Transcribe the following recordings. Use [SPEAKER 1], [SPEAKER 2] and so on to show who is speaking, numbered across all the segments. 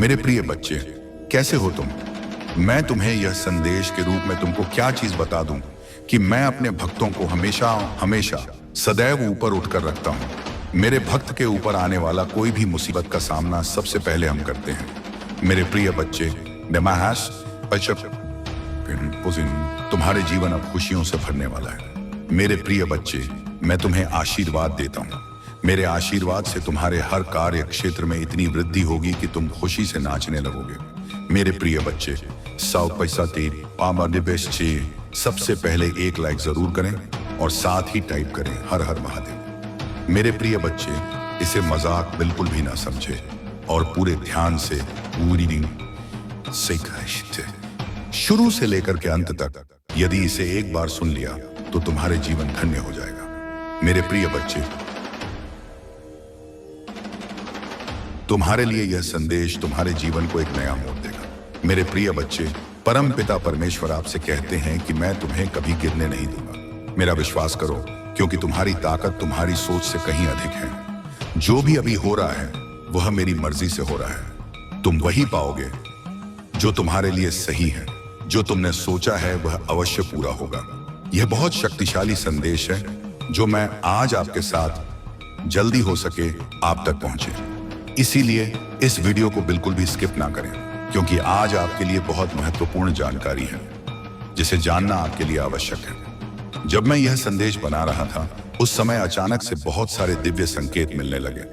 [SPEAKER 1] मेरे प्रिय बच्चे, कैसे हो तुम? मैं तुम्हें यह संदेश के रूप में तुमको क्या चीज बता दूं कि मैं अपने भक्तों को हमेशा हमेशा सदैव ऊपर उठकर रखता हूं। मेरे भक्त के ऊपर आने वाला कोई भी मुसीबत का सामना सबसे पहले हम करते हैं। मेरे प्रिय बच्चे, तुम्हारे जीवन अब खुशियों से भरने वाला है। मेरे प्रिय बच्चे, मैं तुम्हें आशीर्वाद देता हूं। मेरे आशीर्वाद से तुम्हारे हर कार्य क्षेत्र में इतनी वृद्धि होगी कि तुम खुशी से नाचने लगोगे। मेरे प्रिय बच्चे, 100 पैसा तेरी निवेश सबसे पहले 1 लाइक जरूर करें और साथ ही टाइप करें हर हर महादेव। मेरे प्रिय बच्चे, इसे मजाक बिल्कुल भी ना समझे और पूरे ध्यान से पूरी शुरू से लेकर के अंत तक यदि इसे एक बार सुन लिया तो तुम्हारे जीवन धन्य हो जाएगा। मेरे प्रिय बच्चे, तुम्हारे लिए यह संदेश तुम्हारे जीवन को एक नया मोड़ देगा। मेरे प्रिय बच्चे, परम पिता परमेश्वर आपसे कहते हैं कि मैं तुम्हें कभी गिरने नहीं दूंगा। मेरा विश्वास करो, क्योंकि तुम्हारी ताकत तुम्हारी सोच से कहीं अधिक है। जो भी अभी हो रहा है वह मेरी मर्जी से हो रहा है। तुम वही पाओगे जो तुम्हारे लिए सही है। जो तुमने सोचा है वह अवश्य पूरा होगा। यह बहुत शक्तिशाली संदेश है जो मैं आज आपके साथ जल्दी हो सके आप तक पहुंचे। इसीलिए इस वीडियो को बिल्कुल भी स्किप ना करें, क्योंकि आज आपके लिए बहुत महत्वपूर्ण जानकारी है जिसे जानना आपके लिए आवश्यक है। जब मैं यह संदेश बना रहा था उस समय अचानक से बहुत सारे दिव्य संकेत मिलने लगे।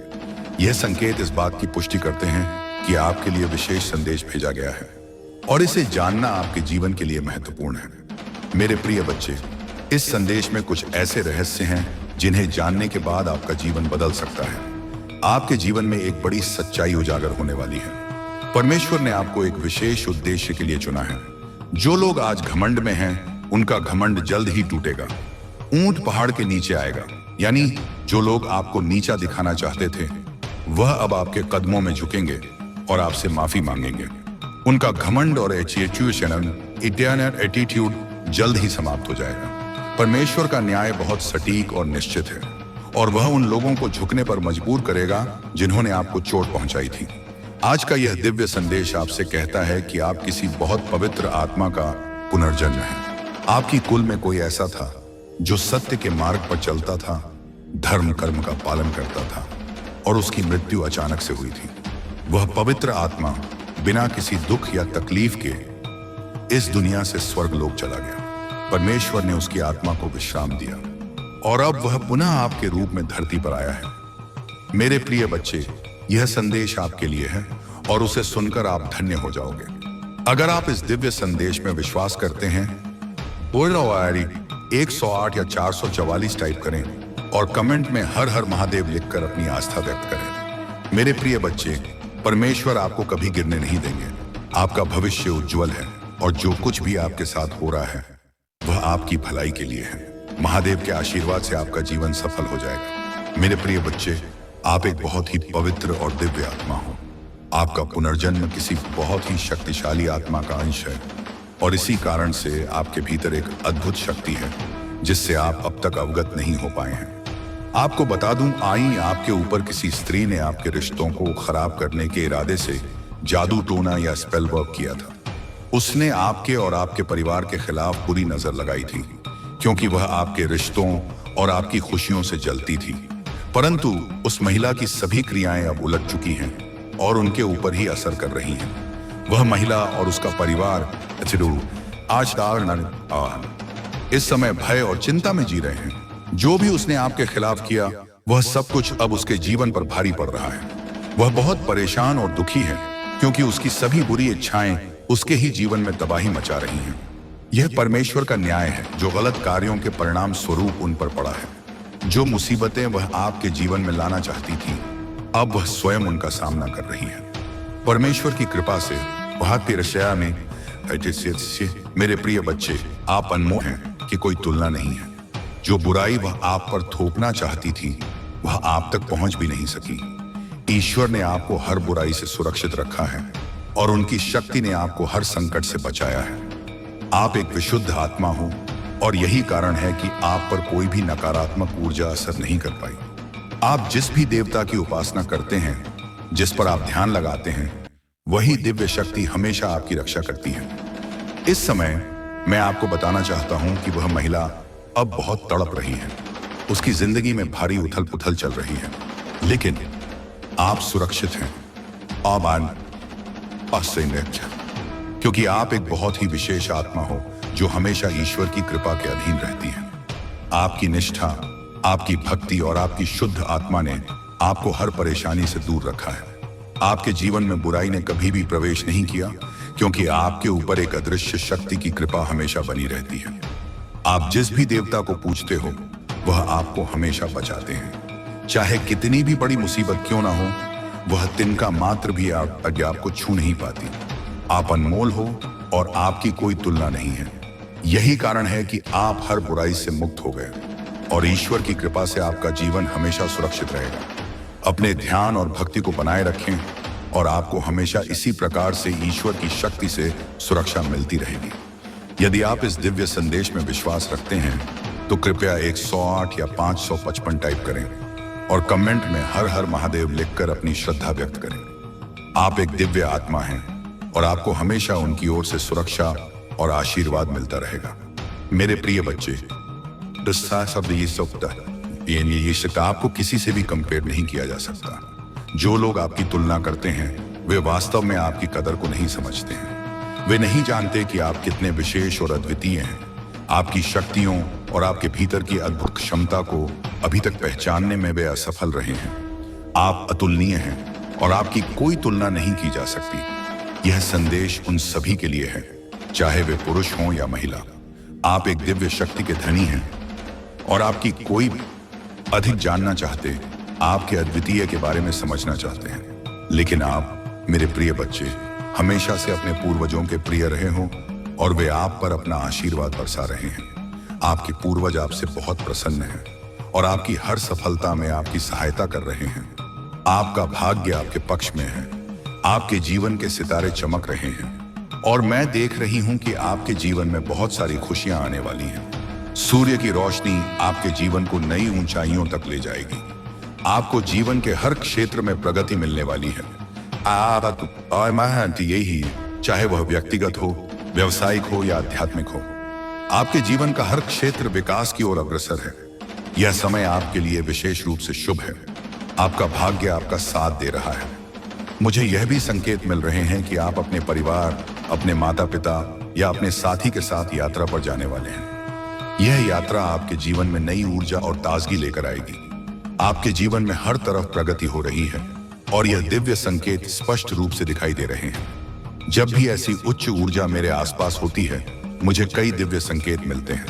[SPEAKER 1] यह संकेत इस बात की पुष्टि करते हैं कि आपके लिए विशेष संदेश भेजा गया है और इसे जानना आपके जीवन के लिए महत्वपूर्ण है। मेरे प्रिय बच्चे, इस संदेश में कुछ ऐसे रहस्य हैं जिन्हें जानने के बाद आपका जीवन बदल सकता है। आपके जीवन में एक बड़ी सच्चाई उजागर होने वाली है। परमेश्वर ने आपको एक विशेष उद्देश्य के लिए चुना है। जो लोग आज घमंड में हैं, उनका घमंड जल्द ही टूटेगा। ऊंट पहाड़ के नीचे आएगा, यानी जो लोग आपको नीचा दिखाना चाहते थे वह अब आपके कदमों में झुकेंगे और आपसे माफी मांगेंगे। उनका घमंड और एटीट्यूड जल्द ही समाप्त हो जाएगा। परमेश्वर का न्याय बहुत सटीक और निश्चित है और वह उन लोगों को झुकने पर मजबूर करेगा जिन्होंने आपको चोट पहुंचाई थी। आज का यह दिव्य संदेश आपसे कहता है कि आप किसी बहुत पवित्र आत्मा का पुनर्जन्म हैं। आपकी कुल में कोई ऐसा था जो सत्य के मार्ग पर चलता था, धर्म कर्म का पालन करता था और उसकी मृत्यु अचानक से हुई थी। वह पवित्र आत्मा बिना किसी दुख या तकलीफ के इस दुनिया से स्वर्गलोक चला गया। परमेश्वर ने उसकी आत्मा को विश्राम दिया और अब वह पुनः आपके रूप में धरती पर आया है। मेरे प्रिय बच्चे, यह संदेश आपके लिए है और उसे सुनकर आप धन्य हो जाओगे। अगर आप इस दिव्य संदेश में विश्वास करते हैं, 108 या 444 टाइप करें और कमेंट में हर हर महादेव लिखकर अपनी आस्था व्यक्त करें। मेरे प्रिय बच्चे, परमेश्वर आपको कभी गिरने नहीं देंगे। आपका भविष्य उज्जवल है और जो कुछ भी आपके साथ हो रहा है वह आपकी भलाई के लिए है। महादेव के आशीर्वाद से आपका जीवन सफल हो जाएगा। मेरे प्रिय बच्चे, आप एक बहुत ही पवित्र और दिव्य आत्मा हो। आपका पुनर्जन्म किसी बहुत ही शक्तिशाली आत्मा का अंश है और इसी कारण से आपके भीतर एक अद्भुत शक्ति है जिससे आप अब तक अवगत नहीं हो पाए हैं। आपको बता दूं, आपके ऊपर किसी स्त्री ने आपके रिश्तों को खराब करने के इरादे से जादू टोना या स्पेल वर्क किया था। उसने आपके और आपके परिवार के खिलाफ बुरी नजर लगाई थी, क्योंकि वह आपके रिश्तों और आपकी खुशियों से जलती थी। परंतु उस महिला की सभी क्रियाएं अब उलट चुकी हैं और उनके ऊपर ही असर कर रही हैं। वह महिला और उसका परिवार आज इस समय भय और चिंता में जी रहे हैं। जो भी उसने आपके खिलाफ किया वह सब कुछ अब उसके जीवन पर भारी पड़ रहा है। वह बहुत परेशान और दुखी है, क्योंकि उसकी सभी बुरी इच्छाएं उसके ही जीवन में तबाही मचा रही हैं। यह परमेश्वर का न्याय है जो गलत कार्यों के परिणाम स्वरूप उन पर पड़ा है। जो मुसीबतें वह आपके जीवन में लाना चाहती थी, अब वह स्वयं उनका सामना कर रही है। परमेश्वर की कृपा से वह तिरछया में मेरे प्रिय बच्चे, आप अनमोल हैं कि कोई तुलना नहीं है। जो बुराई वह आप पर थोपना चाहती थी वह आप तक पहुंच भी नहीं सकी। ईश्वर ने आपको हर बुराई से सुरक्षित रखा है और उनकी शक्ति ने आपको हर संकट से बचाया है। आप एक विशुद्ध आत्मा हो और यही कारण है कि आप पर कोई भी नकारात्मक ऊर्जा असर नहीं कर पाई। आप जिस भी देवता की उपासना करते हैं, जिस पर आप ध्यान लगाते हैं, वही दिव्य शक्ति हमेशा आपकी रक्षा करती है। इस समय मैं आपको बताना चाहता हूं कि वह महिला अब बहुत तड़प रही है। उसकी जिंदगी में भारी उथल पुथल चल रही है, लेकिन आप सुरक्षित हैं। क्योंकि आप एक बहुत ही विशेष आत्मा हो जो हमेशा ईश्वर की कृपा के अधीन रहती है। आपकी निष्ठा, आपकी भक्ति और आपकी शुद्ध आत्मा ने आपको हर परेशानी से दूर रखा है। आपके जीवन में बुराई ने कभी भी प्रवेश नहीं किया, क्योंकि आपके ऊपर एक अदृश्य शक्ति की कृपा हमेशा बनी रहती है। आप जिस भी देवता को पूजते हो वह आपको हमेशा बचाते हैं। चाहे कितनी भी बड़ी मुसीबत क्यों ना हो, वह तिनका मात्र भी आपको छू नहीं पाती। आप अनमोल हो और आपकी कोई तुलना नहीं है। यही कारण है कि आप हर बुराई से मुक्त हो गए और ईश्वर की कृपा से आपका जीवन हमेशा सुरक्षित रहेगा। अपने ध्यान और भक्ति को बनाए रखें और आपको हमेशा इसी प्रकार से ईश्वर की शक्ति से सुरक्षा मिलती रहेगी। यदि आप इस दिव्य संदेश में विश्वास रखते हैं तो कृपया 108 या 555 टाइप करें और कमेंट में हर हर महादेव लिखकर अपनी श्रद्धा व्यक्त करें। आप एक दिव्य आत्मा हैं और आपको हमेशा उनकी ओर से सुरक्षा और आशीर्वाद मिलता रहेगा। मेरे प्रिय बच्चे, ये शब्द आपको किसी से भी कंपेयर नहीं किया जा सकता। जो लोग आपकी तुलना करते हैं वे वास्तव में आपकी कदर को नहीं समझते हैं। वे नहीं जानते कि आप कितने विशेष और अद्वितीय हैं। आपकी शक्तियों और आपके भीतर की अद्भुत क्षमता को अभी तक पहचानने में वे असफल रहे हैं। आप अतुलनीय हैं और आपकी कोई तुलना नहीं की जा सकती। यह संदेश उन सभी के लिए है, चाहे वे पुरुष हों या महिला। आप एक दिव्य शक्ति के धनी हैं और आपकी कोई अधिक जानना चाहते, आपके अद्वितीय के बारे में समझना चाहते हैं। लेकिन आप, मेरे प्रिय बच्चे, हमेशा से अपने पूर्वजों के प्रिय रहे हो और वे आप पर अपना आशीर्वाद बरसा रहे हैं। आपके पूर्वज आपसे बहुत प्रसन्न हैं और आपकी हर सफलता में आपकी सहायता कर रहे हैं। आपका भाग्य आपके पक्ष में है। आपके जीवन के सितारे चमक रहे हैं और मैं देख रही हूं कि आपके जीवन में बहुत सारी खुशियां आने वाली हैं। सूर्य की रोशनी आपके जीवन को नई ऊंचाइयों तक ले जाएगी। आपको जीवन के हर क्षेत्र में प्रगति मिलने वाली है। यही, चाहे वह व्यक्तिगत हो, व्यवसायिक हो या आध्यात्मिक हो, आपके जीवन का हर क्षेत्र विकास की ओर अग्रसर है। यह समय आपके लिए विशेष रूप से शुभ है। आपका भाग्य आपका साथ दे रहा है। मुझे यह भी संकेत मिल रहे हैं कि आप अपने परिवार, अपने माता पिता या अपने साथी के साथ यात्रा पर जाने वाले हैं। यह यात्रा आपके जीवन में नई ऊर्जा और ताजगी लेकर आएगी। आपके जीवन में हर तरफ प्रगति हो रही है और यह दिव्य संकेत स्पष्ट रूप से दिखाई दे रहे हैं। जब भी ऐसी उच्च ऊर्जा मेरे आसपास होती है, मुझे कई दिव्य संकेत मिलते हैं।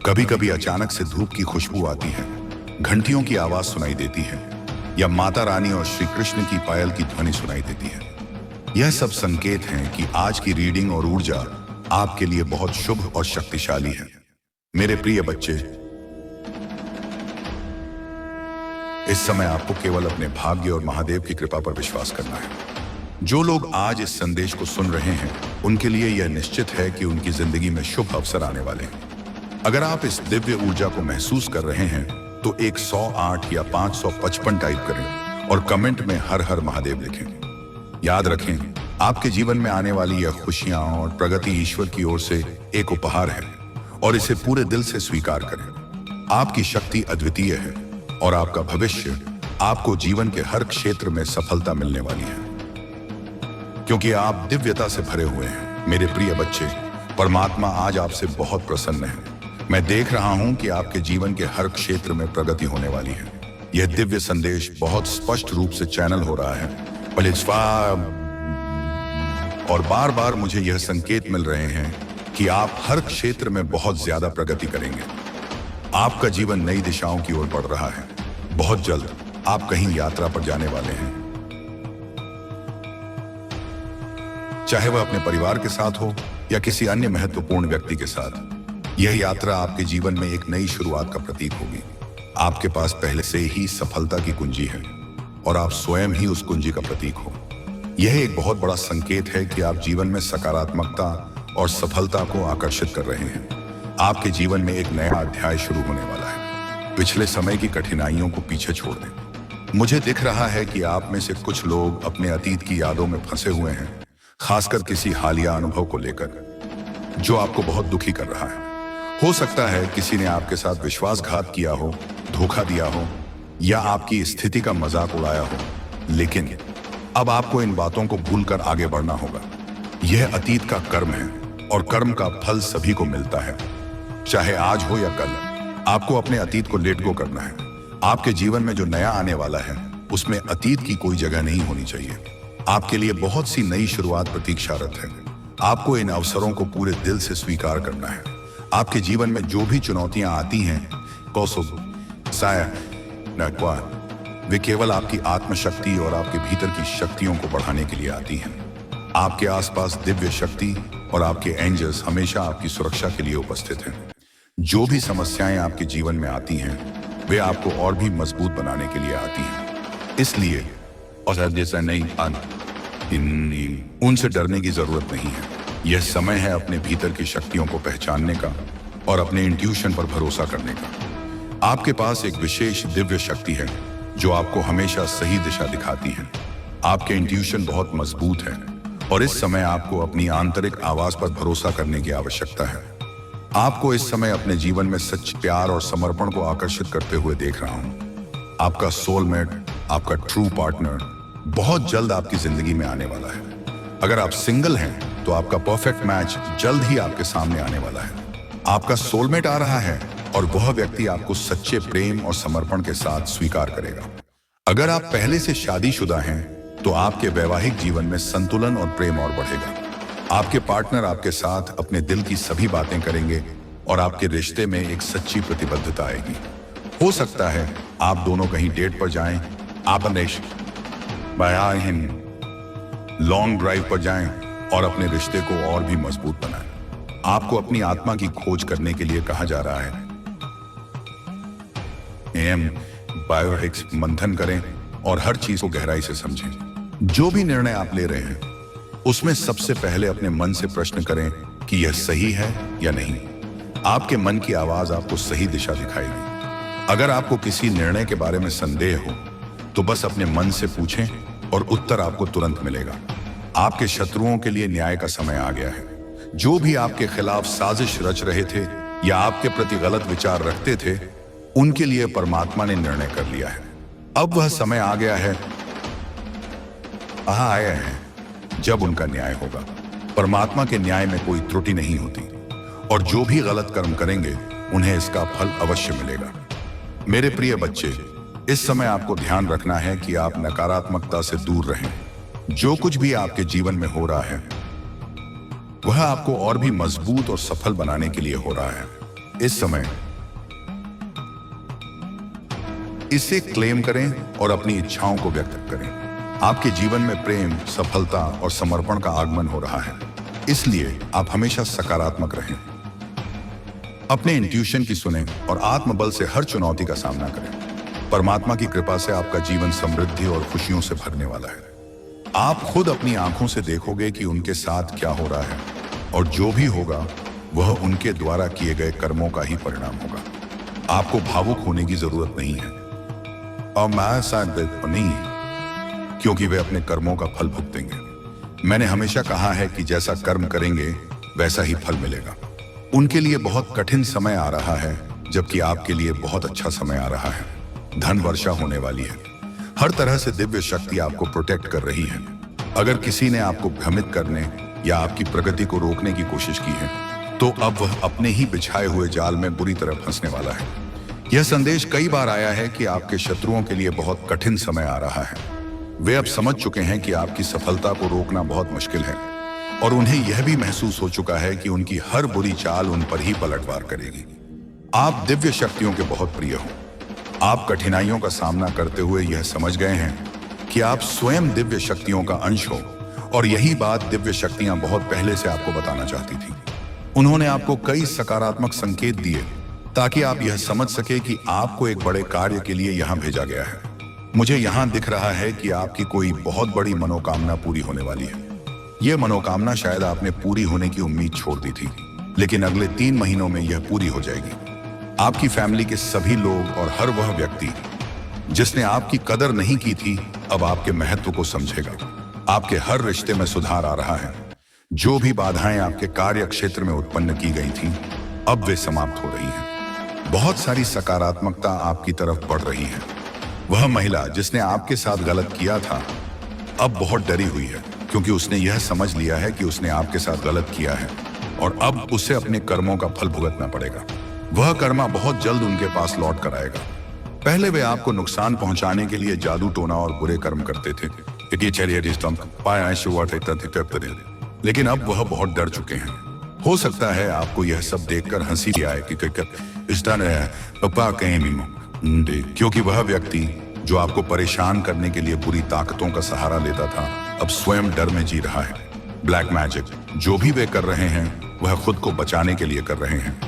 [SPEAKER 1] कभी कभी अचानक से धूप की खुशबू आती है, घंटियों की आवाज सुनाई देती है या माता रानी और श्री कृष्ण की पायल की ध्वनि सुनाई देती है। यह सब संकेत हैं कि आज की रीडिंग और ऊर्जा आपके लिए बहुत शुभ और शक्तिशाली है। मेरे प्रिय बच्चे, इस समय आपको केवल अपने भाग्य और महादेव की कृपा पर विश्वास करना है। जो लोग आज इस संदेश को सुन रहे हैं, उनके लिए यह निश्चित है कि उनकी जिंदगी में शुभ अवसर आने वाले हैं। अगर आप इस दिव्य ऊर्जा को महसूस कर रहे हैं तो 108 या 555 टाइप करें और कमेंट में हर हर महादेव लिखें। याद रखें, आपके जीवन में आने वाली यह खुशियां और प्रगति ईश्वर की ओर से एक उपहार है और इसे पूरे दिल से स्वीकार करें। आपकी शक्ति अद्वितीय है और आपका भविष्य, आपको जीवन के हर क्षेत्र में सफलता मिलने वाली है, क्योंकि आप दिव्यता से भरे हुए हैं। मेरे प्रिय बच्चे, परमात्मा आज आपसे बहुत प्रसन्न है। मैं देख रहा हूं कि आपके जीवन के हर क्षेत्र में प्रगति होने वाली है। यह दिव्य संदेश बहुत स्पष्ट रूप से चैनल हो रहा है और बार बार मुझे यह संकेत मिल रहे हैं कि आप हर क्षेत्र में बहुत ज्यादा प्रगति करेंगे। आपका जीवन नई दिशाओं की ओर बढ़ रहा है। बहुत जल्द आप कहीं यात्रा पर जाने वाले हैं, चाहे वह अपने परिवार के साथ हो या किसी अन्य महत्वपूर्ण व्यक्ति के साथ। यह यात्रा आपके जीवन में एक नई शुरुआत का प्रतीक होगी। आपके पास पहले से ही सफलता की कुंजी है और आप स्वयं ही उस कुंजी का प्रतीक हो। यह एक बहुत बड़ा संकेत है कि आप जीवन में सकारात्मकता और सफलता को आकर्षित कर रहे हैं। आपके जीवन में एक नया अध्याय शुरू होने वाला है। पिछले समय की कठिनाइयों को पीछे छोड़ दें मुझे दिख रहा है कि आप में से कुछ लोग अपने अतीत की यादों में फंसे हुए हैं, खासकर किसी हालिया अनुभव को लेकर जो आपको बहुत दुखी कर रहा है। हो सकता है किसी ने आपके साथ विश्वासघात किया हो, धोखा दिया हो या आपकी स्थिति का मजाक उड़ाया हो, लेकिन अब आपको इन बातों को भूलकर आगे बढ़ना होगा। यह अतीत का कर्म है और कर्म का फल सभी को मिलता है, चाहे आज हो या कल। आपको अपने अतीत को लेट गो करना है। आपके जीवन में जो नया आने वाला है उसमें अतीत की कोई जगह नहीं होनी चाहिए। आपके लिए बहुत सी नई शुरुआत प्रतीक्षारत है। आपको इन अवसरों को पूरे दिल से स्वीकार करना है। आपके जीवन में जो भी चुनौतियां आती हैं, वे केवल आपकी आत्मशक्ति और आपके भीतर की शक्तियों को बढ़ाने के लिए आती हैं। आपके आसपास दिव्य शक्ति और आपके एंजल्स हमेशा आपकी सुरक्षा के लिए उपस्थित हैं। जो भी समस्याएं आपके जीवन में आती हैं, वे आपको और भी मजबूत बनाने के लिए आती हैं। इसलिए उनसे डरने की जरूरत नहीं है। यह समय है अपने भीतर की शक्तियों को पहचानने का और अपने इंट्यूशन पर भरोसा करने का। आपके पास एक विशेष दिव्य शक्ति है जो आपको हमेशा सही दिशा दिखाती है। आपके इंट्यूशन बहुत मजबूत है और इस समय आपको अपनी आंतरिक आवाज पर भरोसा करने की आवश्यकता है। आपको इस समय अपने जीवन में सच्चे प्यार और समर्पण को आकर्षित करते हुए देख रहा हूं। आपका सोलमेट, आपका ट्रू पार्टनर बहुत जल्द आपकी जिंदगी में आने वाला है। अगर आप सिंगल हैं तो आपका परफेक्ट मैच जल्द ही आपके सामने आने वाला है। आपका सोलमेट आ रहा है और वह व्यक्ति आपको सच्चे प्रेम और समर्पण के साथ स्वीकार करेगा। अगर आप पहले से शादीशुदा हैं तो आपके वैवाहिक जीवन में संतुलन और प्रेम और बढ़ेगा। आपके पार्टनर आपके साथ अपने दिल की सभी बातें करेंगे और आपके रिश्ते में एक सच्ची प्रतिबद्धता आएगी। हो सकता है आप दोनों कहीं डेट पर जाएं, आप लॉन्ग ड्राइव पर जाएं और अपने रिश्ते को और भी मजबूत बनाएं। आपको अपनी आत्मा की खोज करने के लिए कहा जा रहा है। बायोहिक्स मंथन करें और हर चीज को गहराई से समझें। जो भी निर्णय आप ले रहे हैं उसमें सबसे पहले अपने मन से प्रश्न करें कि यह सही है या नहीं। आपके मन की आवाज आपको सही दिशा दिखाएगी। अगर आपको किसी निर्णय के बारे में संदेह हो तो बस अपने मन से पूछें और उत्तर आपको तुरंत मिलेगा। आपके शत्रुओं के लिए न्याय का समय आ गया है। जो भी आपके खिलाफ साजिश रच रहे थे या आपके प्रति गलत विचार रखते थे, उनके लिए परमात्मा ने निर्णय कर लिया है। अब वह समय आ गया है, आया है जब उनका न्याय होगा। परमात्मा के न्याय में कोई त्रुटि नहीं होती और जो भी गलत कर्म करेंगे उन्हें इसका फल अवश्य मिलेगा। मेरे प्रिय बच्चे, इस समय आपको ध्यान रखना है कि आप नकारात्मकता से दूर रहें। जो कुछ भी आपके जीवन में हो रहा है वह आपको और भी मजबूत और सफल बनाने के लिए हो रहा है। इस समय इसे क्लेम करें और अपनी इच्छाओं को व्यक्त करें। आपके जीवन में प्रेम, सफलता और समर्पण का आगमन हो रहा है, इसलिए आप हमेशा सकारात्मक रहें। अपने इंट्यूशन की सुनें और आत्मबल से हर चुनौती का सामना करें। परमात्मा की कृपा से आपका जीवन समृद्धि और खुशियों से भरने वाला है। आप खुद अपनी आंखों से देखोगे कि उनके साथ क्या हो रहा है और जो भी होगा वह उनके द्वारा किए गए कर्मों का ही परिणाम होगा। आपको भावुक होने की जरूरत नहीं है और मैं शायद नहीं, क्योंकि वे अपने कर्मों का फल भुगतेंगे। मैंने हमेशा कहा है कि जैसा कर्म करेंगे वैसा ही फल मिलेगा। उनके लिए बहुत कठिन समय आ रहा है, जबकि आपके लिए बहुत अच्छा समय आ रहा है। धन वर्षा होने वाली है। हर तरह से दिव्य शक्ति आपको प्रोटेक्ट कर रही है। अगर किसी ने आपको भ्रमित करने या आपकी प्रगति को रोकने की कोशिश की है तो अब वह अपने ही बिछाए हुए जाल में बुरी तरह फंसने वाला है। यह संदेश कई बार आया है कि आपके शत्रुओं के लिए बहुत कठिन समय आ रहा है। वे अब समझ चुके हैं कि आपकी सफलता को रोकना बहुत मुश्किल है और उन्हें यह भी महसूस हो चुका है कि उनकी हर बुरी चाल उन पर ही पलटवार करेगी। आप दिव्य शक्तियों के बहुत प्रिय हो। आप कठिनाइयों का सामना करते हुए यह समझ गए हैं कि आप स्वयं दिव्य शक्तियों का अंश हो और यही बात दिव्य शक्तियां बहुत पहले से आपको बताना चाहती थी। उन्होंने आपको कई सकारात्मक संकेत दिए ताकि आप यह समझ सके कि आपको एक बड़े कार्य के लिए यहाँ भेजा गया है। मुझे यहाँ दिख रहा है कि आपकी कोई बहुत बड़ी मनोकामना पूरी होने वाली है। यह मनोकामना शायद आपने पूरी होने की उम्मीद छोड़ दी थी, लेकिन अगले 3 महीनों में यह पूरी हो जाएगी। आपकी फैमिली के सभी लोग और हर वह व्यक्ति जिसने आपकी कदर नहीं की थी अब आपके महत्व को समझेगा। आपके हर रिश्ते में सुधार आ रहा है। जो भी बाधाएं आपके कार्य क्षेत्र में उत्पन्न की गई थी अब वे समाप्त हो रही हैं। बहुत सारी सकारात्मकता आपकी तरफ बढ़ रही है। वह महिला जिसने आपके साथ गलत किया था अब बहुत डरी हुई है, क्योंकि उसने यह समझ लिया है कि उसने आपके साथ गलत किया है और अब उसे अपने कर्मों का फल भुगतना पड़ेगा। वह कर्मा बहुत जल्द उनके पास लौट कर आएगा। पहले वे आपको नुकसान पहुंचाने के लिए जादू टोना और बुरे कर्म करते थे, लेकिन अब वह बहुत डर चुके हैं। हो सकता है आपको यह सब देखकर हंसी भी आए कि क्योंकि वह व्यक्ति जो आपको परेशान करने के लिए बुरी ताकतों का सहारा लेता था अब स्वयं डर में जी रहा है। ब्लैक मैजिक जो भी वे कर रहे हैं वह खुद को बचाने के लिए कर रहे हैं,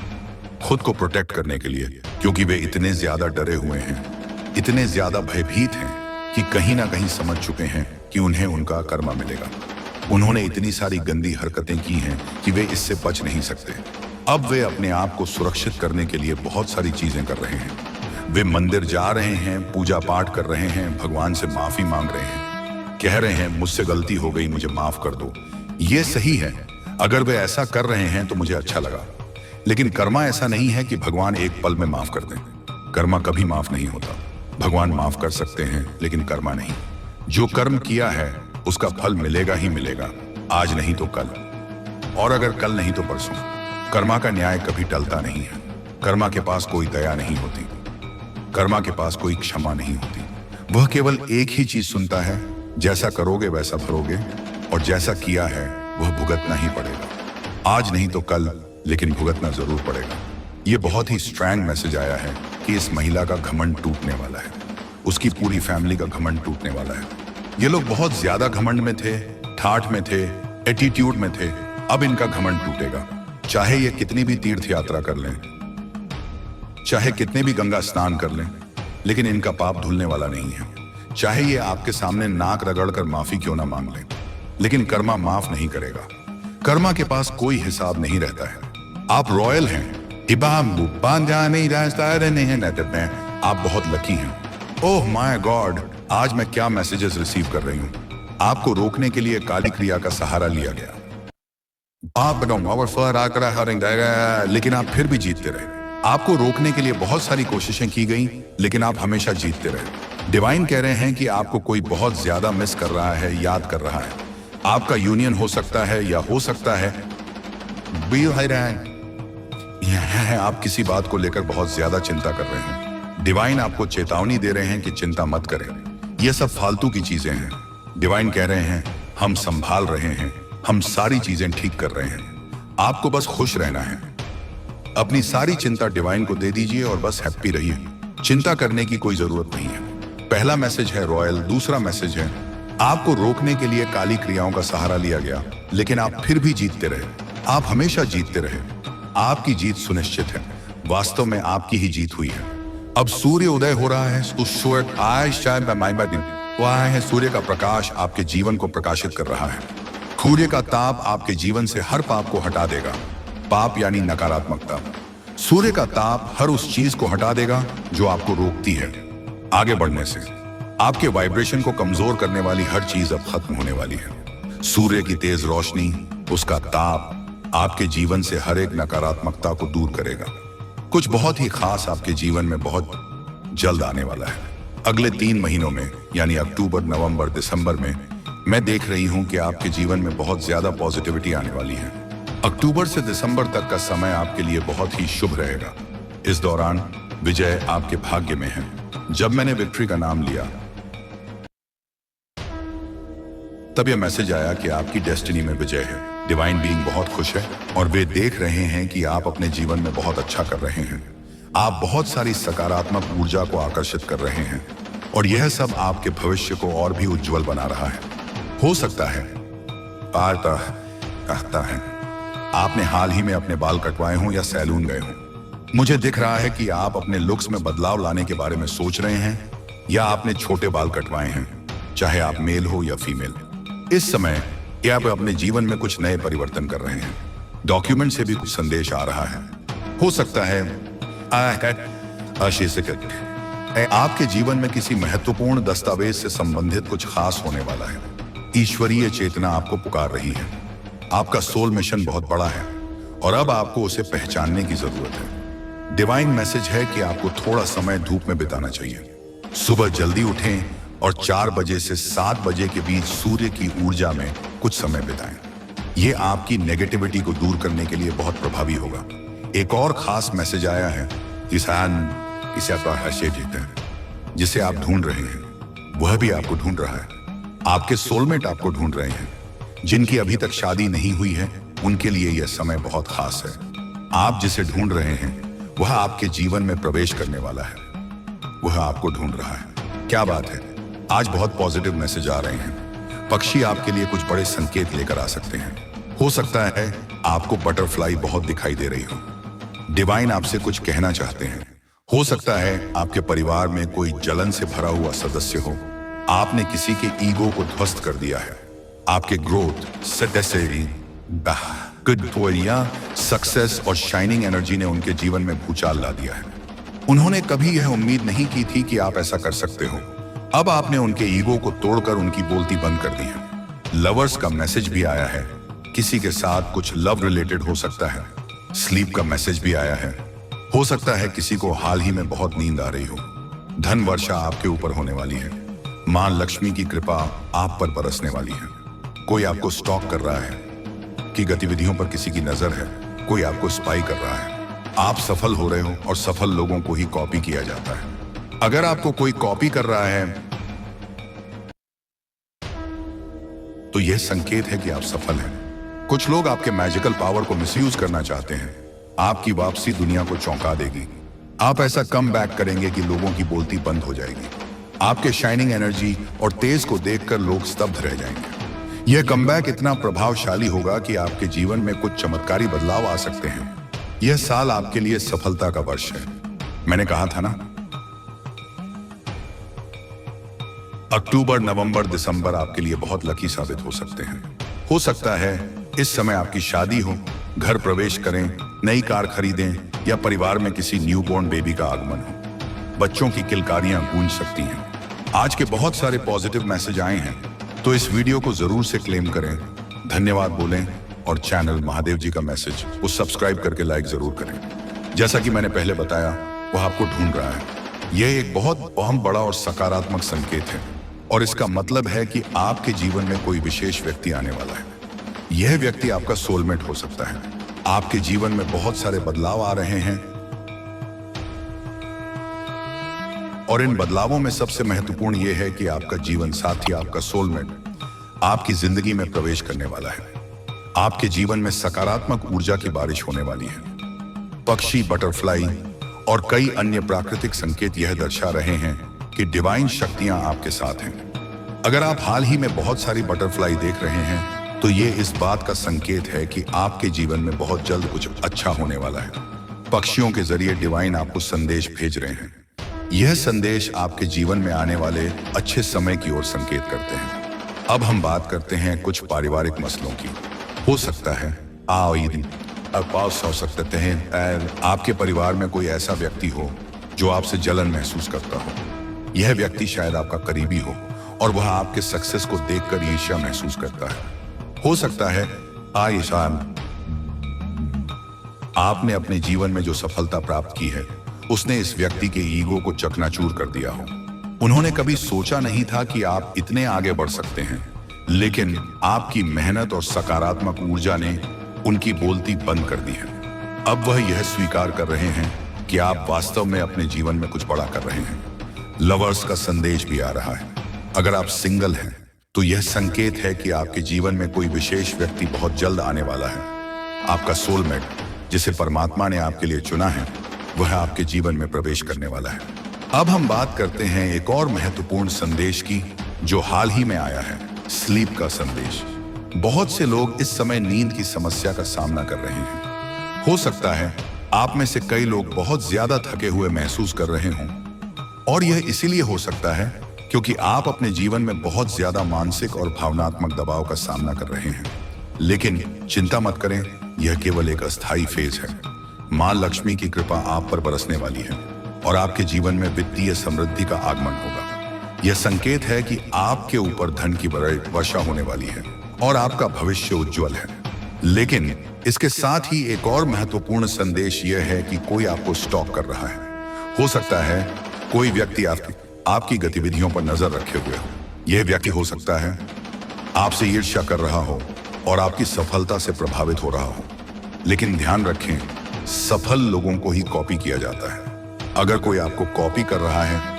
[SPEAKER 1] खुद को प्रोटेक्ट करने के लिए, क्योंकि वे इतने ज्यादा डरे हुए हैं, इतने ज्यादा भयभीत हैं कि कहीं ना कहीं समझ चुके हैं कि उन्हें उनका कर्मा मिलेगा। उन्होंने इतनी सारी गंदी हरकतें की हैं कि वे इससे बच नहीं सकते। अब वे अपने आप को सुरक्षित करने के लिए बहुत सारी चीजें कर रहे हैं। वे मंदिर जा रहे हैं, पूजा पाठ कर रहे हैं, भगवान से माफी मांग रहे हैं, कह रहे हैं मुझसे गलती हो गई, मुझे माफ कर दो। ये सही है। अगर वे ऐसा कर रहे हैं तो मुझे अच्छा लगा, लेकिन कर्मा ऐसा नहीं है कि भगवान एक पल में माफ कर दें। कर्मा कभी माफ नहीं होता। भगवान माफ कर सकते हैं लेकिन कर्मा नहीं। जो कर्म किया है उसका फल मिलेगा ही मिलेगा, आज नहीं तो कल, और अगर कल नहीं तो परसों। कर्मा का न्याय कभी टलता नहीं है। कर्मा के पास कोई दया नहीं होती, कर्मा के पास कोई क्षमा नहीं होती। वह केवल एक ही चीज सुनता है, जैसा करोगे वैसा भरोगे, और जैसा किया है वह भुगतना ही पड़ेगा। आज नहीं तो कल, लेकिन भुगतना जरूर पड़ेगा। यह बहुत ही स्ट्रॉन्ग मैसेज आया है कि इस महिला का घमंड टूटने वाला है, उसकी पूरी फैमिली का घमंड टूटने वाला है। ये लोग बहुत ज्यादा घमंड में थे, ठाठ में थे, एटीट्यूड में थे। अब इनका घमंड टूटेगा। चाहे ये कितनी भी तीर्थ यात्रा कर लें, चाहे कितने भी गंगा स्नान कर लें, लेकिन इनका पाप धुलने वाला नहीं है। चाहे ये आपके सामने नाक रगड़कर माफी क्यों ना मांग लें, लेकिन कर्मा माफ नहीं करेगा। कर्मा के पास कोई हिसाब नहीं रहता है। आप रॉयल हैं, आप बहुत लकी हैं। ओह माय गॉड, आज मैं क्या मैसेजेस रिसीव कर रही हूं। आपको रोकने के लिए काली क्रिया का सहारा लिया गया। आप लेकिन आप फिर भी जीतते रहे। आपको रोकने के लिए बहुत सारी कोशिशें की गई, लेकिन आप हमेशा जीतते रहे। डिवाइन कह रहे हैं कि आपको कोई बहुत ज्यादा मिस कर रहा है, याद कर रहा है। आपका यूनियन हो सकता है या हो सकता है आप किसी बात को लेकर बहुत ज्यादा चिंता कर रहे हैं। डिवाइन आपको चेतावनी दे रहे हैं कि चिंता मत करें, यह सब फालतू की चीजें हैं। डिवाइन कह रहे हैं हम संभाल रहे हैं, हम सारी चीजें ठीक कर रहे हैं। आपको बस खुश रहना है। अपनी सारी चिंता डिवाइन को दे दीजिए और बस हैप्पी रहिए। चिंता करने की कोई जरूरत नहीं है। पहला मैसेज है रॉयल। दूसरा मैसेज है आपको रोकने के लिए काली क्रियाओं का सहारा लिया गया, लेकिन आप फिर भी जीतते रहे। आप हमेशा जीतते रहे। आपकी जीत सुनिश्चित है। वास्तव में आपकी ही जीत हुई है। अब सूर्य उदय हो रहा है। सूर्य का प्रकाश आपके जीवन को प्रकाशित कर रहा है। सूर्य का ताप आपके जीवन से हर पाप को हटा देगा। पाप यानी नकारात्मकता। सूर्य का ताप हर उस चीज को हटा देगा जो आपको रोकती है आगे बढ़ने से। आपके वाइब्रेशन को कमजोर करने वाली हर चीज अब खत्म होने वाली है। सूर्य की तेज रोशनी, उसका ताप आपके जीवन से हर एक नकारात्मकता को दूर करेगा। कुछ बहुत ही खास आपके जीवन में बहुत जल्द आने वाला है। अगले 3 महीनों में यानी अक्टूबर, नवंबर, दिसंबर में मैं देख रही हूं कि आपके जीवन में बहुत ज्यादा पॉजिटिविटी आने वाली है। अक्टूबर से दिसंबर तक का समय आपके लिए बहुत ही शुभ रहेगा। इस दौरान विजय आपके भाग्य में है। जब मैंने विक्ट्री का नाम लिया तब यह मैसेज आया कि आपकी डेस्टिनी में विजय है। डिवाइन बीइंग बहुत खुश है और वे देख रहे हैं कि आप अपने जीवन में बहुत अच्छा कर रहे हैं। आप बहुत सारी सकारात्मक ऊर्जा को आकर्षित कर रहे हैं और यह सब आपके भविष्य को और भी उज्जवल बना रहा है। हो सकता है कहता है आपने हाल ही में अपने बाल कटवाए हों या सैलून गए हों। मुझे दिख रहा है कि आप अपने लुक्स में बदलाव लाने के बारे में सोच रहे हैं या आपने छोटे बाल कटवाए हैं, चाहे आप मेल हो या फीमेल। इस समय आप अपने जीवन में कुछ नए परिवर्तन कर रहे हैं। डॉक्यूमेंट से भी कुछ संदेश आ रहा है। हो सकता है आपके जीवन में किसी महत्वपूर्ण दस्तावेज से संबंधित कुछ खास होने वाला है। ईश्वरीय चेतना आपको पुकार रही है। आपका सोल मिशन बहुत बड़ा है और अब आपको उसे पहचानने की जरूरत है। डिवाइन मैसेज है कि आपको थोड़ा समय धूप में बिताना चाहिए। सुबह जल्दी उठें और 4 बजे से 7 बजे के बीच सूर्य की ऊर्जा में कुछ समय बिताएं। यह आपकी नेगेटिविटी को दूर करने के लिए बहुत प्रभावी होगा। एक और खास मैसेज आया है, जिसे आप ढूंढ रहे हैं, वह भी आपको ढूंढ रहा है। आपके सोलमेट आपको ढूंढ रहे हैं। जिनकी अभी तक शादी नहीं हुई है, उनके लिए यह समय बहुत खास है। आप जिसे ढूंढ रहे हैं, वह आपके जीवन में प्रवेश करने वाला है। वह आपको ढूंढ रहा है। क्या बात है, आज बहुत पॉजिटिव मैसेज आ रहे हैं। पक्षी आपके लिए कुछ बड़े संकेत लेकर आ सकते हैं। हो सकता है आपको बटरफ्लाई बहुत दिखाई दे रही हो। डिवाइन आपसे कुछ कहना चाहते हैं। हो सकता है आपके परिवार में कोई जलन से भरा हुआ सदस्य हो। आपने किसी के ईगो को ध्वस्त कर दिया है। आपके ग्रोथ, सक्सेस और शाइनिंग एनर्जी ने उनके जीवन में भूचाल ला दिया है। उन्होंने कभी यह उम्मीद नहीं की थी कि आप ऐसा कर सकते हो। अब आपने उनके ईगो को तोड़कर उनकी बोलती बंद कर दी है। लवर्स का मैसेज भी आया है। किसी के साथ कुछ लव रिलेटेड हो सकता है। स्लीप का मैसेज भी आया है। हो सकता है किसी को हाल ही में बहुत नींद आ रही हो। धन वर्षा आपके ऊपर होने वाली है। मां लक्ष्मी की कृपा आप पर बरसने वाली है। कोई आपको स्टॉक कर रहा है कि गतिविधियों पर किसी की नजर है। कोई आपको स्पाई कर रहा है। आप सफल हो रहे हो और सफल लोगों को ही कॉपी किया जाता है। अगर आपको कोई कॉपी कर रहा है तो यह संकेत है कि आप सफल हैं। कुछ लोग आपके मैजिकल पावर को मिसयूज करना चाहते हैं। आपकी वापसी दुनिया को चौंका देगी। आप ऐसा कम बैक करेंगे कि लोगों की बोलती बंद हो जाएगी। आपके शाइनिंग एनर्जी और तेज को देखकर लोग स्तब्ध रह जाएंगे। यह कमबैक इतना प्रभावशाली होगा कि आपके जीवन में कुछ चमत्कारी बदलाव आ सकते हैं। यह साल आपके लिए सफलता का वर्ष है। मैंने कहा था ना, अक्टूबर, नवंबर, दिसंबर आपके लिए बहुत लकी साबित हो सकते हैं। हो सकता है इस समय आपकी शादी हो, घर प्रवेश करें, नई कार खरीदें या परिवार में किसी न्यूबॉर्न बेबी का आगमन हो। बच्चों की किलकारियां गूंज सकती हैं। आज के बहुत सारे पॉजिटिव मैसेज आए हैं, तो इस वीडियो को जरूर से क्लेम करें, धन्यवाद बोलें और चैनल महादेव जी का मैसेज को सब्सक्राइब करके लाइक जरूर करें। जैसा कि मैंने पहले बताया, वह आपको ढूंढ रहा है। यह एक बहुत अहम, बड़ा और सकारात्मक संकेत है और इसका मतलब है कि आपके जीवन में कोई विशेष व्यक्ति आने वाला है। यह व्यक्ति आपका सोलमेट हो सकता है। आपके जीवन में बहुत सारे बदलाव आ रहे हैं और इन बदलावों में सबसे महत्वपूर्ण यह है कि आपका जीवन साथी, आपका सोलमेट, आपकी जिंदगी में प्रवेश करने वाला है। आपके जीवन में सकारात्मक ऊर्जा की बारिश होने वाली है। पक्षी, बटरफ्लाई और कई अन्य प्राकृतिक संकेत यह दर्शा रहे हैं कि डिवाइन शक्तियां आपके साथ हैं। अगर आप हाल ही में बहुत सारी बटरफ्लाई देख रहे हैं, तो ये इस बात का संकेत है कि आपके जीवन में बहुत जल्द कुछ अच्छा होने वाला है। पक्षियों के जरिए डिवाइन आपको संदेश भेज रहे हैं। यह संदेश आपके जीवन में आने वाले अच्छे समय की ओर संकेत करते हैं। अब हम बात करते हैं कुछ पारिवारिक मसलों की। हो सकता है हो सकते हैं आपके परिवार में कोई ऐसा व्यक्ति हो जो आपसे जलन महसूस करता हो। यह व्यक्ति शायद आपका करीबी हो और वह आपके सक्सेस को देखकर ईर्ष्या महसूस करता है। हो सकता है आपने अपने जीवन में जो सफलता प्राप्त की है, उसने इस व्यक्ति के ईगो को चकनाचूर कर दिया हो। उन्होंने कभी सोचा नहीं था कि आप इतने आगे बढ़ सकते हैं, लेकिन आपकी मेहनत और सकारात्मक ऊर्जा ने उनकी बोलती बंद कर दी है। अब वह यह स्वीकार कर रहे हैं कि आप वास्तव में अपने जीवन में कुछ बड़ा कर रहे हैं। लवर्स का संदेश भी आ रहा है। अगर आप सिंगल हैं, तो यह संकेत है कि आपके जीवन में कोई विशेष व्यक्ति बहुत जल्द आने वाला है। आपका सोलमेट, जिसे परमात्मा ने आपके लिए चुना है, वह आपके जीवन में प्रवेश करने वाला है। अब हम बात करते हैं एक और महत्वपूर्ण संदेश की, जो हाल ही में आया है, स्लीप का संदेश। बहुत से लोग इस समय नींद की समस्या का सामना कर रहे हैं। हो सकता है आप में से कई लोग बहुत ज्यादा थके हुए महसूस कर रहे हों, और यह इसीलिए हो सकता है क्योंकि आप अपने जीवन में बहुत ज्यादा मानसिक और भावनात्मक दबाव का सामना कर रहे हैं। लेकिन चिंता मत करें, यह केवल एक अस्थायी फेज है। मां लक्ष्मी की कृपा आप पर बरसने वाली है और आपके जीवन में वित्तीय समृद्धि का आगमन होगा। यह संकेत है कि आपके ऊपर धन की वर्षा होने वाली है और आपका भविष्य उज्जवल है। लेकिन इसके साथ ही एक और महत्वपूर्ण संदेश यह है कि कोई आपको स्टॉक कर रहा है। हो सकता है कोई व्यक्ति आपकी गतिविधियों पर नजर रखे हुए हो। यह व्यक्ति हो सकता है आपसे ईर्ष्या कर रहा हो और आपकी सफलता से प्रभावित हो रहा हो। लेकिन ध्यान रखें, सफल लोगों को ही कॉपी किया जाता है। अगर कोई आपको कॉपी कर रहा है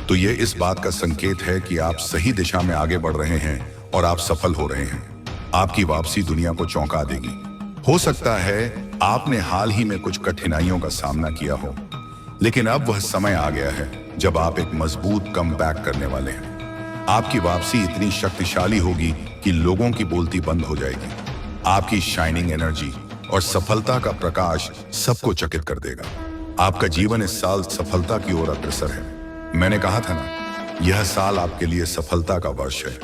[SPEAKER 1] तो ये इस बात का संकेत है कि आप सही दिशा में आगे बढ़ रहे हैं और आप सफल हो रहे हैं। आपकी वापसी दुनिया को चौंका देगी। हो सकता है आपने हाल ही में कुछ कठिनाइयों का सामना किया हो, लेकिन अब वह समय आ गया है जब आप एक मजबूत कमबैक करने वाले हैं। आपकी वापसी इतनी शक्तिशाली होगी कि लोगों की बोलती बंद हो जाएगी। आपकी शाइनिंग एनर्जी और सफलता का प्रकाश सबको चकित कर देगा। आपका जीवन इस साल सफलता की ओर अग्रसर है। मैंने कहा था ना, यह साल आपके लिए सफलता का वर्ष है।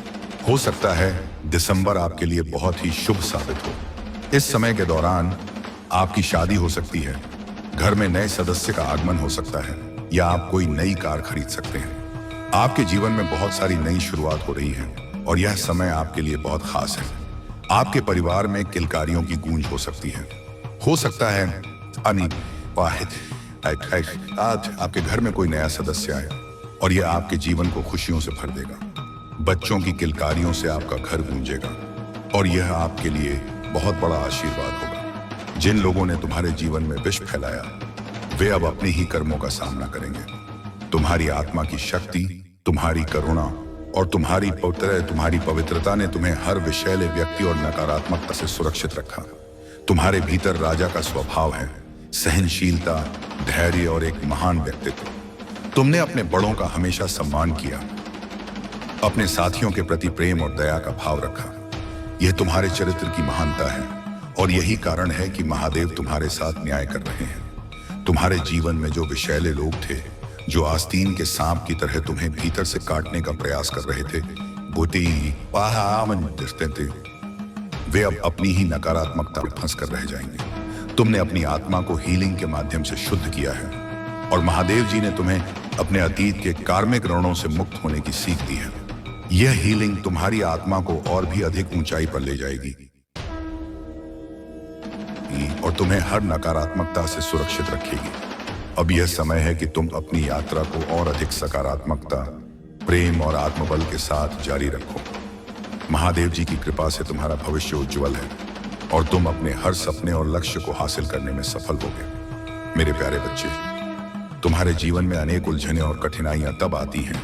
[SPEAKER 1] हो सकता है दिसंबर आपके लिए बहुत ही शुभ साबित हो। इस समय के दौरान आपकी शादी हो सकती है, घर में नए सदस्य का आगमन हो सकता है, या आप कोई नई कार खरीद सकते हैं। आपके जीवन में बहुत सारी नई शुरुआत हो रही है और यह समय आपके लिए बहुत खास है। आपके परिवार में किलकारियों की गूंज हो सकती है। हो सकता है आज आपके घर में कोई नया सदस्य आए और यह आपके जीवन को खुशियों से भर देगा। बच्चों की किलकारियों से आपका घर गूंजेगा और यह आपके लिए बहुत बड़ा आशीर्वाद होगा। जिन लोगों ने तुम्हारे जीवन में विष फैलाया, वे अब अपने ही कर्मों का सामना करेंगे। तुम्हारी आत्मा की शक्ति, तुम्हारी करुणा और तुम्हारी पवित्रता ने तुम्हें हर विषैले व्यक्ति और नकारात्मकता से सुरक्षित रखा। तुम्हारे भीतर राजा का स्वभाव है, सहनशीलता, धैर्य और एक महान व्यक्तित्व। तुमने अपने बड़ों का हमेशा सम्मान किया, अपने साथियों के प्रति प्रेम और दया का भाव रखा। यह तुम्हारे चरित्र की महानता है और यही कारण है कि महादेव तुम्हारे साथ न्याय कर रहे हैं। तुम्हारे जीवन में जो विषैले लोग थे, जो आस्तीन के सांप की तरह तुम्हें भीतर से काटने का प्रयास कर रहे थे, वे अब अपनी ही नकारात्मकता में फंस कर रह जाएंगे। तुमने अपनी आत्मा को हीलिंग के माध्यम से शुद्ध किया है और महादेव जी ने तुम्हें अपने अतीत के कार्मिक ऋणों से मुक्त होने की सीख दी है। यह हीलिंग तुम्हारी आत्मा को और भी अधिक ऊंचाई पर ले जाएगी और तुम्हें हर नकारात्मकता से सुरक्षित रखेगी। अब यह समय है कि तुम अपनी यात्रा को और अधिक सकारात्मकता, प्रेम और आत्मबल के साथ जारी रखो। महादेव जी की कृपा से तुम्हारा भविष्य उज्जवल है और तुम अपने हर सपने और लक्ष्य को हासिल करने में सफल होगे। मेरे प्यारे बच्चे, तुम्हारे जीवन में अनेक उलझनें और कठिनाइयां तब आती हैं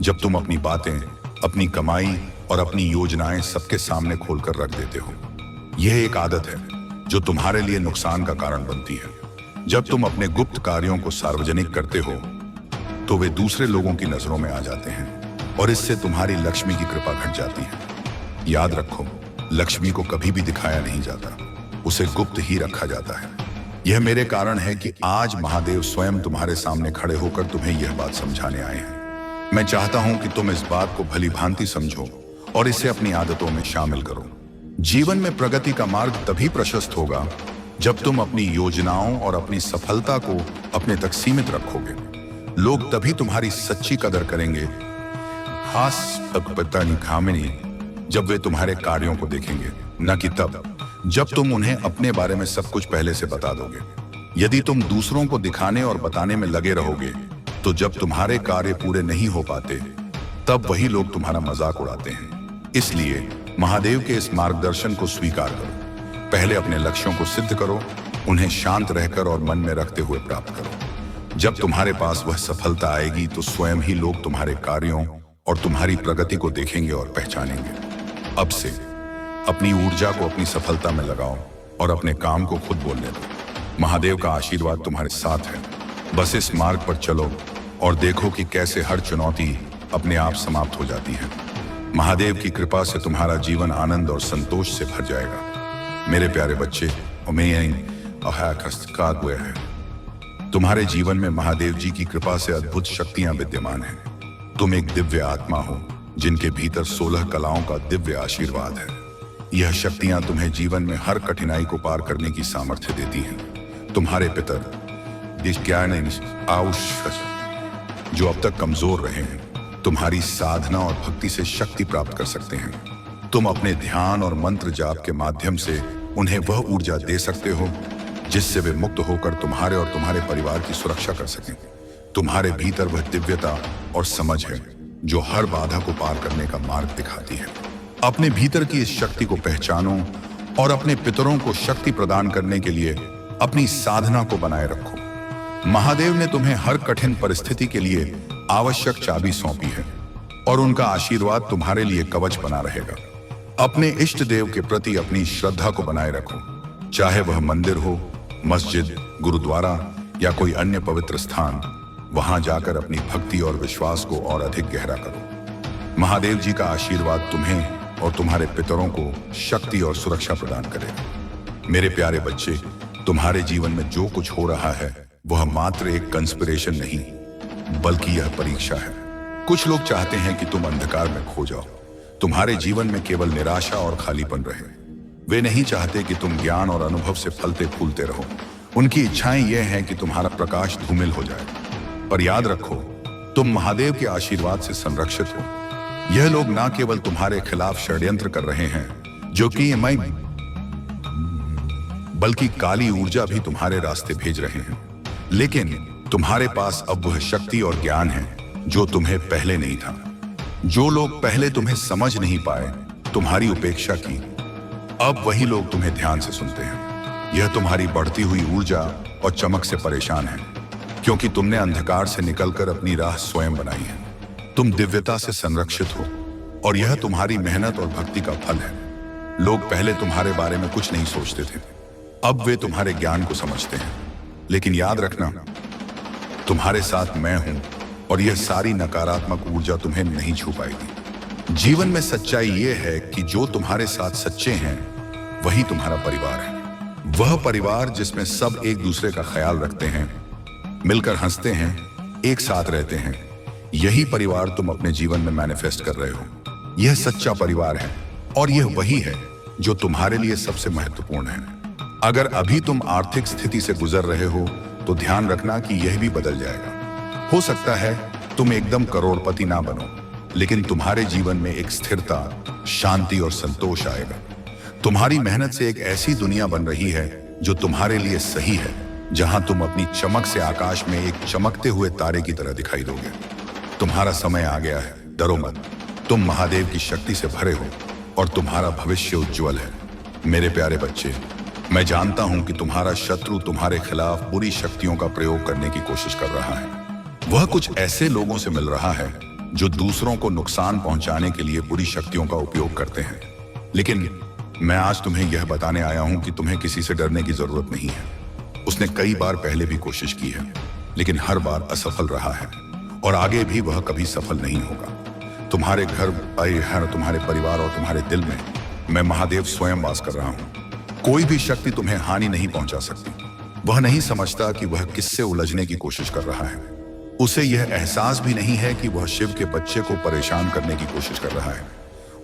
[SPEAKER 1] जब तुम अपनी बातें, अपनी कमाई और अपनी योजनाएं सबके सामने खोलकर रख देते हो। यह एक आदत है जो तुम्हारे लिए नुकसान का कारण बनती है। जब तुम अपने गुप्त कार्यों को सार्वजनिक करते हो तो वे दूसरे लोगों की नजरों में आ जाते हैं और इससे तुम्हारी लक्ष्मी की कृपा घट जाती है। याद रखो, लक्ष्मी को कभी भी दिखाया नहीं जाता, उसे गुप्त ही रखा जाता है। यह मेरे कारण है कि आज महादेव स्वयं तुम्हारे सामने खड़े होकर तुम्हें यह बात समझाने आए हैं। मैं चाहता हूं कि तुम इस बात को भली भांति समझो और इसे अपनी आदतों में शामिल करो। जीवन में प्रगति का मार्ग तभी प्रशस्त होगा जब तुम अपनी योजनाओं और अपनी सफलता को अपने तक सीमित रखोगे। लोग तभी तुम्हारी सच्ची कदर करेंगे, खास जब वे तुम्हारे कार्यों को देखेंगे, न कि तब जब तुम उन्हें अपने बारे में सब कुछ पहले से बता दोगे। यदि तुम दूसरों को दिखाने और बताने में लगे रहोगे तो जब तुम्हारे कार्य पूरे नहीं हो पाते तब वही लोग तुम्हारा मजाक उड़ाते हैं। इसलिए महादेव के इस मार्गदर्शन को स्वीकार करो। पहले अपने लक्ष्यों को सिद्ध करो, उन्हें शांत रहकर और मन में रखते हुए प्राप्त करो। जब तुम्हारे पास वह सफलता आएगी तो स्वयं ही लोग तुम्हारे कार्यों और तुम्हारी प्रगति को देखेंगे और पहचानेंगे। अब से अपनी ऊर्जा को अपनी सफलता में लगाओ और अपने काम को खुद बोलने दो। महादेव का आशीर्वाद तुम्हारे साथ है। बस इस मार्ग पर चलो और देखो कि कैसे हर चुनौती अपने आप समाप्त हो जाती है। महादेव की कृपा से तुम्हारा जीवन आनंद और संतोष से भर जाएगा। मेरे प्यारे बच्चे, तुम्हारे जीवन में महादेव जी की कृपा से अद्भुत शक्तियां विद्यमान हैं। तुम एक दिव्य आत्मा हो जिनके भीतर 16 कलाओं का दिव्य आशीर्वाद है। यह शक्तियां तुम्हें जीवन में हर कठिनाई को पार करने की सामर्थ्य देती हैं। तुम्हारे पितर जो अब तक कमजोर रहे हैं, तुम्हारी साधना और भक्ति से शक्ति प्राप्त कर सकते हैं। तुम अपने ध्यान और मंत्र जाप के माध्यम से उन्हें वह ऊर्जा दे सकते हो जिससे वे मुक्त होकर तुम्हारे और तुम्हारे परिवार की सुरक्षा कर सकें। तुम्हारे भीतर वह दिव्यता और समझ है जो हर बाधा को पार करने का मार्ग दिखाती है। अपने भीतर की इस शक्ति को पहचानो और अपने पितरों को शक्ति प्रदान करने के लिए अपनी साधना को बनाए रखो। महादेव ने तुम्हें हर कठिन परिस्थिति के लिए आवश्यक चाबी सौंपी है और उनका आशीर्वाद तुम्हारे लिए कवच बना रहेगा। अपने इष्ट देव के प्रति अपनी श्रद्धा को बनाए रखो, चाहे वह मंदिर हो, मस्जिद, गुरुद्वारा या कोई अन्य पवित्र स्थान। वहां जाकर अपनी भक्ति और विश्वास को और अधिक गहरा करो। महादेव जी का आशीर्वाद तुम्हें और तुम्हारे पितरों को शक्ति और सुरक्षा प्रदान करेगा। मेरे प्यारे बच्चे, तुम्हारे जीवन में जो कुछ हो रहा है वह मात्र एक कंस्पिरेशन नहीं, बल्कि यह परीक्षा है। कुछ लोग चाहते हैं कि तुम अंधकार में खो जाओ, तुम्हारे जीवन में केवल निराशा और खालीपन रहे। वे नहीं चाहते कि तुम ज्ञान और अनुभव से फलते फूलते रहो। उनकी इच्छाएं यह हैं कि तुम्हारा प्रकाश धूमिल हो जाए। पर याद रखो, तुम महादेव के आशीर्वाद से संरक्षित हो। यह लोग ना केवल तुम्हारे खिलाफ षड्यंत्र कर रहे हैं, जो कि बल्कि काली ऊर्जा भी तुम्हारे रास्ते भेज रहे हैं। लेकिन तुम्हारे पास अब वह शक्ति और ज्ञान है जो तुम्हें पहले नहीं था। जो लोग पहले तुम्हें समझ नहीं पाए, तुम्हारी उपेक्षा की, अब वही लोग तुम्हें ध्यान से सुनते हैं। यह तुम्हारी बढ़ती हुई ऊर्जा और चमक से परेशान है, क्योंकि तुमने अंधकार से निकलकर अपनी राह स्वयं बनाई है। तुम दिव्यता से संरक्षित हो और यह तुम्हारी मेहनत और भक्ति का फल है। लोग पहले तुम्हारे बारे में कुछ नहीं सोचते थे, अब वे तुम्हारे ज्ञान को समझते हैं। लेकिन याद रखना, तुम्हारे साथ मैं हूं और यह सारी नकारात्मक ऊर्जा तुम्हें नहीं छू पाएगी। जीवन में सच्चाई यह है कि जो तुम्हारे साथ सच्चे हैं वही तुम्हारा परिवार है। वह परिवार जिसमें सब एक दूसरे का ख्याल रखते हैं, मिलकर हंसते हैं, एक साथ रहते हैं। यही परिवार तुम अपने जीवन में मैनिफेस्ट कर रहे हो। यह सच्चा परिवार है और यह वही है जो तुम्हारे लिए सबसे महत्वपूर्ण है। अगर अभी तुम आर्थिक स्थिति से गुजर रहे हो तो ध्यान रखना कि यह भी बदल जाएगा। हो सकता है तुम एकदम करोड़पति ना बनो, लेकिन तुम्हारे जीवन में एक स्थिरता, शांति और संतोष आएगा। तुम्हारी मेहनत से एक ऐसी दुनिया बन रही है जो तुम्हारे लिए सही है, जहां तुम अपनी चमक से आकाश में एक चमकते हुए तारे की तरह दिखाई दोगे। तुम्हारा समय आ गया है, डरो मत। तुम महादेव की शक्ति से भरे हो और तुम्हारा भविष्य उज्जवल है। मेरे प्यारे बच्चे, मैं जानता हूं कि तुम्हारा शत्रु तुम्हारे खिलाफ बुरी शक्तियों का प्रयोग करने की कोशिश कर रहा है। वह कुछ ऐसे लोगों से मिल रहा है जो दूसरों को नुकसान पहुंचाने के लिए बुरी शक्तियों का उपयोग करते हैं। लेकिन मैं आज तुम्हें यह बताने आया हूं कि तुम्हें किसी से डरने की जरूरत नहीं है। उसने कई बार पहले भी कोशिश की है, लेकिन हर बार असफल रहा है और आगे भी वह कभी सफल नहीं होगा। तुम्हारे घर, तुम्हारे परिवार और तुम्हारे दिल में मैं महादेव स्वयं वास कर रहा हूं। कोई भी शक्ति तुम्हें हानि नहीं पहुंचा सकती। वह नहीं समझता कि वह किससे उलझने की कोशिश कर रहा है। उसे यह एहसास भी नहीं है कि वह शिव के बच्चे को परेशान करने की कोशिश कर रहा है।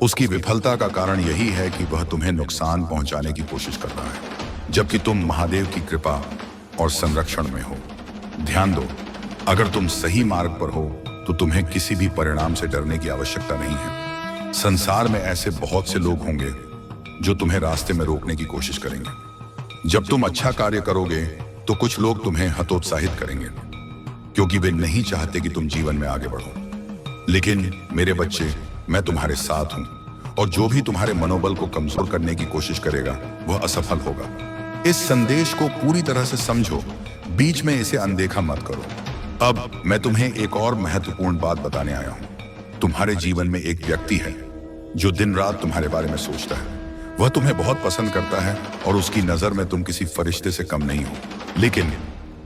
[SPEAKER 1] उसकी विफलता का कारण यही है कि वह तुम्हें नुकसान पहुंचाने की कोशिश कर रहा है, जबकि तुम महादेव की कृपा और संरक्षण में हो। ध्यान दो, अगर तुम सही मार्ग पर हो तो तुम्हें किसी भी परिणाम से डरने की आवश्यकता नहीं है। संसार में ऐसे बहुत से लोग होंगे जो तुम्हें रास्ते में रोकने की कोशिश करेंगे। जब तुम अच्छा कार्य करोगे तो कुछ लोग तुम्हें हतोत्साहित करेंगे, क्योंकि वे नहीं चाहते कि तुम जीवन में आगे बढ़ो। लेकिन मेरे बच्चे, मैं तुम्हारे साथ हूं और जो भी तुम्हारे मनोबल को कमजोर करने की कोशिश करेगा वह असफल होगा। इस संदेश को पूरी तरह से समझो, बीच में इसे अनदेखा मत करो। अब मैं तुम्हें एक और महत्वपूर्ण बात बताने आया हूं। तुम्हारे जीवन में एक व्यक्ति है जो दिन रात तुम्हारे बारे में सोचता है। वह तुम्हें बहुत पसंद करता है और उसकी नजर में तुम किसी फरिश्ते से कम नहीं हो। लेकिन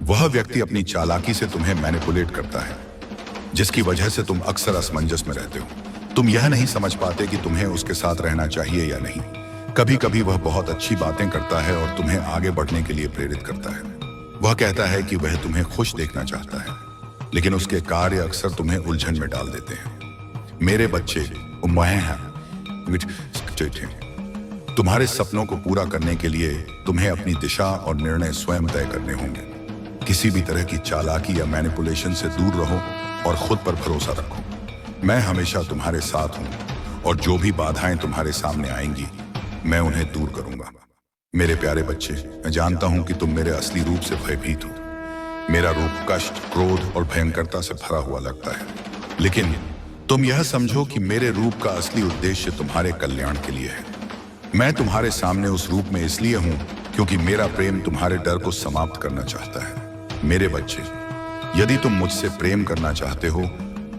[SPEAKER 1] वह व्यक्ति अपनी चालाकी से तुम्हें मैनिपुलेट करता है, जिसकी वजह से तुम अक्सर असमंजस में रहते हो। तुम यह नहीं समझ पाते कि तुम्हें उसके साथ रहना चाहिए या नहीं। कभी कभी वह बहुत अच्छी बातें करता है और तुम्हें आगे बढ़ने के लिए प्रेरित करता है। वह कहता है कि वह तुम्हें खुश देखना चाहता है, लेकिन उसके कार्य अक्सर तुम्हें उलझन में डाल देते हैं। मेरे बच्चे, तुम्हारे सपनों को पूरा करने के लिए तुम्हें अपनी दिशा और निर्णय स्वयं तय करने होंगे। किसी भी तरह की चालाकी या मैनिपुलेशन से दूर रहो और खुद पर भरोसा रखो। मैं हमेशा तुम्हारे साथ हूं और जो भी बाधाएं तुम्हारे सामने आएंगी मैं उन्हें दूर करूंगा। मेरे प्यारे बच्चे, मैं जानता हूं कि तुम मेरे असली रूप से भयभीत हो। मेरा रूप कष्ट, क्रोध और भयंकरता से भरा हुआ लगता है, लेकिन तुम यह समझो कि मेरे रूप का असली उद्देश्य तुम्हारे कल्याण के लिए है। मैं तुम्हारे सामने उस रूप में इसलिए हूं क्योंकि मेरा प्रेम तुम्हारे डर को समाप्त करना चाहता है। मेरे बच्चे, यदि तुम मुझसे प्रेम करना चाहते हो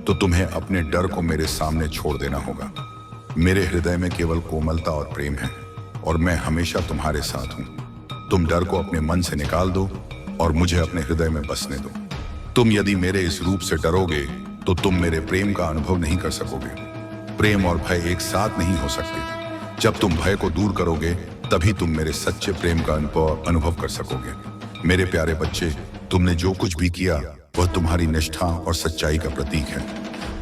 [SPEAKER 1] तो तुम्हें अपने डर को मेरे सामने छोड़ देना होगा। मेरे हृदय में केवल कोमलता और प्रेम है और मैं हमेशा तुम्हारे साथ हूं। तुम डर को अपने मन से निकाल दो और मुझे अपने हृदय में बसने दो। तुम यदि मेरे इस रूप से डरोगे तो तुम मेरे प्रेम का अनुभव नहीं कर सकोगे। प्रेम और भय एक साथ नहीं हो सकते। जब तुम भय को दूर करोगे तभी तुम मेरे सच्चे प्रेम का अनुभव कर सकोगे। मेरे प्यारे बच्चे, तुमने जो कुछ भी किया वह तुम्हारी निष्ठा और सच्चाई का प्रतीक है।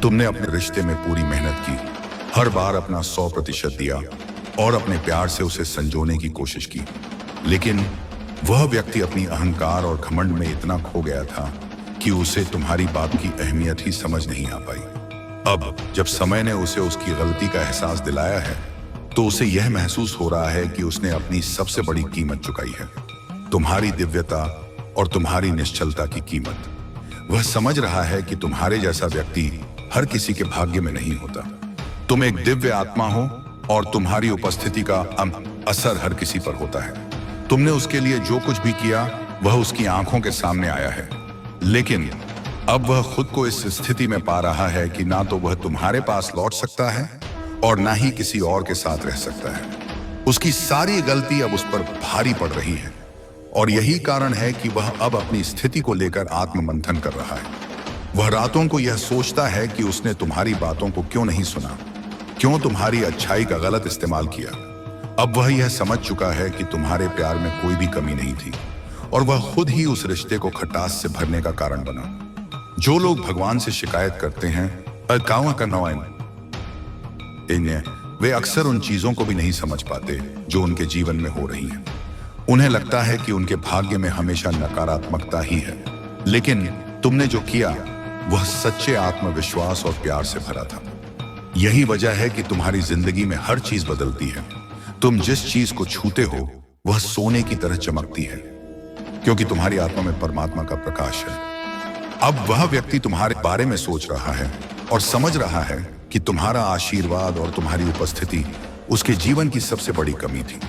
[SPEAKER 1] तुमने अपने रिश्ते में पूरी मेहनत की, हर बार अपना 100% दिया और अपने प्यार से उसे संजोने की कोशिश की। लेकिन वह व्यक्ति अपनी अहंकार और घमंड में इतना खो गया था कि उसे तुम्हारी बात की अहमियत ही समझ नहीं आ पाई। अब जब समय ने उसे उसकी गलती का एहसास दिलाया है तो उसे यह महसूस हो रहा है कि उसने अपनी सबसे बड़ी कीमत चुकाई है, तुम्हारी दिव्यता और तुम्हारी निश्चलता की कीमत। वह समझ रहा है कि तुम्हारे जैसा व्यक्ति हर किसी के भाग्य में नहीं होता। तुम एक दिव्य आत्मा हो और तुम्हारी उपस्थिति का असर हर किसी पर होता है। तुमने उसके लिए जो कुछ भी किया वह उसकी आंखों के सामने आया है, लेकिन अब वह खुद को इस स्थिति में पा रहा है कि ना तो वह तुम्हारे पास लौट सकता है और ना ही किसी और के साथ रह सकता है। उसकी सारी गलती अब उस पर भारी पड़ रही है और यही कारण है कि वह अब अपनी स्थिति को लेकर आत्ममंथन कर रहा है। वह रातों को यह सोचता है कि उसने तुम्हारी बातों को क्यों नहीं सुना, क्यों तुम्हारी अच्छाई का गलत इस्तेमाल किया। अब वह यह समझ चुका है कि तुम्हारे प्यार में कोई भी कमी नहीं थी और वह खुद ही उस रिश्ते को खटास से भरने का कारण बना। जो लोग भगवान से शिकायत करते हैं वे अक्सर उन चीजों को भी नहीं समझ पाते जो उनके जीवन में हो रही हैं। उन्हें लगता है कि उनके भाग्य में हमेशा नकारात्मकता ही है, लेकिन तुमने जो किया वह सच्चे आत्मविश्वास और प्यार से भरा था। यही वजह है कि तुम्हारी जिंदगी में हर चीज बदलती है। तुम जिस चीज को छूते हो वह सोने की तरह चमकती है, क्योंकि तुम्हारी आत्मा में परमात्मा का प्रकाश है। अब वह व्यक्ति तुम्हारे बारे में सोच रहा है और समझ रहा है कि तुम्हारा आशीर्वाद और तुम्हारी उपस्थिति उसके जीवन की सबसे बड़ी कमी थी।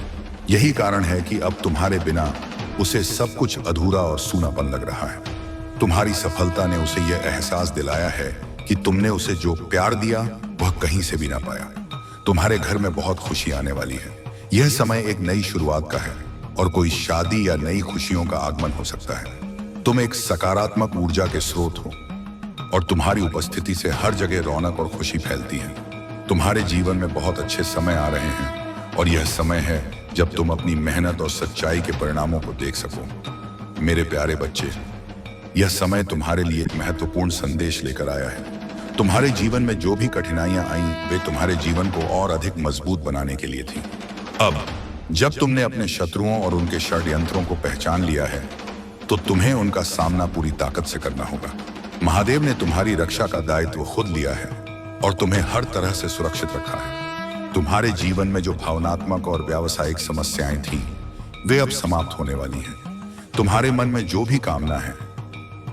[SPEAKER 1] यही कारण है कि अब तुम्हारे बिना उसे सब कुछ अधूरा और सूनापन लग रहा है। तुम्हारी सफलता ने उसे यह एहसास दिलाया है कि तुमने उसे जो प्यार दिया वह कहीं से भी ना पाया। तुम्हारे घर में बहुत खुशी आने वाली है। यह समय एक नई शुरुआत का है और कोई शादी या नई खुशियों का आगमन हो सकता है। तुम एक सकारात्मक ऊर्जा के स्रोत हो और तुम्हारी उपस्थिति से हर जगह रौनक और खुशी फैलती है। तुम्हारे जीवन में बहुत अच्छे समय आ रहे हैं और यह समय है जब तुम अपनी मेहनत और सच्चाई के परिणामों को देख सको। मेरे प्यारे बच्चे, यह समय तुम्हारे लिए एक महत्वपूर्ण संदेश लेकर आया है। तुम्हारे जीवन में जो भी कठिनाइयां आईं वे तुम्हारे जीवन को और अधिक मजबूत बनाने के लिए थी। अब जब तुमने अपने शत्रुओं और उनके षड्यंत्रों को पहचान लिया है तो तुम्हें उनका सामना पूरी ताकत से करना होगा। महादेव ने तुम्हारी रक्षा का दायित्व खुद लिया है और तुम्हें हर तरह से सुरक्षित रखा है। तुम्हारे जीवन में जो भावनात्मक और व्यावसायिक समस्याएं थीं, वे अब समाप्त होने वाली हैं। तुम्हारे मन में जो भी कामना है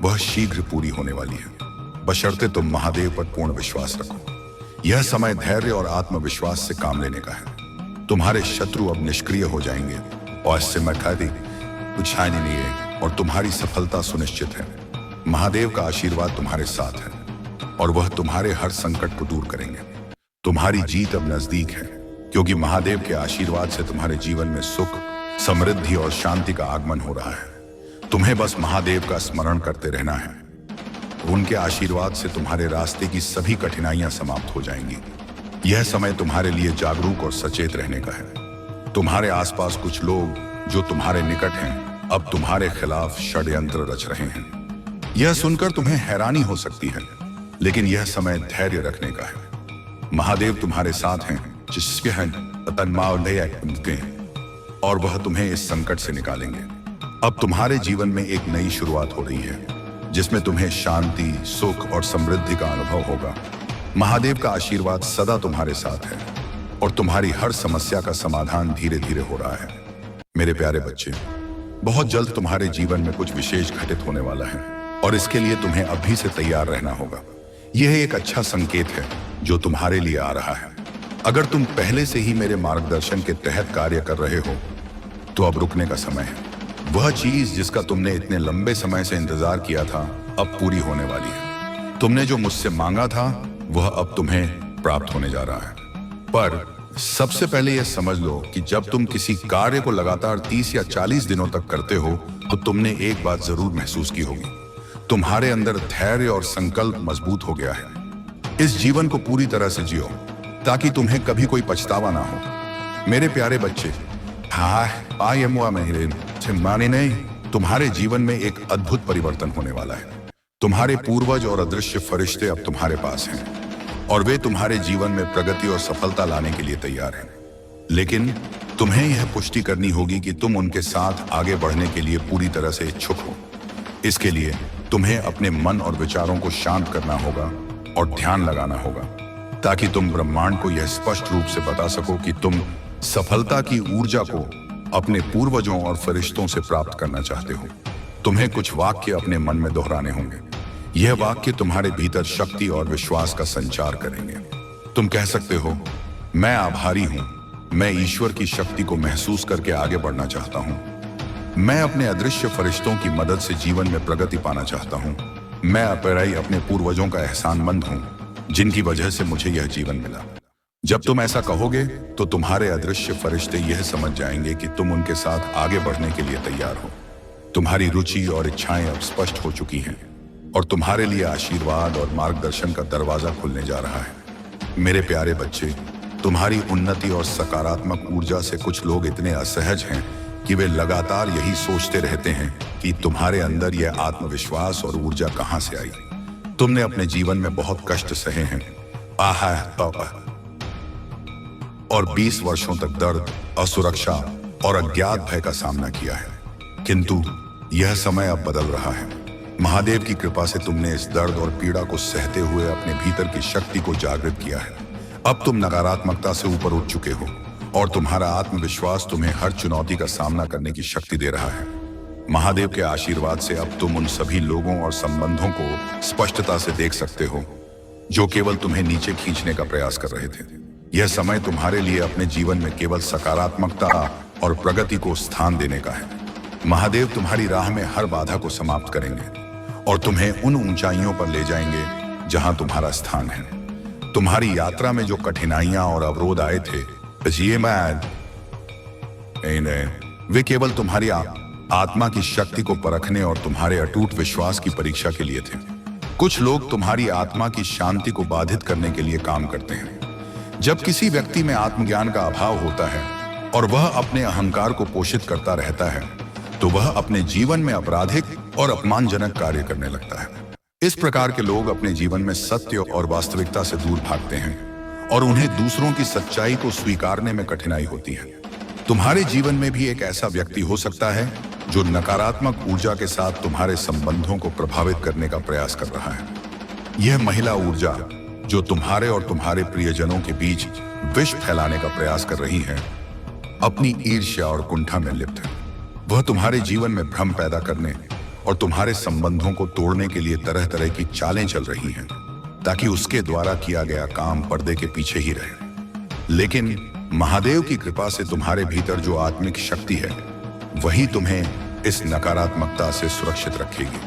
[SPEAKER 1] वह शीघ्र पूरी होने वाली है, बशर्ते तुम महादेव पर पूर्ण विश्वास रखो। यह समय धैर्य और आत्मविश्वास से काम लेने का है। तुम्हारे शत्रु अब निष्क्रिय हो जाएंगे और इससे मकादी कुछ नहीं है और तुम्हारी सफलता सुनिश्चित है। महादेव का आशीर्वाद तुम्हारे साथ है और वह तुम्हारे हर संकट को दूर करेंगे। तुम्हारी जीत अब नजदीक है, क्योंकि महादेव के आशीर्वाद से तुम्हारे जीवन में सुख, समृद्धि और शांति का आगमन हो रहा है। तुम्हें बस महादेव का स्मरण करते रहना है। उनके आशीर्वाद से तुम्हारे रास्ते की सभी कठिनाइयां समाप्त हो जाएंगी। यह समय तुम्हारे लिए जागरूक और सचेत रहने का है। तुम्हारे आसपास कुछ लोग जो तुम्हारे निकट हैं अब तुम्हारे खिलाफ षड्यंत्र रच रहे हैं। यह सुनकर तुम्हें हैरानी हो सकती है, लेकिन यह समय धैर्य रखने का है। महादेव तुम्हारे साथ हैं, जिसके हैं तन्मावधेय और वह तुम्हें इस संकट से निकालेंगे। अब तुम्हारे जीवन में एक नई शुरुआत हो रही है जिसमें तुम्हें शांति, सुख और समृद्धि का अनुभव होगा। महादेव का आशीर्वाद सदा तुम्हारे साथ है और तुम्हारी हर समस्या का समाधान धीरे धीरे हो रहा है। मेरे प्यारे बच्चे, बहुत जल्द तुम्हारे जीवन में कुछ विशेष घटित होने वाला है और इसके लिए तुम्हें अभी से तैयार रहना होगा। यह एक अच्छा संकेत है जो तुम्हारे लिए आ रहा है। अगर तुम पहले से ही मेरे मार्गदर्शन के तहत कार्य कर रहे हो तो अब रुकने का समय है। वह चीज जिसका तुमने इतने लंबे समय से इंतजार किया था अब पूरी होने वाली है। तुमने जो मुझसे मांगा था वह अब तुम्हें प्राप्त होने जा रहा है। पर सबसे पहले यह समझ लो कि जब तुम किसी कार्य को लगातार 30 या 40 दिनों तक करते हो तो तुमने एक बात जरूर महसूस की होगी, तुम्हारे अंदर धैर्य और संकल्प मजबूत हो गया है। इस जीवन को पूरी तरह से जियो ताकि तुम्हें कभी कोई पछतावा ना हो। मेरे प्यारे बच्चे, माने नहीं, तुम्हारे जीवन में एक अद्भुत परिवर्तन होने वाला है। तुम्हारे पूर्वज और अदृश्य फरिश्ते अब तुम्हारे पास हैं और वे तुम्हारे जीवन में प्रगति और सफलता लाने के लिए तैयार हैं। लेकिन तुम्हें यह पुष्टि करनी होगी कि तुम उनके साथ आगे बढ़ने के लिए पूरी तरह से इच्छुक हो। इसके लिए तुम्हें अपने मन और विचारों को शांत करना होगा और ध्यान लगाना होगा ताकि तुम ब्रह्मांड को यह स्पष्ट रूप से बता सको कि तुम सफलता की ऊर्जा को अपने पूर्वजों और फरिश्तों से प्राप्त करना चाहते हो। तुम्हें कुछ वाक्य अपने मन में दोहराने होंगे। यह वाक्य तुम्हारे भीतर शक्ति और विश्वास का संचार करेंगे। तुम कह सकते हो, मैं आभारी हूं, मैं ईश्वर की शक्ति को महसूस करके आगे बढ़ना चाहता हूं। मैं अपने अदृश्य फरिश्तों की मदद से जीवन में प्रगति पाना चाहता हूं। मैं अपने पूर्वजों का एहसानमंद हूं जिनकी वजह से मुझे यह जीवन मिला। जब तुम ऐसा कहोगे तो तुम्हारे अदृश्य फरिश्ते यह समझ जाएंगे कि तुम उनके साथ आगे बढ़ने के लिए तैयार हो। तुम्हारी रुचि और इच्छाएं अब स्पष्ट हो चुकी हैं और तुम्हारे लिए आशीर्वाद और मार्गदर्शन का दरवाजा खुलने जा रहा है। मेरे प्यारे बच्चे, तुम्हारी उन्नति और सकारात्मक ऊर्जा से कुछ लोग इतने असहज हैं कि वे लगातार यही सोचते रहते हैं कि तुम्हारे अंदर यह आत्मविश्वास और ऊर्जा कहां से आई। तुमने अपने जीवन में बहुत कष्ट सहे हैं और 20 वर्षों तक दर्द, असुरक्षा और अज्ञात भय का सामना किया है। किंतु यह समय अब बदल रहा है। महादेव की कृपा से तुमने इस दर्द और पीड़ा को सहते हुए अपने भीतर की शक्ति को जागृत किया है। अब तुम नकारात्मकता से ऊपर उठ चुके हो और तुम्हारा आत्मविश्वास तुम्हें हर चुनौती का सामना करने की शक्ति दे रहा है। महादेव के आशीर्वाद से अब तुम उन सभी लोगों और संबंधों को स्पष्टता से देख सकते हो जो केवल तुम्हें नीचे खींचने का प्रयास कर रहे थे। यह समय तुम्हारे लिए अपने जीवन में केवल सकारात्मकता और प्रगति को स्थान देने का है। महादेव तुम्हारी राह में हर बाधा को समाप्त करेंगे और तुम्हें उन ऊंचाइयों पर ले जाएंगे जहां तुम्हारा स्थान है। तुम्हारी यात्रा में जो कठिनाइयां और अवरोध आए थे, वे केवल तुम्हारी आत्मा की शक्ति को परखने और तुम्हारे अटूट विश्वास की परीक्षा के लिए थे। कुछ लोग तुम्हारी आत्मा की शांति को बाधित करने के लिए काम करते हैं। जब किसी व्यक्ति में आत्मज्ञान का अभाव होता है और वह अपने अहंकार को पोषित करता रहता है तो वह अपने जीवन में आपराधिक और अपमानजनक कार्य करने लगता है। इस प्रकार के लोग अपने जीवन में सत्य और वास्तविकता से दूर भागते हैं और उन्हें दूसरों की सच्चाई को स्वीकारने में कठिनाई होती है। तुम्हारे जीवन में भी एक ऐसा व्यक्ति हो सकता है जो नकारात्मक ऊर्जा के साथ तुम्हारे संबंधों को प्रभावित करने का प्रयास कर रहा है। यह महिला ऊर्जा जो तुम्हारे और तुम्हारे प्रियजनों के बीच विष फैलाने का प्रयास कर रही है, अपनी ईर्ष्या और कुंठा में लिप्त है। वह तुम्हारे जीवन में भ्रम पैदा करने और तुम्हारे संबंधों को तोड़ने के लिए तरह तरह की चालें चल रही हैं ताकि उसके द्वारा किया गया काम पर्दे के पीछे ही रहे। लेकिन महादेव की कृपा से तुम्हारे भीतर जो आत्मिक शक्ति है वही तुम्हें इस नकारात्मकता से सुरक्षित रखेगी।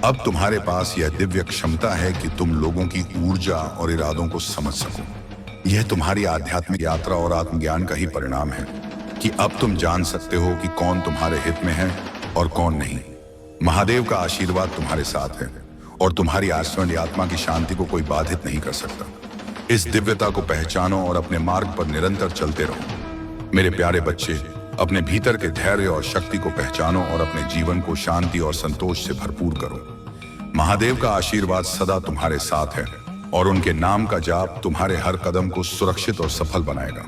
[SPEAKER 1] अब तुम्हारे पास यह दिव्य क्षमता है कि तुम लोगों की ऊर्जा और इरादों को समझ सको। यह तुम्हारी आध्यात्मिक यात्रा और आत्मज्ञान का ही परिणाम है कि अब तुम जान सकते हो कि कौन तुम्हारे हित में है और कौन नहीं। महादेव का आशीर्वाद तुम्हारे साथ है और तुम्हारी आश्वस्त आत्मा की शांति को कोई बाधित नहीं कर सकता। इस दिव्यता को पहचानो और अपने मार्ग पर निरंतर चलते रहो। मेरे प्यारे बच्चे, अपने भीतर के धैर्य और शक्ति को पहचानो और अपने जीवन को शांति और संतोष से भरपूर करो। महादेव का आशीर्वाद सदा तुम्हारे साथ है और उनके नाम का जाप तुम्हारे हर कदम को सुरक्षित और सफल बनाएगा।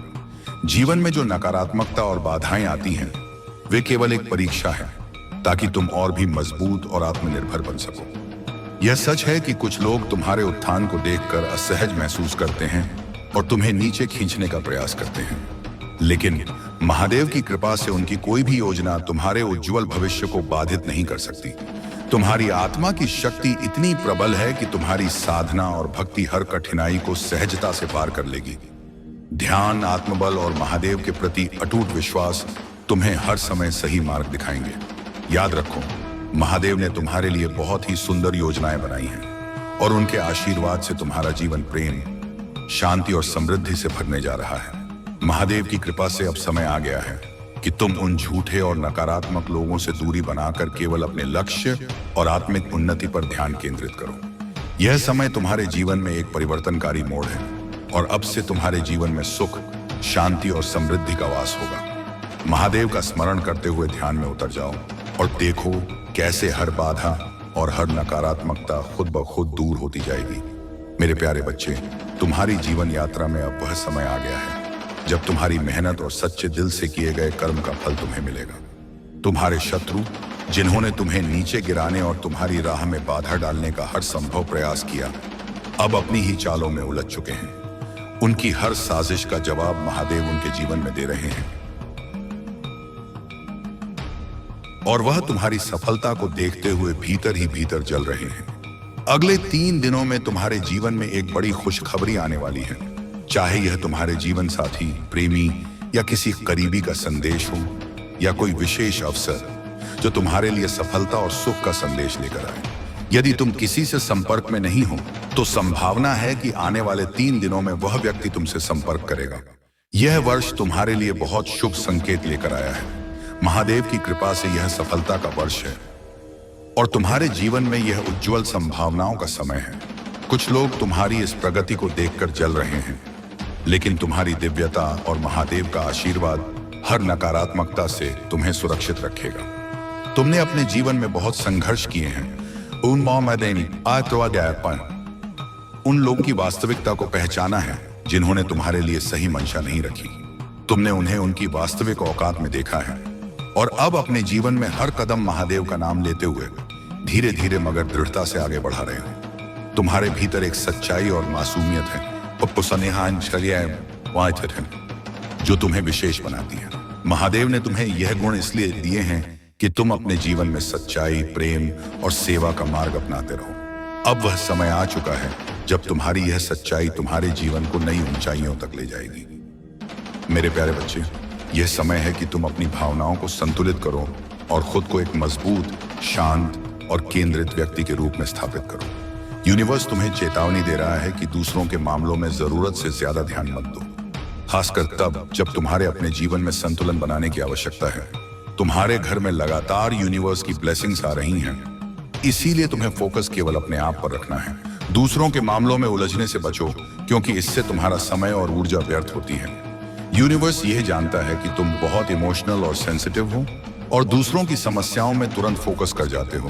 [SPEAKER 1] जीवन में जो नकारात्मकता और बाधाएं आती हैं, वे केवल एक परीक्षा है, ताकि तुम और भी मजबूत और आत्मनिर्भर बन सको। यह सच है कि कुछ लोग तुम्हारे उत्थान को देखकर असहज महसूस करते हैं और तुम्हें नीचे खींचने का प्रयास करते हैं, लेकिन महादेव की कृपा से उनकी कोई भी योजना तुम्हारे उज्जवल भविष्य को बाधित नहीं कर सकती। तुम्हारी आत्मा की शक्ति इतनी प्रबल है कि तुम्हारी साधना और भक्ति हर कठिनाई को सहजता से पार कर लेगी। ध्यान, आत्मबल और महादेव के प्रति अटूट विश्वास तुम्हें हर समय सही मार्ग दिखाएंगे। याद रखो, महादेव ने तुम्हारे लिए बहुत ही सुंदर योजनाएं बनाई हैं और उनके आशीर्वाद से तुम्हारा जीवन प्रेम, शांति और समृद्धि से भरने जा रहा है। महादेव की कृपा से अब समय आ गया है कि तुम उन झूठे और नकारात्मक लोगों से दूरी बनाकर केवल अपने लक्ष्य और आत्मिक उन्नति पर ध्यान केंद्रित करो। यह समय तुम्हारे जीवन में एक परिवर्तनकारी मोड़ है और अब से तुम्हारे जीवन में सुख, शांति और समृद्धि का वास होगा। महादेव का स्मरण करते हुए ध्यान में उतर जाओ और देखो कैसे हर बाधा और हर नकारात्मकता खुद ब खुद दूर होती जाएगी। मेरे प्यारे बच्चे, तुम्हारी जीवन यात्रा में अब वह समय आ गया है जब तुम्हारी मेहनत और सच्चे दिल से किए गए कर्म का फल तुम्हें मिलेगा। तुम्हारे शत्रु, जिन्होंने तुम्हें नीचे गिराने और तुम्हारी राह में बाधा डालने का हर संभव प्रयास किया, अब अपनी ही चालों में उलझ चुके हैं। उनकी हर साजिश का जवाब महादेव उनके जीवन में दे रहे हैं और वह तुम्हारी सफलता को देखते हुए भीतर ही भीतर जल रहे हैं। अगले 3 दिनों में तुम्हारे जीवन में एक बड़ी खुशखबरी आने वाली है। चाहे यह तुम्हारे जीवन साथी, प्रेमी या किसी करीबी का संदेश हो या कोई विशेष अवसर जो तुम्हारे लिए सफलता और सुख का संदेश लेकर आए। यदि तुम किसी से संपर्क में नहीं हो तो संभावना है कि आने वाले 3 दिनों में वह व्यक्ति तुमसे संपर्क करेगा। यह वर्ष तुम्हारे लिए बहुत शुभ संकेत लेकर आया है। महादेव की कृपा से यह सफलता का वर्ष है और तुम्हारे जीवन में यह उज्जवल संभावनाओं का समय है। कुछ लोग तुम्हारी इस प्रगति को देखकर जल रहे हैं, लेकिन तुम्हारी दिव्यता और महादेव का आशीर्वाद हर नकारात्मकता से तुम्हें सुरक्षित रखेगा। तुमने अपने जीवन में बहुत संघर्ष किए हैं। उन लोगों की वास्तविकता को पहचाना है जिन्होंने तुम्हारे लिए सही मंशा नहीं रखी। तुमने उन्हें उनकी वास्तविक औकात में देखा है और अब अपने जीवन में हर कदम महादेव का नाम लेते हुए धीरे धीरे मगर दृढ़ता से आगे बढ़ा रहे हो। तुम्हारे भीतर एक सच्चाई और मासूमियत है जो तुम्हें विशेष बनाती है। महादेव ने तुम्हें यह गुण इसलिए दिए हैं कि तुम अपने जीवन में सच्चाई, प्रेम और सेवा का मार्ग अपनाते रहो। अब वह समय आ चुका है जब तुम्हारी यह सच्चाई तुम्हारे जीवन को नई ऊंचाइयों तक ले जाएगी। मेरे प्यारे बच्चे, यह समय है कि तुम अपनी भावनाओं को संतुलित करो और खुद को एक मजबूत, शांत और केंद्रित व्यक्ति के रूप में स्थापित करो। यूनिवर्स तुम्हें चेतावनी दे रहा है कि दूसरों के मामलों में जरूरत से ज्यादा ध्यान मत दो, खासकर तब जब तुम्हारे अपने जीवन में संतुलन बनाने की आवश्यकता है। तुम्हारे घर में लगातार यूनिवर्स की ब्लेसिंग्स आ रही हैं, इसीलिए तुम्हें फोकस केवल अपने आप पर रखना है। दूसरों के मामलों में उलझने से बचो, क्योंकि इससे तुम्हारा समय और ऊर्जा व्यर्थ होती है। यूनिवर्स यह जानता है कि तुम बहुत इमोशनल और सेंसिटिव हो और दूसरों की समस्याओं में तुरंत फोकस कर जाते हो,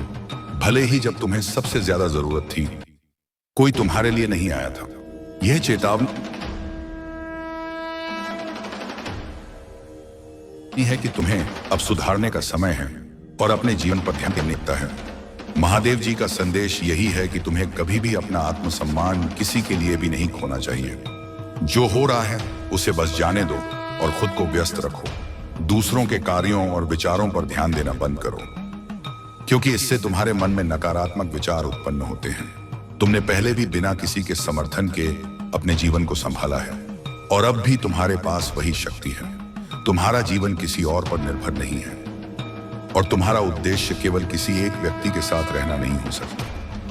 [SPEAKER 1] भले ही जब तुम्हें सबसे ज्यादा जरूरत थी कोई तुम्हारे लिए नहीं आया था। यह चेतावनी है कि तुम्हें अब सुधारने का समय है और अपने जीवन पर ध्यान देने का है। महादेव जी का संदेश यही है कि तुम्हें कभी भी अपना आत्मसम्मान किसी के लिए भी नहीं खोना चाहिए। जो हो रहा है उसे बस जाने दो और खुद को व्यस्त रखो। दूसरों के कार्यों और विचारों पर ध्यान देना बंद करो, क्योंकि इससे तुम्हारे मन में नकारात्मक विचार उत्पन्न होते हैं। तुमने पहले भी बिना किसी के समर्थन के अपने जीवन को संभाला है और अब भी तुम्हारे पास वही शक्ति है। तुम्हारा जीवन किसी और पर निर्भर नहीं है और तुम्हारा उद्देश्य केवल किसी एक व्यक्ति के साथ रहना नहीं हो सकता।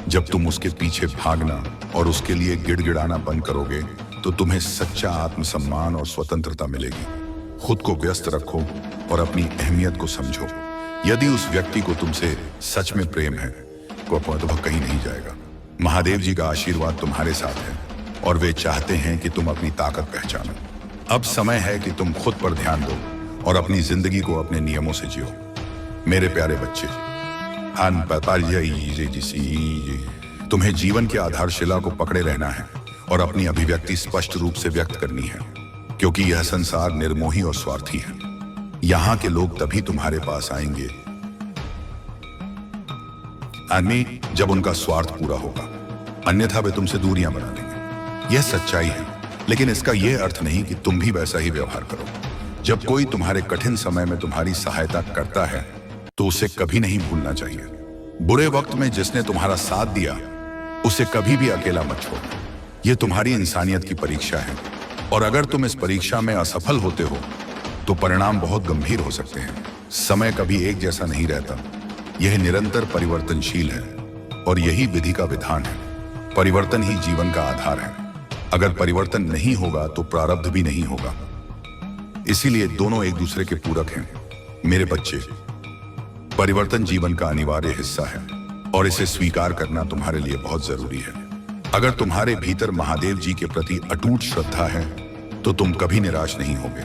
[SPEAKER 1] जब तुम उसके पीछे भागना और उसके लिए गिड़गिड़ाना बंद करोगे तो तुम्हें सच्चा आत्मसम्मान और स्वतंत्रता मिलेगी। खुद को व्यस्त रखो और अपनी अहमियत को समझो। यदि उस व्यक्ति को तुमसे सच में प्रेम है तो वह कहीं नहीं जाएगा। महादेव जी का आशीर्वाद तुम्हारे साथ है और वे चाहते हैं कि तुम अपनी ताकत पहचानो। अब समय है कि तुम खुद पर ध्यान दो और अपनी जिंदगी को अपने नियमों से जियो। मेरे प्यारे बच्चे, तुम्हें जीवन की आधारशिला को पकड़े रहना है और अपनी अभिव्यक्ति स्पष्ट रूप से व्यक्त करनी है। क्योंकि यह संसार निर्मोही और स्वार्थी है। यहाँ के लोग तभी तुम्हारे पास आएंगे आदमी जब उनका स्वार्थ पूरा होगा, अन्यथा वे तुमसे दूरियां बना लेंगे। यह सच्चाई है, लेकिन इसका यह अर्थ नहीं कि तुम भी वैसा ही व्यवहार करो। जब कोई तुम्हारे कठिन समय में तुम्हारी सहायता करता है तो उसे कभी नहीं भूलना चाहिए। बुरे वक्त में जिसने तुम्हारा साथ दिया उसे कभी भी अकेला मत छोड़ो। यह तुम्हारी इंसानियत की परीक्षा है, और अगर तुम इस परीक्षा में असफल होते हो तो परिणाम बहुत गंभीर हो सकते हैं। समय कभी एक जैसा नहीं रहता, यह निरंतर परिवर्तनशील है, और यही विधि का विधान है। परिवर्तन ही जीवन का आधार है। अगर परिवर्तन नहीं होगा तो प्रारब्ध भी नहीं होगा। इसीलिए दोनों एक दूसरे के पूरक हैं। मेरे बच्चे, परिवर्तन जीवन का अनिवार्य हिस्सा है, और इसे स्वीकार करना तुम्हारे लिए बहुत जरूरी है। अगर तुम्हारे भीतर महादेव जी के प्रति अटूट श्रद्धा है तो तुम कभी निराश नहीं होगे।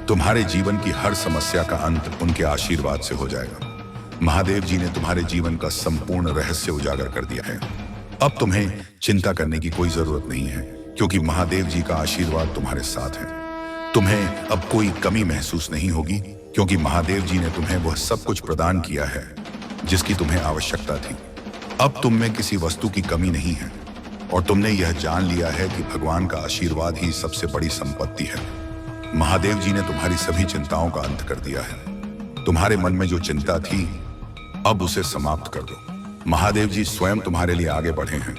[SPEAKER 1] तुम्हारे जीवन की हर समस्या का अंत उनके आशीर्वाद से हो जाएगा। महादेव जी ने तुम्हारे जीवन का संपूर्ण रहस्य उजागर कर दिया है। अब तुम्हें चिंता करने की कोई जरूरत नहीं है, क्योंकि महादेव जी का आशीर्वाद तुम्हारे साथ है। तुम्हें अब कोई कमी महसूस नहीं होगी, क्योंकि महादेव जी ने तुम्हें वह सब कुछ प्रदान किया है जिसकी तुम्हें आवश्यकता थी। अब तुम में किसी वस्तु की कमी नहीं है, और तुमने यह जान लिया है कि भगवान का आशीर्वाद ही सबसे बड़ी संपत्ति है। महादेव जी ने तुम्हारी सभी चिंताओं का अंत कर दिया है। तुम्हारे मन में जो चिंता थी, अब उसे समाप्त कर दो। महादेव जी स्वयं तुम्हारे लिए आगे बढ़े हैं,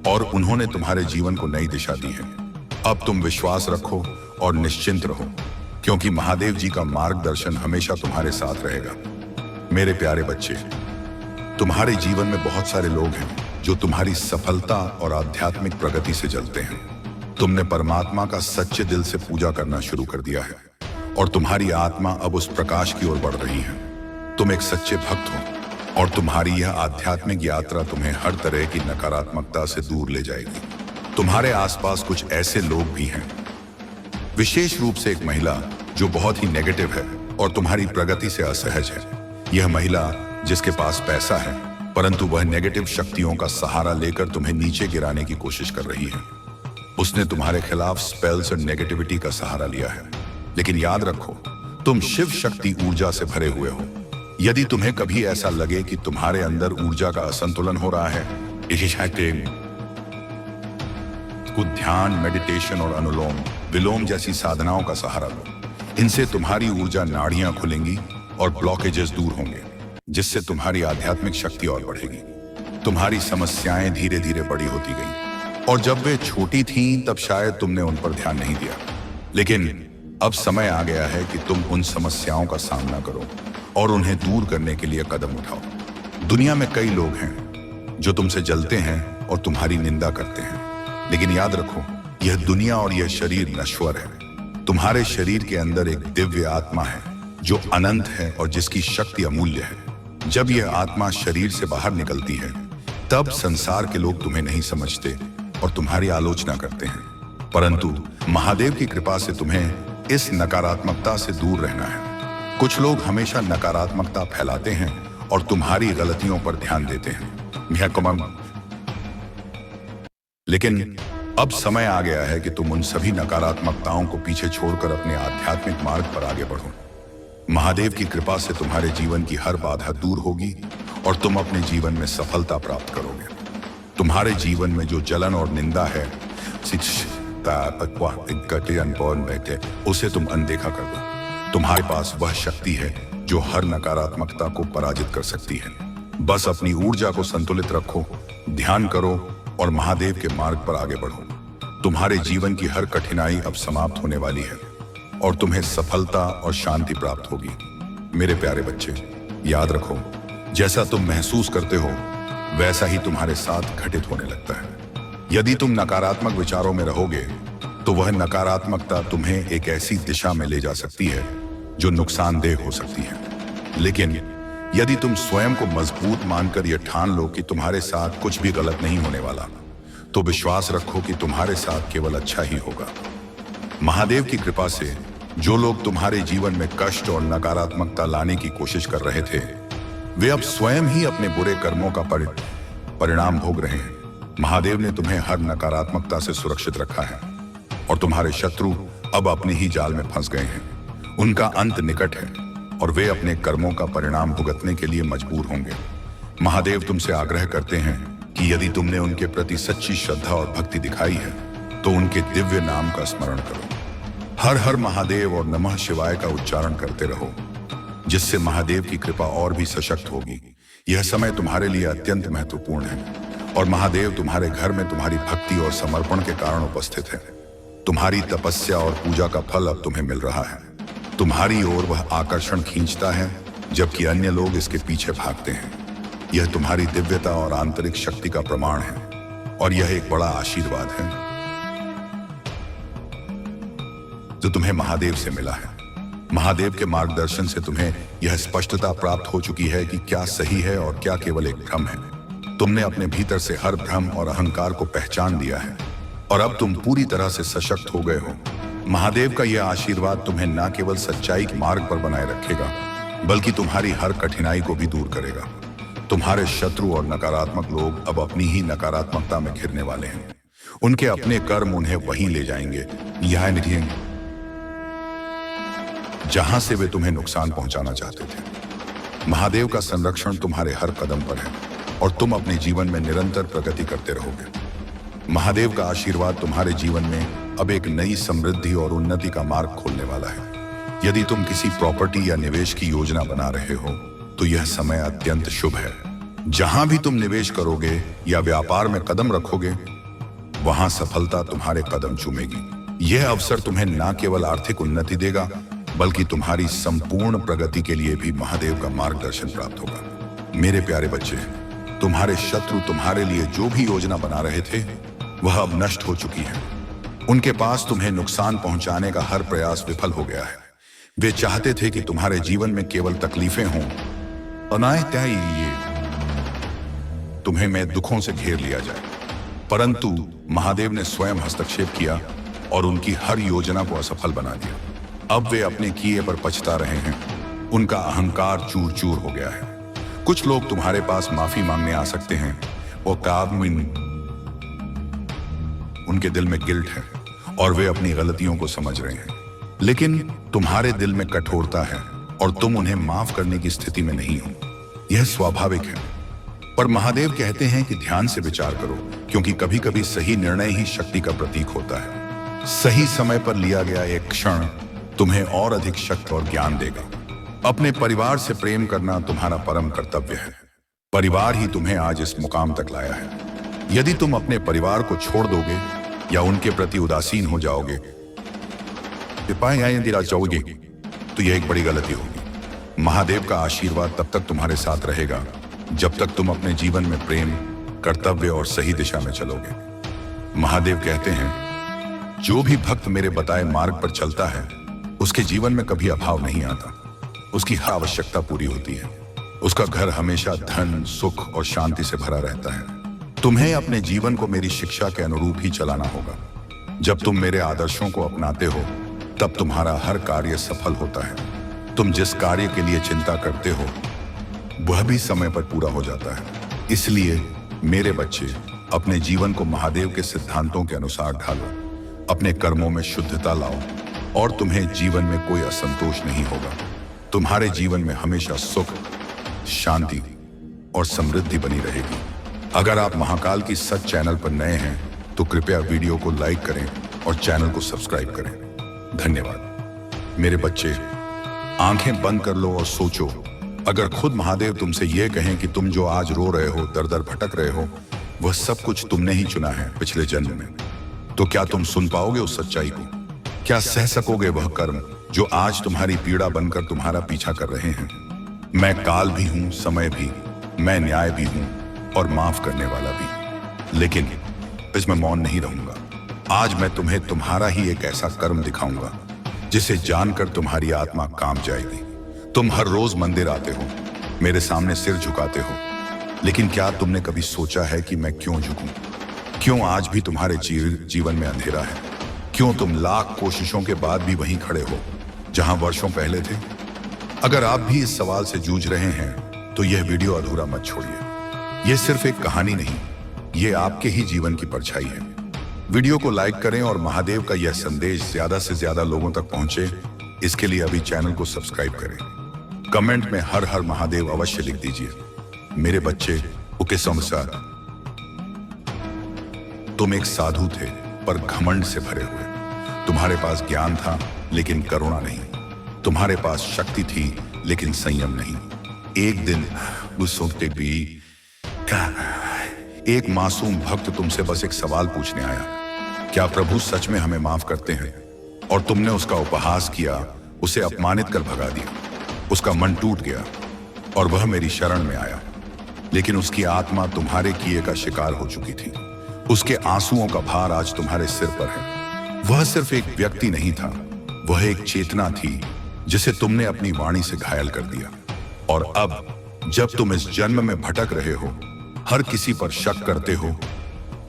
[SPEAKER 1] और उन्होंने तुम्हारे जीवन को नई दिशा दी है। अब तुम विश्वास रखो और निश्चिंत रहो, क्योंकि महादेव जी का मार्गदर्शन हमेशा तुम्हारे साथ रहेगा। मेरे प्यारे बच्चे, तुम्हारे जीवन में बहुत सारे लोग हैं जो तुम्हारी सफलता और आध्यात्मिक प्रगति से जलते हैं। तुमने परमात्मा का सच्चे दिल से पूजा करना शुरू कर दिया है, और तुम्हारी आत्मा अब उस प्रकाश की ओर बढ़ रही है। तुम एक सच्चे भक्त हो, और तुम्हारी यह आध्यात्मिक यात्रा तुम्हें हर तरह की नकारात्मकता से दूर ले जाएगी। तुम्हारे आसपास कुछ ऐसे लोग भी हैं, विशेष रूप से एक महिला जो बहुत ही नेगेटिव है और तुम्हारी प्रगति से असहज है। यह महिला जिसके पास पैसा है, परंतु वह नेगेटिव शक्तियों का सहारा लेकर तुम्हें नीचे गिराने की कोशिश कर रही है। उसने तुम्हारे खिलाफ स्पेल्स और नेगेटिविटी का सहारा लिया है। लेकिन याद रखो, तुम शिव शक्ति ऊर्जा से भरे हुए हो। यदि तुम्हें कभी ऐसा लगे कि तुम्हारे अंदर ऊर्जा का असंतुलन हो रहा है, कुछ ध्यान, मेडिटेशन और अनुलोम विलोम जैसी साधनाओं का सहारा लो। इनसे तुम्हारी ऊर्जा नाड़ियां खुलेंगी और ब्लॉकेजेस दूर होंगे, जिससे तुम्हारी आध्यात्मिक शक्ति और बढ़ेगी। तुम्हारी समस्याएं धीरे धीरे बड़ी होती गईं, और जब वे छोटी थीं तब शायद तुमने उन पर ध्यान नहीं दिया। लेकिन अब समय आ गया है कि तुम उन समस्याओं का सामना करो और उन्हें दूर करने के लिए कदम उठाओ। दुनिया में कई लोग हैं जो तुमसे जलते हैं और तुम्हारी निंदा करते हैं, लेकिन याद रखो, यह दुनिया और यह शरीर नश्वर है। तुम्हारे शरीर के अंदर एक दिव्य आत्मा है जो अनंत है और जिसकी शक्ति अमूल्य है। जब यह आत्मा शरीर से बाहर निकलती है, तब संसार के लोग तुम्हें नहीं समझते और तुम्हारी आलोचना करते हैं, परंतु महादेव की कृपा से तुम्हें इस नकारात्मकता से दूर रहना है। कुछ लोग हमेशा नकारात्मकता फैलाते हैं और तुम्हारी गलतियों पर ध्यान देते हैं, लेकिन अब समय आ गया है कि तुम उन सभी नकारात्मकताओं को पीछे छोड़कर अपने आध्यात्मिक मार्ग पर आगे बढ़ो। महादेव की कृपा से तुम्हारे जीवन की हर बाधा दूर होगी और तुम अपने जीवन में सफलता प्राप्त करोगे। तुम्हारे जीवन में जो जलन और निंदा है, उसे तुम अनदेखा कर दो। तुम्हारे पास वह शक्ति है जो हर नकारात्मकता को पराजित कर सकती है। बस अपनी ऊर्जा को संतुलित रखो, ध्यान करो और महादेव के मार्ग पर आगे बढ़ो। तुम्हारे जीवन की हर कठिनाई अब समाप्त होने वाली है और तुम्हें सफलता और शांति प्राप्त होगी। मेरे प्यारे बच्चे, याद रखो, जैसा तुम महसूस करते हो वैसा ही तुम्हारे साथ घटित होने लगता है। यदि तुम नकारात्मक विचारों में रहोगे तो वह नकारात्मकता तुम्हें एक ऐसी दिशा में ले जा सकती है जो नुकसानदेह हो सकती है। लेकिन यदि तुम स्वयं को मजबूत मानकर यह ठान लो कि तुम्हारे साथ कुछ भी गलत नहीं होने वाला, तो विश्वास रखो कि तुम्हारे साथ केवल अच्छा ही होगा। महादेव की कृपा से जो लोग तुम्हारे जीवन में कष्ट और नकारात्मकता लाने की कोशिश कर रहे थे, वे अब स्वयं ही अपने बुरे कर्मों का परिणाम भोग रहे हैं। महादेव ने तुम्हें हर नकारात्मकता से सुरक्षित रखा है और तुम्हारे शत्रु अब अपने ही जाल में फंस गए हैं। उनका अंत निकट है और वे अपने कर्मों का परिणाम भुगतने के लिए मजबूर होंगे। महादेव तुमसे आग्रह करते हैं कि यदि तुमने उनके प्रति सच्ची श्रद्धा और भक्ति दिखाई है तो उनके दिव्य नाम का स्मरण करो। हर हर महादेव और नमः शिवाय का उच्चारण करते रहो, जिससे महादेव की कृपा और भी सशक्त होगी। यह समय तुम्हारे लिए अत्यंत महत्वपूर्ण है और महादेव तुम्हारे घर में तुम्हारी भक्ति और समर्पण के कारण उपस्थित है। तुम्हारी तपस्या और पूजा का फल अब तुम्हें मिल रहा है। तुम्हारी ओर वह आकर्षण खींचता है जबकि अन्य लोग इसके पीछे भागते हैं। यह तुम्हारी दिव्यता और आंतरिक शक्ति का प्रमाण है और यह एक बड़ा आशीर्वाद है जो तुम्हें महादेव से मिला है। महादेव के मार्गदर्शन से तुम्हें यह स्पष्टता प्राप्त हो चुकी है कि क्या सही है और क्या केवल एक भ्रम है। तुमने अपने भीतर से हर भ्रम और अहंकार को पहचान लिया है और अब तुम पूरी तरह से सशक्त हो गए हो। महादेव का यह आशीर्वाद तुम्हें न केवल सच्चाई के मार्ग पर बनाए रखेगा बल्कि तुम्हारी हर कठिनाई को भी दूर करेगा। तुम्हारे शत्रु और नकारात्मक लोग अब अपनी ही नकारात्मकता में घिरने वाले हैं। उनके अपने कर्म उन्हें वहीं ले जाएंगे जहां से वे तुम्हें नुकसान पहुंचाना चाहते थे। महादेव का संरक्षण तुम्हारे हर कदम पर है और तुम अपने जीवन में निरंतर प्रगति करते रहोगे। महादेव का आशीर्वाद तुम्हारे जीवन में अब एक नई समृद्धि और उन्नति का मार्ग खोलने वाला है। यदि तुम किसी प्रॉपर्टी या निवेश की योजना बना रहे हो तो यह समय अत्यंत शुभ है। जहां भी तुम निवेश करोगे या व्यापार में कदम रखोगे वहां सफलता तुम्हारे कदम चूमेगी। यह अवसर तुम्हें न केवल आर्थिक उन्नति देगा बल्कि तुम्हारी संपूर्ण प्रगति के लिए भी महादेव का मार्गदर्शन प्राप्त होगा। मेरे प्यारे बच्चे, तुम्हारे शत्रु तुम्हारे लिए जो भी योजना बना रहे थे वह अब नष्ट हो चुकी है। उनके पास तुम्हें नुकसान पहुंचाने का हर प्रयास विफल हो गया है। वे चाहते थे कि तुम्हारे जीवन में केवल तकलीफें हों, तुम्हें मैं दुखों से घेर लिया जाए, परंतु महादेव ने स्वयं हस्तक्षेप किया और उनकी हर योजना को असफल बना दिया। अब वे अपने किए पर पछता रहे हैं। उनका अहंकार चूर चूर हो गया है। कुछ लोग तुम्हारे पास माफी मांगने आ सकते हैं और उनके दिल में गिल्ट है और वे अपनी गलतियों को समझ रहे हैं, लेकिन तुम्हारे दिल में कठोरता है और तुम उन्हें माफ करने की स्थिति में नहीं हो। यह स्वाभाविक है, पर महादेव कहते हैं कि ध्यान से विचार करो, क्योंकि कभी कभी सही निर्णय ही शक्ति का प्रतीक होता है। सही समय पर लिया गया एक क्षण तुम्हें और अधिक शक्ति और ज्ञान देगा। अपने परिवार से प्रेम करना तुम्हारा परम कर्तव्य है। परिवार ही तुम्हें आज इस मुकाम तक लाया है। यदि तुम अपने परिवार को छोड़ दोगे या उनके प्रति उदासीन हो जाओगे तो यह एक बड़ी गलती होगी। महादेव का आशीर्वाद तब तक तुम्हारे साथ रहेगा जब तक तुम अपने जीवन में प्रेम, कर्तव्य और सही दिशा में चलोगे। महादेव कहते हैं, जो भी भक्त मेरे बताए मार्ग पर चलता है उसके जीवन में कभी अभाव नहीं आता। उसकी हर आवश्यकता पूरी होती है। उसका घर हमेशा धन, सुख और शांति से भरा रहता है। तुम्हें अपने जीवन को मेरी शिक्षा के अनुरूप ही चलाना होगा। जब तुम मेरे आदर्शों को अपनाते हो तब तुम्हारा हर कार्य सफल होता है। तुम जिस कार्य के लिए चिंता करते हो वह भी समय पर पूरा हो जाता है। इसलिए मेरे बच्चे, अपने जीवन को महादेव के सिद्धांतों के अनुसार ढालो। अपने कर्मों में शुद्धता लाओ और तुम्हें जीवन में कोई असंतोष नहीं होगा। तुम्हारे जीवन में हमेशा सुख, शांति और समृद्धि बनी रहेगी। अगर आप महाकाल की सच चैनल पर नए हैं तो कृपया वीडियो को लाइक करें और चैनल को सब्सक्राइब करें। धन्यवाद। मेरे बच्चे, आंखें बंद कर लो और सोचो, अगर खुद महादेव तुमसे यह कहें कि तुम जो आज रो रहे हो, दर दर भटक रहे हो, वह सब कुछ तुमने ही चुना है पिछले जन्म में, तो क्या तुम सुन पाओगे उस सच्चाई को? क्या सह सकोगे वह कर्म जो आज तुम्हारी पीड़ा बनकर तुम्हारा पीछा कर रहे हैं? मैं काल भी हूं, समय भी, मैं न्याय भी हूं और माफ करने वाला भी, लेकिन इसमें मौन नहीं रहूंगा। आज मैं तुम्हें तुम्हारा ही एक ऐसा कर्म दिखाऊंगा जिसे जानकर तुम्हारी आत्मा कांप जाएगी। तुम हर रोज मंदिर आते हो, मेरे सामने सिर झुकाते हो, लेकिन क्या तुमने कभी सोचा है कि मैं क्यों झुकूं? क्यों आज भी तुम्हारे जीवन में अंधेरा है? क्यों तुम लाख कोशिशों के बाद भी वहीं खड़े हो जहां वर्षों पहले थे? अगर आप भी इस सवाल से जूझ रहे हैं तो यह वीडियो अधूरा मत छोड़िए। यह सिर्फ एक कहानी नहीं, ये आपके ही जीवन की परछाई है। वीडियो को लाइक करें और महादेव का यह संदेश ज्यादा से ज्यादा लोगों तक पहुंचे, इसके लिए अभी चैनल को सब्सक्राइब करें। कमेंट में हर हर महादेव अवश्य लिख दीजिए। मेरे बच्चे, ओके संसार, तुम एक साधु थे पर घमंड से भरे हुए। तुम्हारे पास ज्ञान था लेकिन करुणा नहीं। तुम्हारे पास शक्ति थी लेकिन संयम नहीं। एक दिन एक मासूम भक्त तुमसे बस एक सवाल पूछने आया, क्या प्रभु सच में हमें माफ करते हैं? और तुमने उसका उपहास किया, उसे अपमानित कर भगा दिया। उसका मन टूट गया और वह मेरी शरण में आया, लेकिन उसकी आत्मा तुम्हारे किए का शिकार हो चुकी थी। उसके आंसुओं का भार आज तुम्हारे सिर पर है। वह सिर्फ एक व्यक्ति नहीं था, वह एक चेतना थी जिसे तुमने अपनी वाणी से घायल कर दिया। और अब जब तुम इस जन्म में भटक रहे हो, हर किसी पर शक करते हो,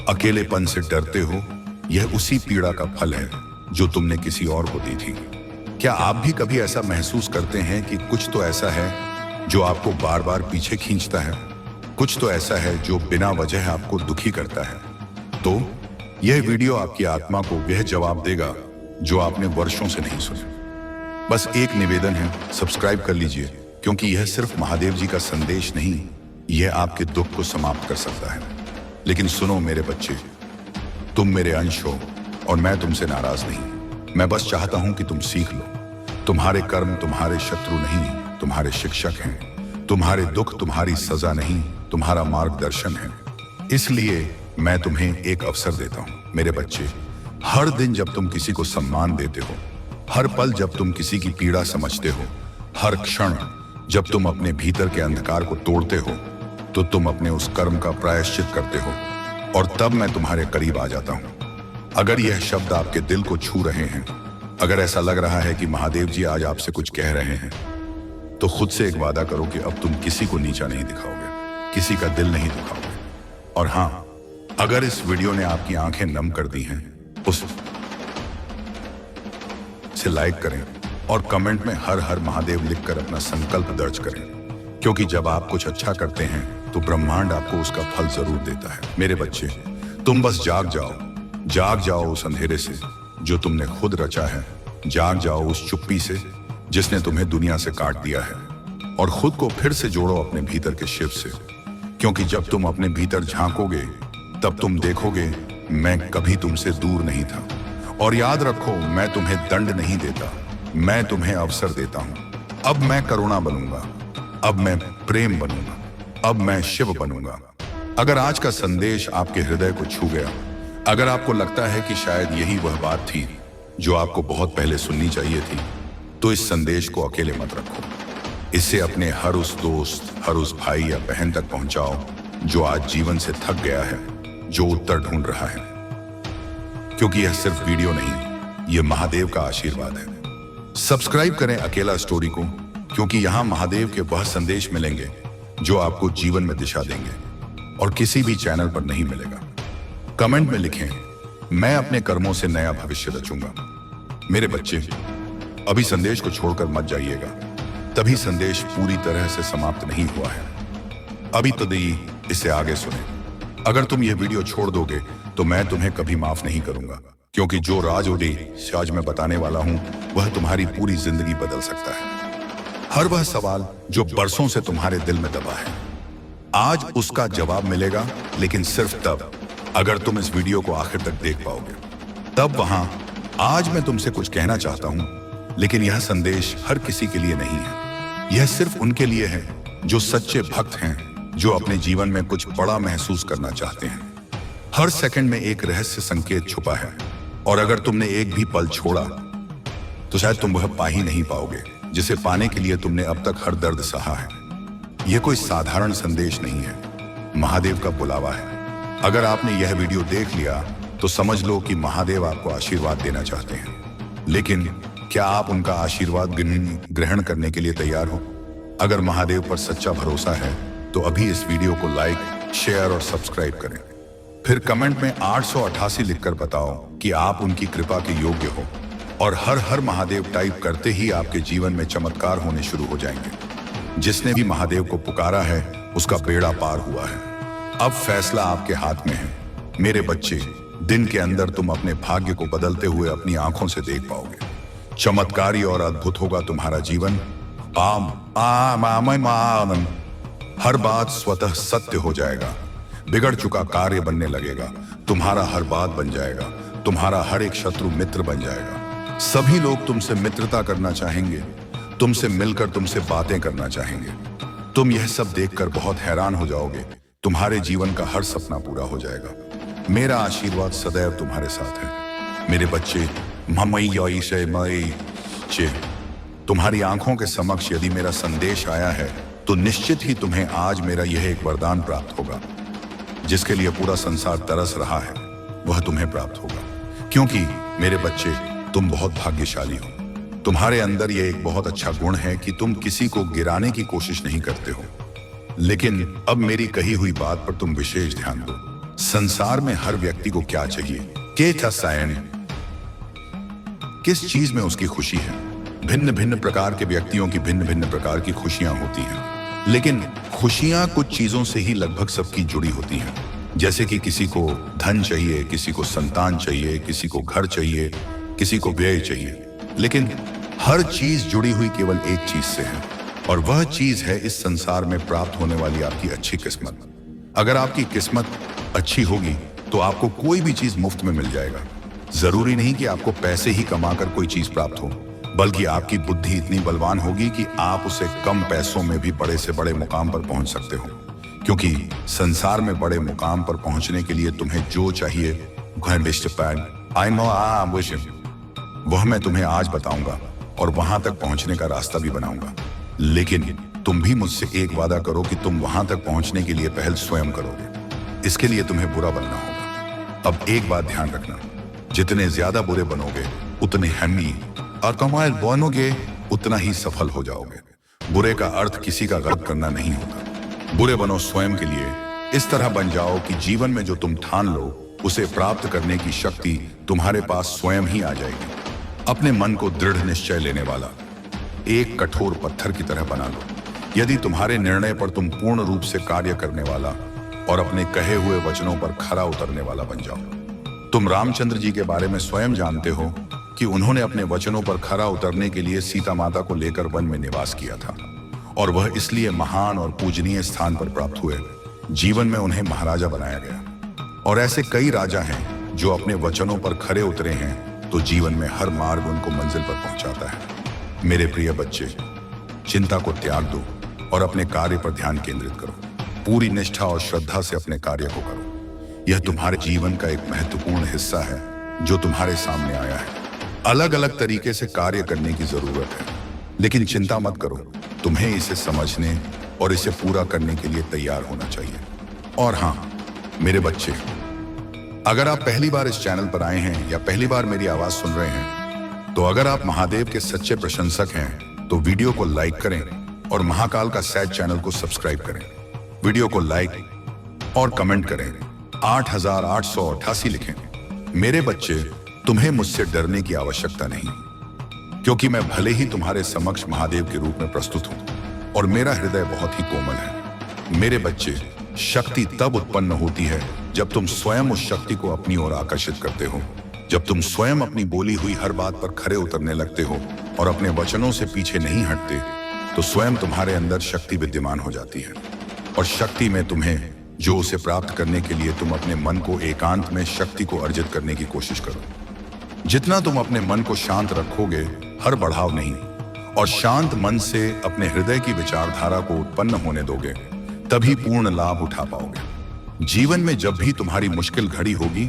[SPEAKER 1] अकेलेपन से डरते हो, यह उसी पीड़ा का फल है जो तुमने किसी और को दी थी। क्या आप भी कभी ऐसा महसूस करते हैं कि कुछ तो ऐसा है जो आपको बार बार पीछे खींचता है? कुछ तो ऐसा है जो बिना वजह आपको दुखी करता है? तो यह वीडियो आपकी आत्मा को वह जवाब देगा जो आपने वर्षों से नहीं सुना। बस एक निवेदन है, सब्सक्राइब कर लीजिए, क्योंकि यह सिर्फ महादेव जी का संदेश नहीं, यह आपके दुख को समाप्त कर सकता है। लेकिन सुनो मेरे बच्चे, तुम मेरे अंश हो और मैं तुमसे नाराज नहीं। मैं बस चाहता हूं कि तुम सीख लो। तुम्हारे कर्म तुम्हारे शत्रु नहीं, तुम्हारे शिक्षक हैं। तुम्हारे दुख तुम्हारी सजा नहीं, तुम्हारा मार्गदर्शन है। इसलिए मैं तुम्हें एक अवसर देता हूं मेरे बच्चे। हर दिन जब तुम किसी को सम्मान देते हो, हर पल जब तुम किसी की पीड़ा समझते हो, हर क्षण जब तुम अपने भीतर के अंधकार को तोड़ते हो, तो तुम अपने उस कर्म का प्रायश्चित करते हो और तब मैं तुम्हारे करीब आ जाता हूं। अगर यह शब्द आपके दिल को छू रहे हैं, अगर ऐसा लग रहा है कि महादेव जी आज आपसे कुछ कह रहे हैं, तो खुद से एक वादा करो कि अब तुम किसी को नीचा नहीं दिखाओगे, किसी का दिल नहीं दुखाओगे। और हां, अगर इस वीडियो ने आपकी आंखें नम कर दी हैं, उसे लाइक करें और कमेंट में हर हर महादेव लिखकर अपना संकल्प दर्ज करें, क्योंकि जब आप कुछ अच्छा करते हैं तो ब्रह्मांड आपको उसका फल जरूर देता है। मेरे बच्चे, तुम बस जाग जाओ उस अंधेरे से जो तुमने खुद रचा है। जाग जाओ उस चुप्पी से जिसने तुम्हें दुनिया से काट दिया है, और खुद को फिर से जोड़ो अपने भीतर के शिव से, क्योंकि जब तुम अपने भीतर झांकोगे तब तुम देखोगे मैं कभी तुमसे दूर नहीं था। और याद रखो, मैं तुम्हें दंड नहीं देता, मैं तुम्हें अवसर देता हूं। अब मैं करुणा बनूंगा, अब मैं प्रेम बनूंगा, अब मैं शिव बनूंगा। अगर आज का संदेश आपके हृदय को छू गया, अगर आपको लगता है कि शायद यही वह बात थी जो आपको बहुत पहले सुननी चाहिए थी, तो इस संदेश को अकेले मत रखो। इसे अपने हर उस दोस्त, हर उस भाई या बहन तक पहुंचाओ जो आज जीवन से थक गया है, जो उत्तर ढूंढ रहा है। क्योंकि यह सिर्फ वीडियो नहीं, यह महादेव का आशीर्वाद है। सब्सक्राइब करें अकेला स्टोरी को, क्योंकि यहां महादेव के वह संदेश मिलेंगे जो आपको जीवन में दिशा देंगे और किसी भी चैनल पर नहीं मिलेगा। कमेंट में लिखें, मैं अपने कर्मों से नया भविष्य रचूंगा। मेरे बच्चे, अभी संदेश को छोड़कर मत जाइएगा, तभी संदेश पूरी तरह से समाप्त नहीं हुआ है। अभी तो इसे आगे सुने। अगर तुम यह वीडियो छोड़ दोगे तो मैं तुम्हें कभी माफ नहीं करूंगा, क्योंकि जो राज आज मैं बताने वाला हूं वह तुम्हारी पूरी जिंदगी बदल सकता है। हर वह सवाल जो बरसों से तुम्हारे दिल में दबा है, आज उसका जवाब मिलेगा, लेकिन सिर्फ तब अगर तुम इस वीडियो को आखिर तक देख पाओगे। तब वहां आज मैं तुमसे कुछ कहना चाहता हूं, लेकिन यह संदेश हर किसी के लिए नहीं है। यह सिर्फ उनके लिए है जो सच्चे भक्त हैं, जो अपने जीवन में कुछ बड़ा महसूस करना चाहते हैं। हर सेकंड में एक रहस्य संकेत छुपा है, और अगर तुमने एक भी पल छोड़ा तो शायद तुम वह पा ही नहीं पाओगे जिसे पाने के लिए तुमने अब तक हर दर्द सहा है। यह कोई साधारण संदेश नहीं है, महादेव का बुलावा है। अगर आपने यह वीडियो देख लिया तो समझ लो कि महादेव आपको आशीर्वाद देना चाहते हैं, लेकिन क्या आप उनका आशीर्वाद ग्रहण करने के लिए तैयार हो? अगर महादेव पर सच्चा भरोसा है तो अभी इस वीडियो को लाइक, शेयर और सब्सक्राइब करें। फिर कमेंट में 888 लिखकर बताओ कि आप उनकी कृपा के योग्य हो, और हर हर महादेव टाइप करते ही आपके जीवन में चमत्कार होने शुरू हो जाएंगे। जिसने भी महादेव को पुकारा है उसका बेड़ा पार हुआ है। अब फैसला आपके हाथ में है। मेरे बच्चे, दिन के अंदर तुम अपने भाग्य को बदलते हुए अपनी आंखों से देख पाओगे। चमत्कारी और अद्भुत होगा तुम्हारा जीवन। हर बात स्वतः सत्य हो जाएगा। बिगड़ चुका कार्य बनने लगेगा। तुम्हारा हर बात बन जाएगा। तुम्हारा हर एक शत्रु मित्र बन जाएगा। सभी लोग तुमसे मित्रता करना चाहेंगे, तुमसे मिलकर तुमसे बातें करना चाहेंगे। तुम यह सब देखकर बहुत हैरान हो जाओगे। तुम्हारे जीवन का हर सपना पूरा हो जाएगा। मेरा आशीर्वाद सदैव तुम्हारे साथ है। मेरे बच्चे, तुम्हारी आंखों के समक्ष यदि मेरा संदेश आया है तो निश्चित ही तुम्हें आज मेरा यह एक वरदान प्राप्त होगा। जिसके लिए पूरा संसार तरस रहा है वह तुम्हें प्राप्त होगा। क्योंकि मेरे बच्चे, तुम बहुत भाग्यशाली हो। तुम्हारे अंदर यह एक बहुत अच्छा गुण है कि तुम किसी को गिराने की कोशिश नहीं करते हो। लेकिन अब मेरी कही हुई बात पर तुम विशेष ध्यान दो। संसार में हर व्यक्ति को क्या चाहिए? किस चीज में उसकी खुशी है? भिन्न भिन्न प्रकार के व्यक्तियों की भिन्न भिन्न प्रकार की खुशियां होती हैं। लेकिन खुशियां कुछ चीजों से ही लगभग सबकी जुड़ी होती हैं। जैसे कि किसी को धन चाहिए, किसी को संतान चाहिए, किसी को घर चाहिए, किसी को व्यय चाहिए। लेकिन हर चीज जुड़ी हुई केवल एक चीज से है, और वह चीज है इस संसार में प्राप्त होने वाली आपकी अच्छी किस्मत। अगर आपकी किस्मत अच्छी होगी तो आपको कोई भी चीज मुफ्त में मिल जाएगा। जरूरी नहीं कि आपको पैसे ही कमाकर कोई चीज प्राप्त हो, बल्कि आपकी बुद्धि इतनी बलवान होगी कि आप उसे कम पैसों में भी बड़े से बड़े मुकाम पर पहुंच सकते हो। क्योंकि संसार में बड़े मुकाम पर पहुंचने के लिए तुम्हें जो चाहिए वह मैं तुम्हें आज बताऊंगा और वहां तक पहुंचने का रास्ता भी बनाऊंगा। लेकिन तुम भी मुझसे एक वादा करो कि तुम वहां तक पहुंचने के लिए पहल स्वयं करोगे। इसके लिए तुम्हें बुरा बनना होगा। अब एक बात ध्यान रखना, जितने ज्यादा बुरे बनोगे उतने हमी और कमाल बनोगे, उतना ही सफल हो जाओगे। बुरे का अर्थ किसी का गलत करना नहीं होता। बुरे बनो स्वयं के लिए। इस तरह बन जाओ कि जीवन में जो तुम ठान लो उसे प्राप्त करने की शक्ति तुम्हारे पास स्वयं ही आ जाएगी। अपने मन को दृढ़ निश्चय लेने वाला एक कठोर पत्थर की तरह बना लो। यदि तुम्हारे निर्णय पर तुम पूर्ण रूप से कार्य करने वाला और अपने कहे हुए वचनों पर खरा उतरने वाला बन जाओ। तुम रामचंद्र जी के बारे में स्वयं जानते हो कि उन्होंने अपने वचनों पर खरा उतरने के लिए सीता माता को लेकर वन में निवास किया था, और वह इसलिए महान और पूजनीय स्थान पर प्राप्त हुए। जीवन में उन्हें महाराजा बनाया गया। और ऐसे कई राजा हैं जो अपने वचनों पर खरे उतरे हैं तो जीवन में हर मार्ग उनको मंजिल पर पहुंचाता है। मेरे प्रिय बच्चे, चिंता को त्याग दो और अपने कार्य पर ध्यान केंद्रित करो। पूरी निष्ठा और श्रद्धा से अपने कार्य को करो। यह तुम्हारे जीवन का एक महत्वपूर्ण हिस्सा है जो तुम्हारे सामने आया है। अलग अलग तरीके से कार्य करने की जरूरत है, लेकिन चिंता मत करो। तुम्हें इसे समझने और इसे पूरा करने के लिए तैयार होना चाहिए। और हाँ मेरे बच्चे, अगर आप पहली बार इस चैनल पर आए हैं या पहली बार मेरी आवाज सुन रहे हैं, तो अगर आप महादेव के सच्चे प्रशंसक हैं तो वीडियो को लाइक करें और महाकाल का सैज चैनल को सब्सक्राइब करें। वीडियो को लाइक और कमेंट करें। 8888 लिखें। मेरे बच्चे, तुम्हें मुझसे डरने की आवश्यकता नहीं, क्योंकि मैं भले ही तुम्हारे समक्ष महादेव के रूप में प्रस्तुत हूं और मेरा हृदय बहुत ही कोमल है। मेरे बच्चे, शक्ति तब उत्पन्न होती है जब तुम स्वयं उस शक्ति को अपनी ओर आकर्षित करते हो। जब तुम स्वयं अपनी बोली हुई हर बात पर खरे उतरने लगते हो और अपने वचनों से पीछे नहीं हटते, तो स्वयं तुम्हारे अंदर शक्ति विद्यमान हो जाती है। और शक्ति में तुम्हें जो उसे प्राप्त करने के लिए तुम अपने मन को एकांत में शक्ति को अर्जित करने की कोशिश करो। जितना तुम अपने मन को शांत रखोगे, हर बढ़ाव नहीं, और शांत मन से अपने हृदय की विचारधारा को उत्पन्न होने दोगे, तभी पूर्ण लाभ उठा पाओगे। जीवन में जब भी तुम्हारी मुश्किल घड़ी होगी,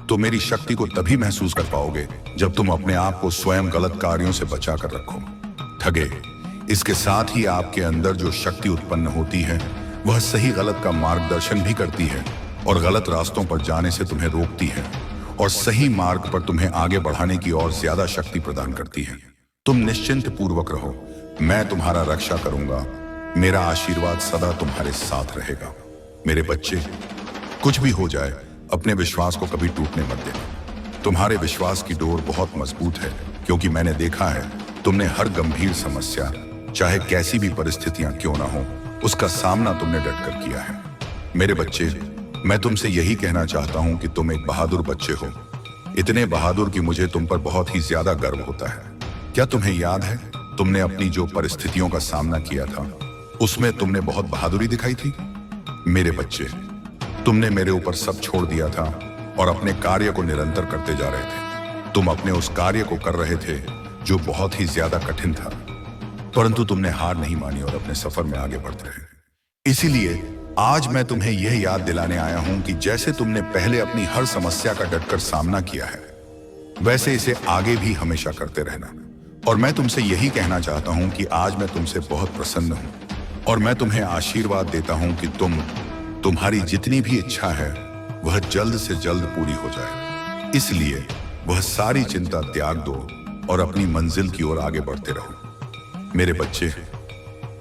[SPEAKER 1] तो मेरी शक्ति को तभी महसूस कर पाओगे जब तुम अपने आप को स्वयं गलत कार्यों से बचा कर रखो। ठगे, इसके साथ ही आपके अंदर जो शक्ति उत्पन्न होती है वह सही गलत का मार्गदर्शन भी करती है और गलत रास्तों पर जाने से तुम्हें रोकती है और सही मार्ग पर तुम्हें आगे बढ़ाने की और ज्यादा शक्ति प्रदान करती है। तुम निश्चिंत पूर्वक रहो, मैं तुम्हारा रक्षा करूंगा। मेरा आशीर्वाद सदा तुम्हारे साथ रहेगा। मेरे बच्चे, कुछ भी हो जाए, अपने विश्वास को कभी टूटने मत देना। तुम्हारे विश्वास की डोर बहुत मजबूत है, क्योंकि मैंने देखा है तुमने हर गंभीर समस्या, चाहे कैसी भी परिस्थितियां क्यों ना हो, उसका सामना तुमने डटकर किया है। मेरे बच्चे, मैं तुमसे यही कहना चाहता हूं कि तुम एक बहादुर बच्चे हो, इतने बहादुर कि मुझे तुम पर बहुत ही ज्यादा गर्व होता है। क्या तुम्हें याद है तुमने अपनी जो परिस्थितियों का सामना किया था उसमें तुमने बहुत बहादुरी दिखाई थी? मेरे बच्चे, तुमने मेरे ऊपर सब छोड़ दिया था और अपने कार्य को निरंतर करते जा रहे थे। तुम अपने उस कार्य को कर रहे थे जो बहुत ही ज्यादा कठिन था, परंतु तुमने हार नहीं मानी और अपने सफर में आगे बढ़ते रहे। इसीलिए आज मैं तुम्हें यह याद दिलाने आया हूं कि जैसे तुमने पहले अपनी हर समस्या का डटकर सामना किया है, वैसे इसे आगे भी हमेशा करते रहना। और मैं तुमसे यही कहना चाहता हूं कि आज मैं तुमसे बहुत प्रसन्न हूं और मैं तुम्हें आशीर्वाद देता हूं कि तुम्हारी जितनी भी इच्छा है वह जल्द से जल्द पूरी हो जाए। इसलिए वह सारी चिंता त्याग दो और अपनी मंजिल की ओर आगे बढ़ते रहो। मेरे बच्चे,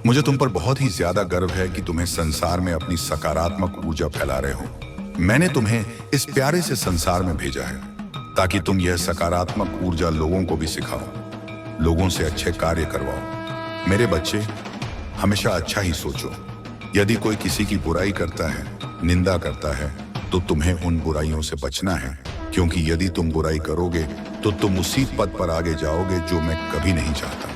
[SPEAKER 1] मुझे तुम पर बहुत ही ज्यादा गर्व है कि तुम्हें संसार में अपनी सकारात्मक ऊर्जा फैला रहे हो। मैंने तुम्हें इस प्यारे से संसार में भेजा है ताकि तुम यह सकारात्मक ऊर्जा लोगों को भी सिखाओ, लोगों से अच्छे कार्य करवाओ। मेरे बच्चे, हमेशा अच्छा ही सोचो। यदि कोई किसी की बुराई करता है, निंदा करता है, तो तुम्हें उन बुराइयों से बचना है, क्योंकि यदि तुम बुराई करोगे तो तुम उसी पद पर आगे जाओगे जो मैं कभी नहीं चाहता।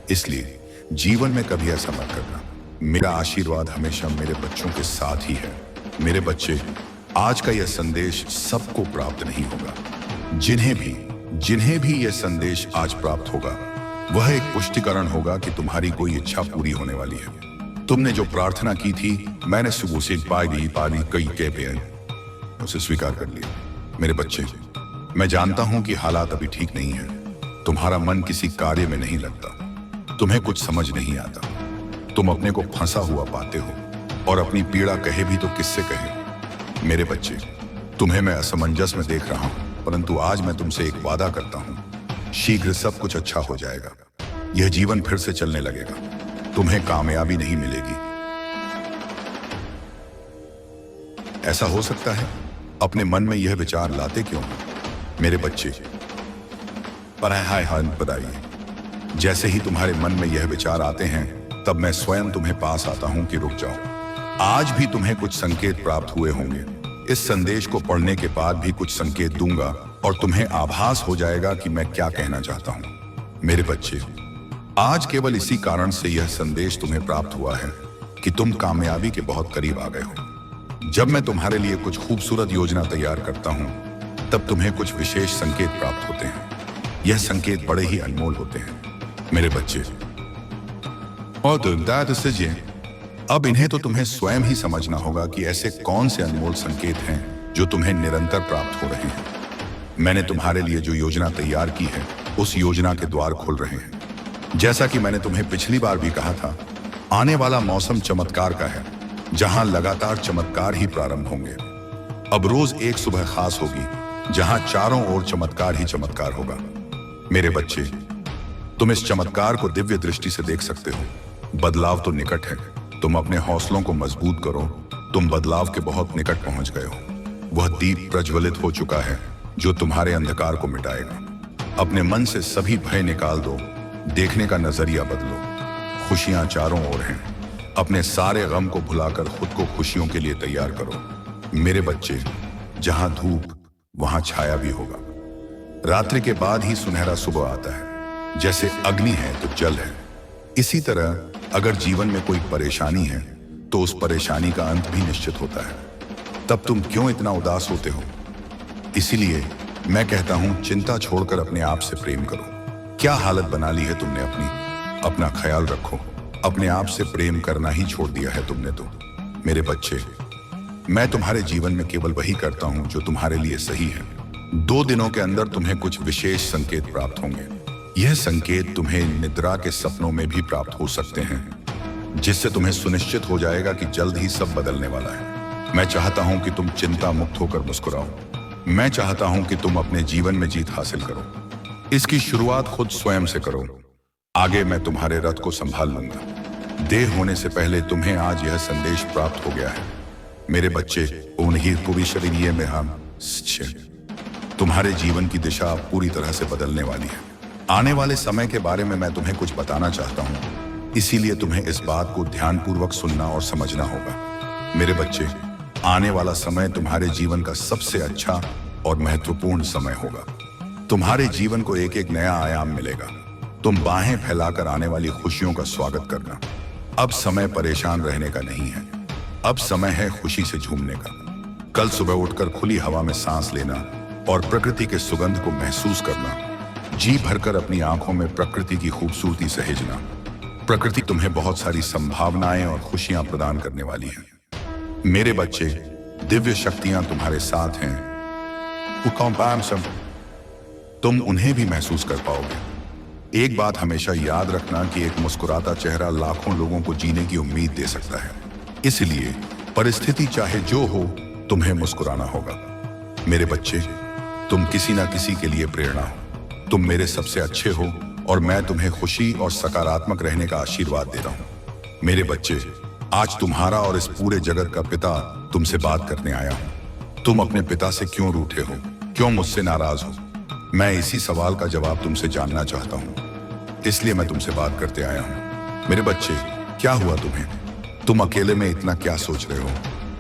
[SPEAKER 1] इसलिए जीवन में कभी ऐसा मत करना। मेरा आशीर्वाद हमेशा मेरे बच्चों के साथ ही है। मेरे बच्चे, आज का यह संदेश सबको प्राप्त नहीं होगा। जिन्हें भी यह संदेश आज प्राप्त होगा वह एक पुष्टिकरण होगा कि तुम्हारी कोई इच्छा पूरी होने वाली है। तुमने जो प्रार्थना की थी, मैंने सुबह से पाली कई के पे उसे स्वीकार कर लिया। मेरे बच्चे, मैं जानता हूं कि हालात अभी ठीक नहीं है। तुम्हारा मन किसी कार्य में नहीं लगता, तुम्हें कुछ समझ नहीं आता, तुम अपने को फंसा हुआ पाते हो और अपनी पीड़ा कहे भी तो किससे कहे। मेरे बच्चे, तुम्हें मैं असमंजस में देख रहा हूं, परंतु आज मैं तुमसे एक वादा करता हूं, शीघ्र सब कुछ अच्छा हो जाएगा। यह जीवन फिर से चलने लगेगा, तुम्हें कामयाबी नहीं मिलेगी। ऐसा हो सकता है अपने मन में यह विचार लाते क्यों मेरे बच्चे? पर हाय बताइए, जैसे ही तुम्हारे मन में यह विचार आते हैं तब मैं स्वयं तुम्हें पास आता हूं कि रुक जाओ। आज भी तुम्हें कुछ संकेत प्राप्त हुए होंगे। इस संदेश को पढ़ने के बाद भी कुछ संकेत दूंगा और तुम्हें आभास हो जाएगा कि मैं क्या कहना चाहता हूं। मेरे बच्चे, आज केवल इसी कारण से यह संदेश तुम्हें प्राप्त हुआ है कि तुम कामयाबी के बहुत करीब आ गए हो। जब मैं तुम्हारे लिए कुछ खूबसूरत योजना तैयार करता हूं तब तुम्हें कुछ विशेष संकेत प्राप्त होते हैं। यह संकेत बड़े ही अनमोल होते हैं मेरे बच्चे। और अब इन्हें तो तुम्हें स्वयं ही समझना होगा कि ऐसे कौन से अनमोल संकेत हैं जो तुम्हें निरंतर प्राप्त हो रहे हैं। मैंने तुम्हारे लिए जो योजना तैयार की है उस योजना के द्वार खुल रहे हैं। जैसा कि मैंने तुम्हें पिछली बार भी कहा था, आने वाला मौसम चमत्कार का है, जहां लगातार चमत्कार ही प्रारंभ होंगे। अब रोज एक सुबह खास होगी जहां चारों ओर चमत्कार ही चमत्कार होगा। मेरे बच्चे, तुम इस चमत्कार को दिव्य दृष्टि से देख सकते हो। बदलाव तो निकट है, तुम अपने हौसलों को मजबूत करो। तुम बदलाव के बहुत निकट पहुंच गए हो। वह दीप प्रज्वलित हो चुका है जो तुम्हारे अंधकार को मिटाएगा। अपने मन से सभी भय निकाल दो, देखने का नजरिया बदलो। खुशियां चारों ओर हैं। अपने सारे गम को भुलाकर खुद को खुशियों के लिए तैयार करो। मेरे बच्चे, जहां धूप वहां छाया भी होगा। रात्रि के बाद ही सुनहरा सुबह आता है। जैसे अग्नि है तो जल है, इसी तरह अगर जीवन में कोई परेशानी है तो उस परेशानी का अंत भी निश्चित होता है। तब तुम क्यों इतना उदास होते हो? इसीलिए मैं कहता हूं, चिंता छोड़कर अपने आप से प्रेम करो। क्या हालत बना ली है तुमने अपना ख्याल रखो। अपने आप से प्रेम करना ही छोड़ दिया है तुमने तो। मेरे बच्चे, मैं तुम्हारे जीवन में केवल वही करता हूं जो तुम्हारे लिए सही है। 2 दिनों के अंदर तुम्हें कुछ विशेष संकेत प्राप्त होंगे। यह संकेत तुम्हें निद्रा के सपनों में भी प्राप्त हो सकते हैं, जिससे तुम्हें सुनिश्चित हो जाएगा कि जल्द ही सब बदलने वाला है। मैं चाहता हूं कि तुम चिंता मुक्त होकर मुस्कुराओ। मैं चाहता हूं कि तुम अपने जीवन में जीत हासिल करो। इसकी शुरुआत खुद स्वयं से करो। आगे मैं तुम्हारे रथ को संभाल लूंगा। देर होने से पहले तुम्हें आज यह संदेश प्राप्त हो गया है। मेरे बच्चे, उन्हीं पूरी शरीर में हम तुम्हारे जीवन की दिशा पूरी तरह से बदलने वाली है। आने वाले समय के बारे में मैं तुम्हें कुछ बताना चाहता हूं, इसीलिए तुम्हें इस बात को ध्यानपूर्वक सुनना और समझना होगा। मेरे बच्चे, आने वाला समय तुम्हारे जीवन का सबसे अच्छा और महत्वपूर्ण समय होगा। तुम्हारे जीवन को एक एक नया आयाम मिलेगा। तुम बाहें फैलाकर आने वाली खुशियों का स्वागत करना। अब समय परेशान रहने का नहीं है, अब समय है खुशी से झूमने का। कल सुबह उठकर खुली हवा में सांस लेना और प्रकृति के सुगंध को महसूस करना। जी भरकर अपनी आंखों में प्रकृति की खूबसूरती सहेजना। प्रकृति तुम्हें बहुत सारी संभावनाएं और खुशियां प्रदान करने वाली है। मेरे बच्चे, दिव्य शक्तियां तुम्हारे साथ हैं। तुम उन्हें भी महसूस कर पाओगे। एक बात हमेशा याद रखना कि एक मुस्कुराता चेहरा लाखों लोगों को जीने की उम्मीद दे सकता है। इसलिए परिस्थिति चाहे जो हो, तुम्हें मुस्कुराना होगा। मेरे बच्चे, तुम किसी ना किसी के लिए प्रेरणा हो। तुम मेरे सबसे अच्छे हो और मैं तुम्हें खुशी और सकारात्मक रहने का आशीर्वाद दे रहा हूं। मेरे बच्चे, आज तुम्हारा और इस पूरे जगत का पिता तुमसे बात करने आया हूं। तुम अपने पिता से क्यों रूठे हो, क्यों मुझसे नाराज हो? मैं इसी सवाल का जवाब तुमसे जानना चाहता हूं, इसलिए मैं तुमसे बात करते आया हूं। मेरे बच्चे, क्या हुआ तुम्हें? तुम अकेले में इतना क्या सोच रहे हो?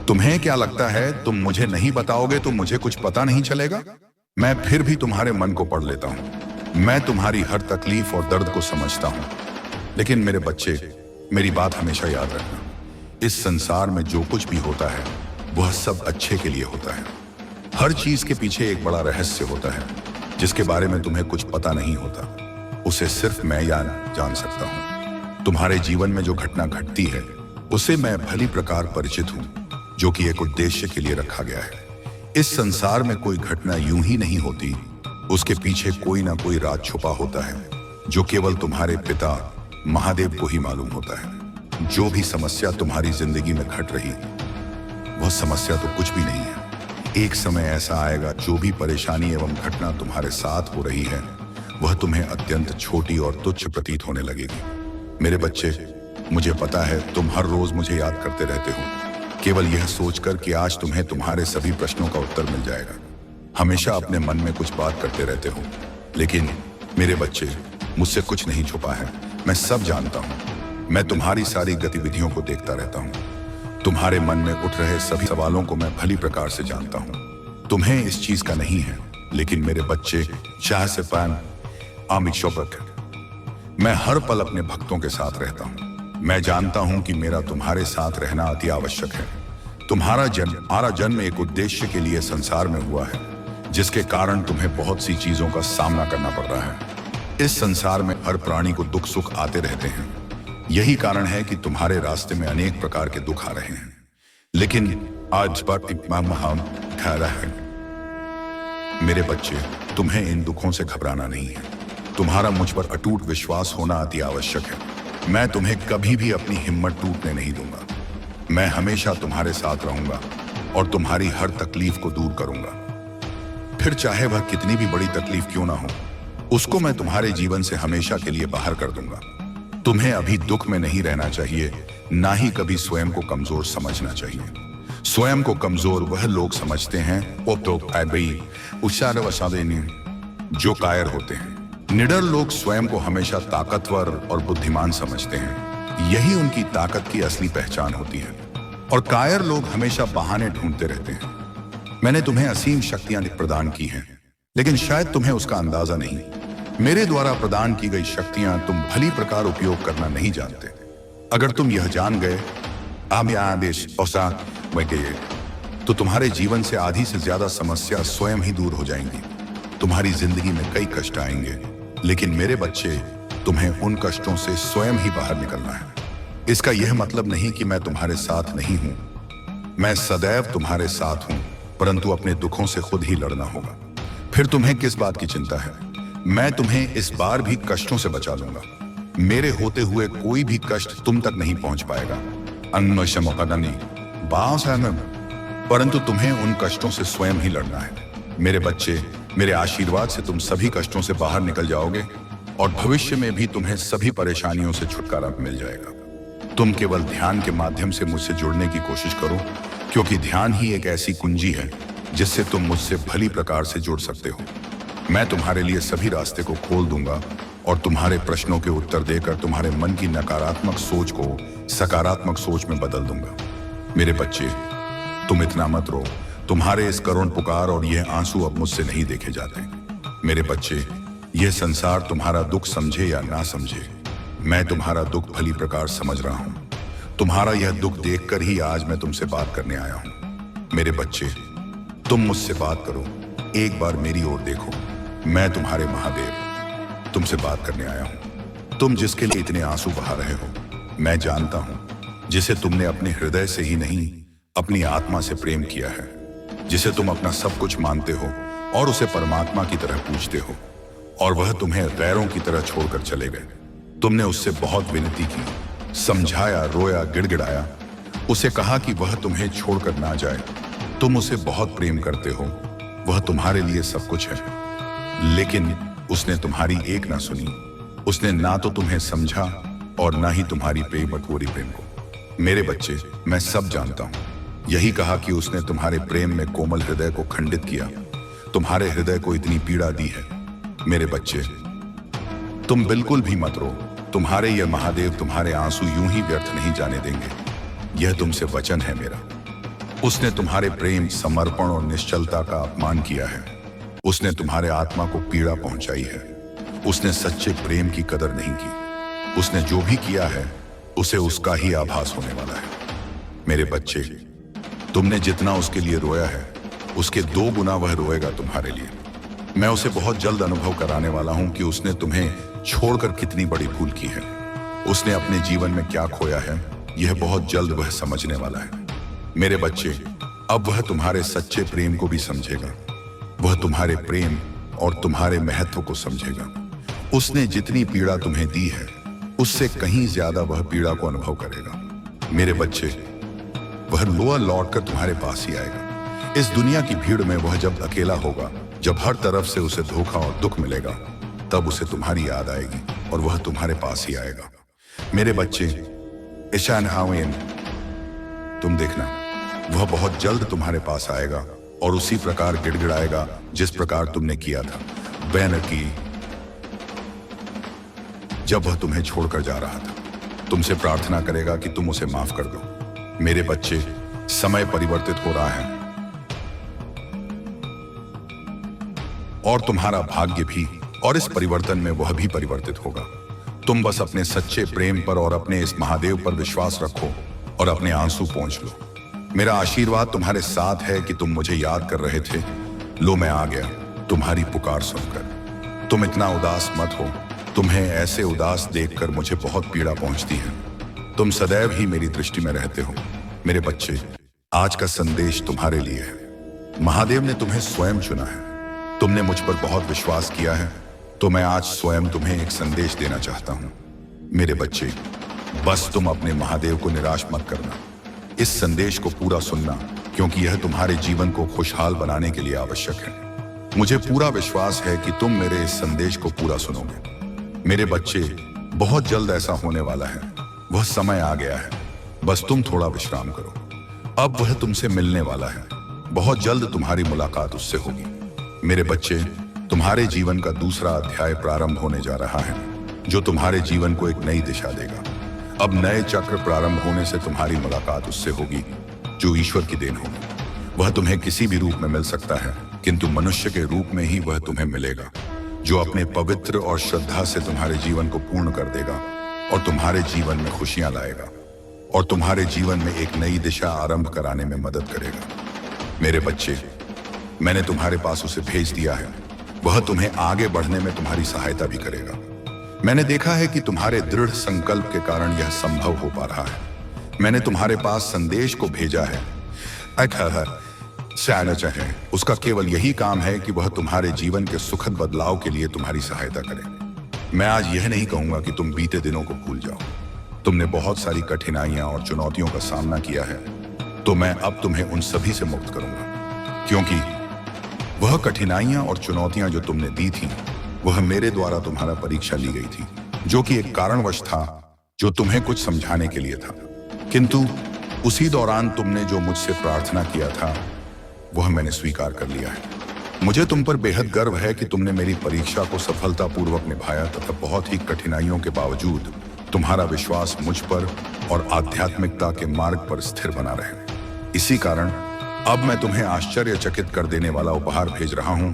[SPEAKER 1] तुम्हें क्या लगता है तुम मुझे नहीं बताओगे तो मुझे कुछ पता नहीं चलेगा? मैं फिर भी तुम्हारे मन को पढ़ लेता हूं। मैं तुम्हारी हर तकलीफ और दर्द को समझता हूं। लेकिन मेरे बच्चे, मेरी बात हमेशा याद रखना, इस संसार में जो कुछ भी होता है वह सब अच्छे के लिए होता है। हर चीज के पीछे एक बड़ा रहस्य होता है जिसके बारे में तुम्हें कुछ पता नहीं होता। उसे सिर्फ मैं जान सकता हूं। तुम्हारे जीवन में जो घटना घटती है उसे मैं भली प्रकार परिचित हूं, जो कि एक उद्देश्य के लिए रखा गया है। इस संसार में कोई घटना यूं ही नहीं होती, उसके पीछे कोई ना कोई राज छुपा होता है जो केवल तुम्हारे पिता महादेव को ही मालूम होता है। जो भी समस्या तुम्हारी जिंदगी में घट रही, वह समस्या तो कुछ भी नहीं है। एक समय ऐसा आएगा, जो भी परेशानी एवं घटना तुम्हारे साथ हो रही है वह तुम्हें अत्यंत छोटी और तुच्छ प्रतीत होने लगेगी। मेरे बच्चे, मुझे पता है तुम हर रोज मुझे याद करते रहते हो, केवल यह सोचकर कि आज तुम्हें तुम्हारे सभी प्रश्नों का उत्तर मिल जाएगा। हमेशा अपने मन में कुछ बात करते रहते हो, लेकिन मेरे बच्चे, मुझसे कुछ नहीं छुपा है। मैं सब जानता हूँ। मैं तुम्हारी सारी गतिविधियों को देखता रहता हूँ। तुम्हारे मन में उठ रहे सभी सवालों को मैं भली प्रकार से जानता हूँ। तुम्हें इस चीज का नहीं है, लेकिन मेरे बच्चे, चाह से पान आमिक शोपक, मैं हर पल अपने भक्तों के साथ रहता हूँ। मैं जानता हूँ कि मेरा तुम्हारे साथ रहना अति आवश्यक है। तुम्हारा जन्म एक उद्देश्य के लिए संसार में हुआ है, जिसके कारण तुम्हें बहुत सी चीजों का सामना करना पड़ रहा है। इस संसार में हर प्राणी को दुख सुख आते रहते हैं। यही कारण है कि तुम्हारे रास्ते में अनेक प्रकार के दुख आ रहे हैं, लेकिन आज मेरे बच्चे, तुम्हें इन दुखों से घबराना नहीं है। तुम्हारा मुझ पर अटूट विश्वास होना अति आवश्यक है। मैं तुम्हें कभी भी अपनी हिम्मत टूटने नहीं दूंगा। मैं हमेशा तुम्हारे साथ रहूंगा और तुम्हारी हर तकलीफ को दूर करूंगा। फिर चाहे वह कितनी भी बड़ी तकलीफ क्यों ना हो, उसको मैं तुम्हारे जीवन से हमेशा के लिए बाहर कर दूंगा। तुम्हें अभी दुख में नहीं रहना चाहिए, ना ही कभी स्वयं को कमजोर समझना चाहिए। स्वयं को कमजोर वह लोग समझते हैं जो कायर होते हैं। निडर लोग स्वयं को हमेशा ताकतवर और बुद्धिमान समझते हैं। यही उनकी ताकत की असली पहचान होती है। और कायर लोग हमेशा बहाने ढूंढते रहते हैं। मैंने तुम्हें असीम शक्तियां प्रदान की हैं, लेकिन शायद तुम्हें उसका अंदाजा नहीं। मेरे द्वारा प्रदान की गई शक्तियां तुम भली प्रकार उपयोग करना नहीं जानते। अगर तुम यह जान गए तो तुम्हारे जीवन से आधी से ज्यादा समस्या स्वयं ही दूर हो जाएंगी। तुम्हारी जिंदगी में कई कष्ट आएंगे, लेकिन मेरे बच्चे, तुम्हें उन कष्टों से स्वयं ही बाहर निकलना है। इसका यह मतलब नहीं कि मैं तुम्हारे साथ नहीं हूं। मैं सदैव तुम्हारे साथ हूं, परंतु अपने दुखों से खुद ही लड़ना होगा। फिर तुम्हें किस बात की चिंता है? मैं तुम्हें इस बार भी कष्टों से बचा लूंगा। मेरे होते हुए कोई भी कष्ट तुम तक नहीं पहुंच पाएगा। परंतु तुम्हें उन कष्टों से स्वयं ही लड़ना है। मेरे बच्चे, मेरे आशीर्वाद से तुम सभी कष्टों से बाहर निकल जाओगे और भविष्य में भी तुम्हें सभी परेशानियों से छुटकारा मिल जाएगा। तुम केवल ध्यान के माध्यम से मुझसे जुड़ने की कोशिश करो, क्योंकि ध्यान ही एक ऐसी कुंजी है जिससे तुम मुझसे भली प्रकार से जुड़ सकते हो। मैं तुम्हारे लिए सभी रास्ते को खोल दूंगा और तुम्हारे प्रश्नों के उत्तर देकर तुम्हारे मन की नकारात्मक सोच को सकारात्मक सोच में बदल दूंगा। मेरे बच्चे, तुम इतना मत रो। तुम्हारे इस करुण पुकार और यह आंसू अब मुझसे नहीं देखे जाते। मेरे बच्चे, यह संसार तुम्हारा दुख समझे या ना समझे, मैं तुम्हारा दुख भली प्रकार समझ रहा हूं। तुम्हारा यह दुख देखकर ही आज मैं तुमसे बात करने आया हूं। मेरे बच्चे, तुम मुझसे बात करो, एक बार मेरी ओर देखो। मैं तुम्हारे महादेव तुमसे बात करने आया हूं। तुम जिसके लिए इतने आंसू बहा रहे हो, मैं जानता हूं, जिसे तुमने अपने हृदय से ही नहीं अपनी आत्मा से प्रेम किया है, जिसे तुम अपना सब कुछ मानते हो और उसे परमात्मा की तरह पूजते हो, और वह तुम्हें गैरों की तरह छोड़कर चले गए। तुमने उससे बहुत विनती की, समझाया, रोया, गिड़गिड़ाया, उसे कहा कि वह तुम्हें छोड़कर ना जाए। तुम उसे बहुत प्रेम करते हो, वह तुम्हारे लिए सब कुछ है, लेकिन उसने तुम्हारी एक ना सुनी। उसने ना तो तुम्हें समझा और ना ही तुम्हारी बेबकूरी प्रेम को। मेरे बच्चे, मैं सब जानता हूं। यही कहा कि उसने तुम्हारे प्रेम में कोमल हृदय को खंडित किया, तुम्हारे हृदय को इतनी पीड़ा दी है। मेरे बच्चे, तुम बिल्कुल भी मत रो। तुम्हारे यह महादेव तुम्हारे आंसू यूं ही व्यर्थ नहीं जाने देंगे। यह तुमसे वचन है मेरा। उसने तुम्हारे प्रेम, समर्पण और निश्चलता का अपमान किया है। उसने तुम्हारे आत्मा को पीड़ा पहुंचाई है। उसने सच्चे प्रेम की कदर नहीं की। उसने जो भी किया है उसे उसका ही आभास होने वाला है। मेरे बच्चे, तुमने जितना उसके लिए रोया है, उसके 2 गुना वह रोएगा तुम्हारे लिए। मैं उसे बहुत जल्द अनुभव कराने वाला हूं कि उसने तुम्हें छोड़कर कितनी बड़ी भूल की है। उसने अपने जीवन में क्या खोया है, यह बहुत जल्द वह समझने वाला है। मेरे बच्चे, अब वह तुम्हारे सच्चे प्रेम को भी समझेगा। वह तुम्हारे प्रेम और तुम्हारे महत्व को समझेगा। उसने जितनी पीड़ा तुम्हें दी है, उससे कहीं ज्यादा वह पीड़ा को अनुभव करेगा। मेरे बच्चे, वह रोआ लौटकर तुम्हारे पास ही आएगा। इस दुनिया की भीड़ में वह जब अकेला होगा, जब हर तरफ से उसे धोखा और दुख मिलेगा, तब उसे तुम्हारी याद आएगी और वह तुम्हारे पास ही आएगा। मेरे बच्चे, ईशान हावेन, तुम देखना, वह बहुत जल्द तुम्हारे पास आएगा और उसी प्रकार गिड़गिड़ाएगा जिस प्रकार तुमने किया था बैनकी, जब वह तुम्हें छोड़कर जा रहा था। तुमसे प्रार्थना करेगा कि तुम उसे माफ कर दो। मेरे बच्चे, समय परिवर्तित हो रहा है और तुम्हारा भाग्य भी, और इस परिवर्तन में वह भी परिवर्तित होगा। तुम बस अपने सच्चे प्रेम पर और अपने इस महादेव पर विश्वास रखो और अपने आंसू पोंछ लो। मेरा आशीर्वाद तुम्हारे साथ है कि तुम मुझे याद कर रहे थे। लो, मैं आ गया तुम्हारी पुकार सुनकर। तुम इतना उदास मत हो। तुम्हें ऐसे उदास देखकर मुझे बहुत पीड़ा पहुंचती है। तुम सदैव ही मेरी दृष्टि में रहते हो। मेरे बच्चे, आज का संदेश तुम्हारे लिए है। महादेव ने तुम्हें स्वयं चुना है। तुमने मुझ पर बहुत विश्वास किया है, तो मैं आज स्वयं तुम्हें एक संदेश देना चाहता हूं। मेरे बच्चे, बस तुम अपने महादेव को निराश मत करना। इस संदेश को पूरा सुनना, क्योंकि यह तुम्हारे जीवन को खुशहाल बनाने के लिए आवश्यक है। मुझे पूरा विश्वास है कि तुम मेरे इस संदेश को पूरा सुनोगे। मेरे बच्चे, बहुत जल्द ऐसा होने वाला है। वह समय आ गया है। बस तुम थोड़ा विश्राम करो। अब वह तुमसे मिलने वाला है। बहुत जल्द तुम्हारी मुलाकात उससे होगी। मेरे बच्चे, तुम्हारे जीवन का दूसरा अध्याय प्रारंभ होने जा रहा है, जो तुम्हारे जीवन को एक नई दिशा देगा। अब नए चक्र प्रारंभ होने से तुम्हारी मुलाकात उससे होगी जो ईश्वर की देन होगी। वह तुम्हें किसी भी रूप में मिल सकता है, किंतु मनुष्य के रूप में ही वह तुम्हें मिलेगा, जो अपने पवित्र और श्रद्धा से तुम्हारे जीवन को पूर्ण कर देगा और तुम्हारे जीवन में खुशियां लाएगा और तुम्हारे जीवन में एक नई दिशा आरंभ कराने में मदद करेगा। मेरे बच्चे, मैंने तुम्हारे पास उसे भेज दिया है। वह तुम्हें आगे बढ़ने में तुम्हारी सहायता भी करेगा। मैंने देखा है कि तुम्हारे दृढ़ संकल्प के कारण यह संभव हो पा रहा है। मैंने तुम्हारे पास संदेश को भेजा है। चाहे उसका केवल यही काम है कि वह तुम्हारे जीवन के सुखद बदलाव के लिए तुम्हारी सहायता करे। मैं आज यह नहीं कहूंगा कि तुम बीते दिनों को भूल जाओ। तुमने बहुत सारी कठिनाइयां और चुनौतियों का सामना किया है, तो मैं अब तुम्हें उन सभी से मुक्त करूंगा, क्योंकि वह कठिनाइयां और चुनौतियां जो तुमने दी थी, वह मेरे द्वारा तुम्हारा परीक्षा ली गई थी, जो कि एक कारणवश था, जो तुम्हें कुछ समझाने के लिए था। किंतु उसी दौरान तुमने जो मुझसे प्रार्थना किया था, वह मैंने स्वीकार कर लिया है। मुझे तुम पर बेहद गर्व है कि तुमने मेरी परीक्षा को सफलतापूर्वक निभाया तथा बहुत ही कठिनाइयों के बावजूद तुम्हारा विश्वास मुझ पर और आध्यात्मिकता के मार्ग पर स्थिर बना रहे। इसी कारण अब मैं तुम्हें आश्चर्यचकित कर देने वाला उपहार भेज रहा हूँ,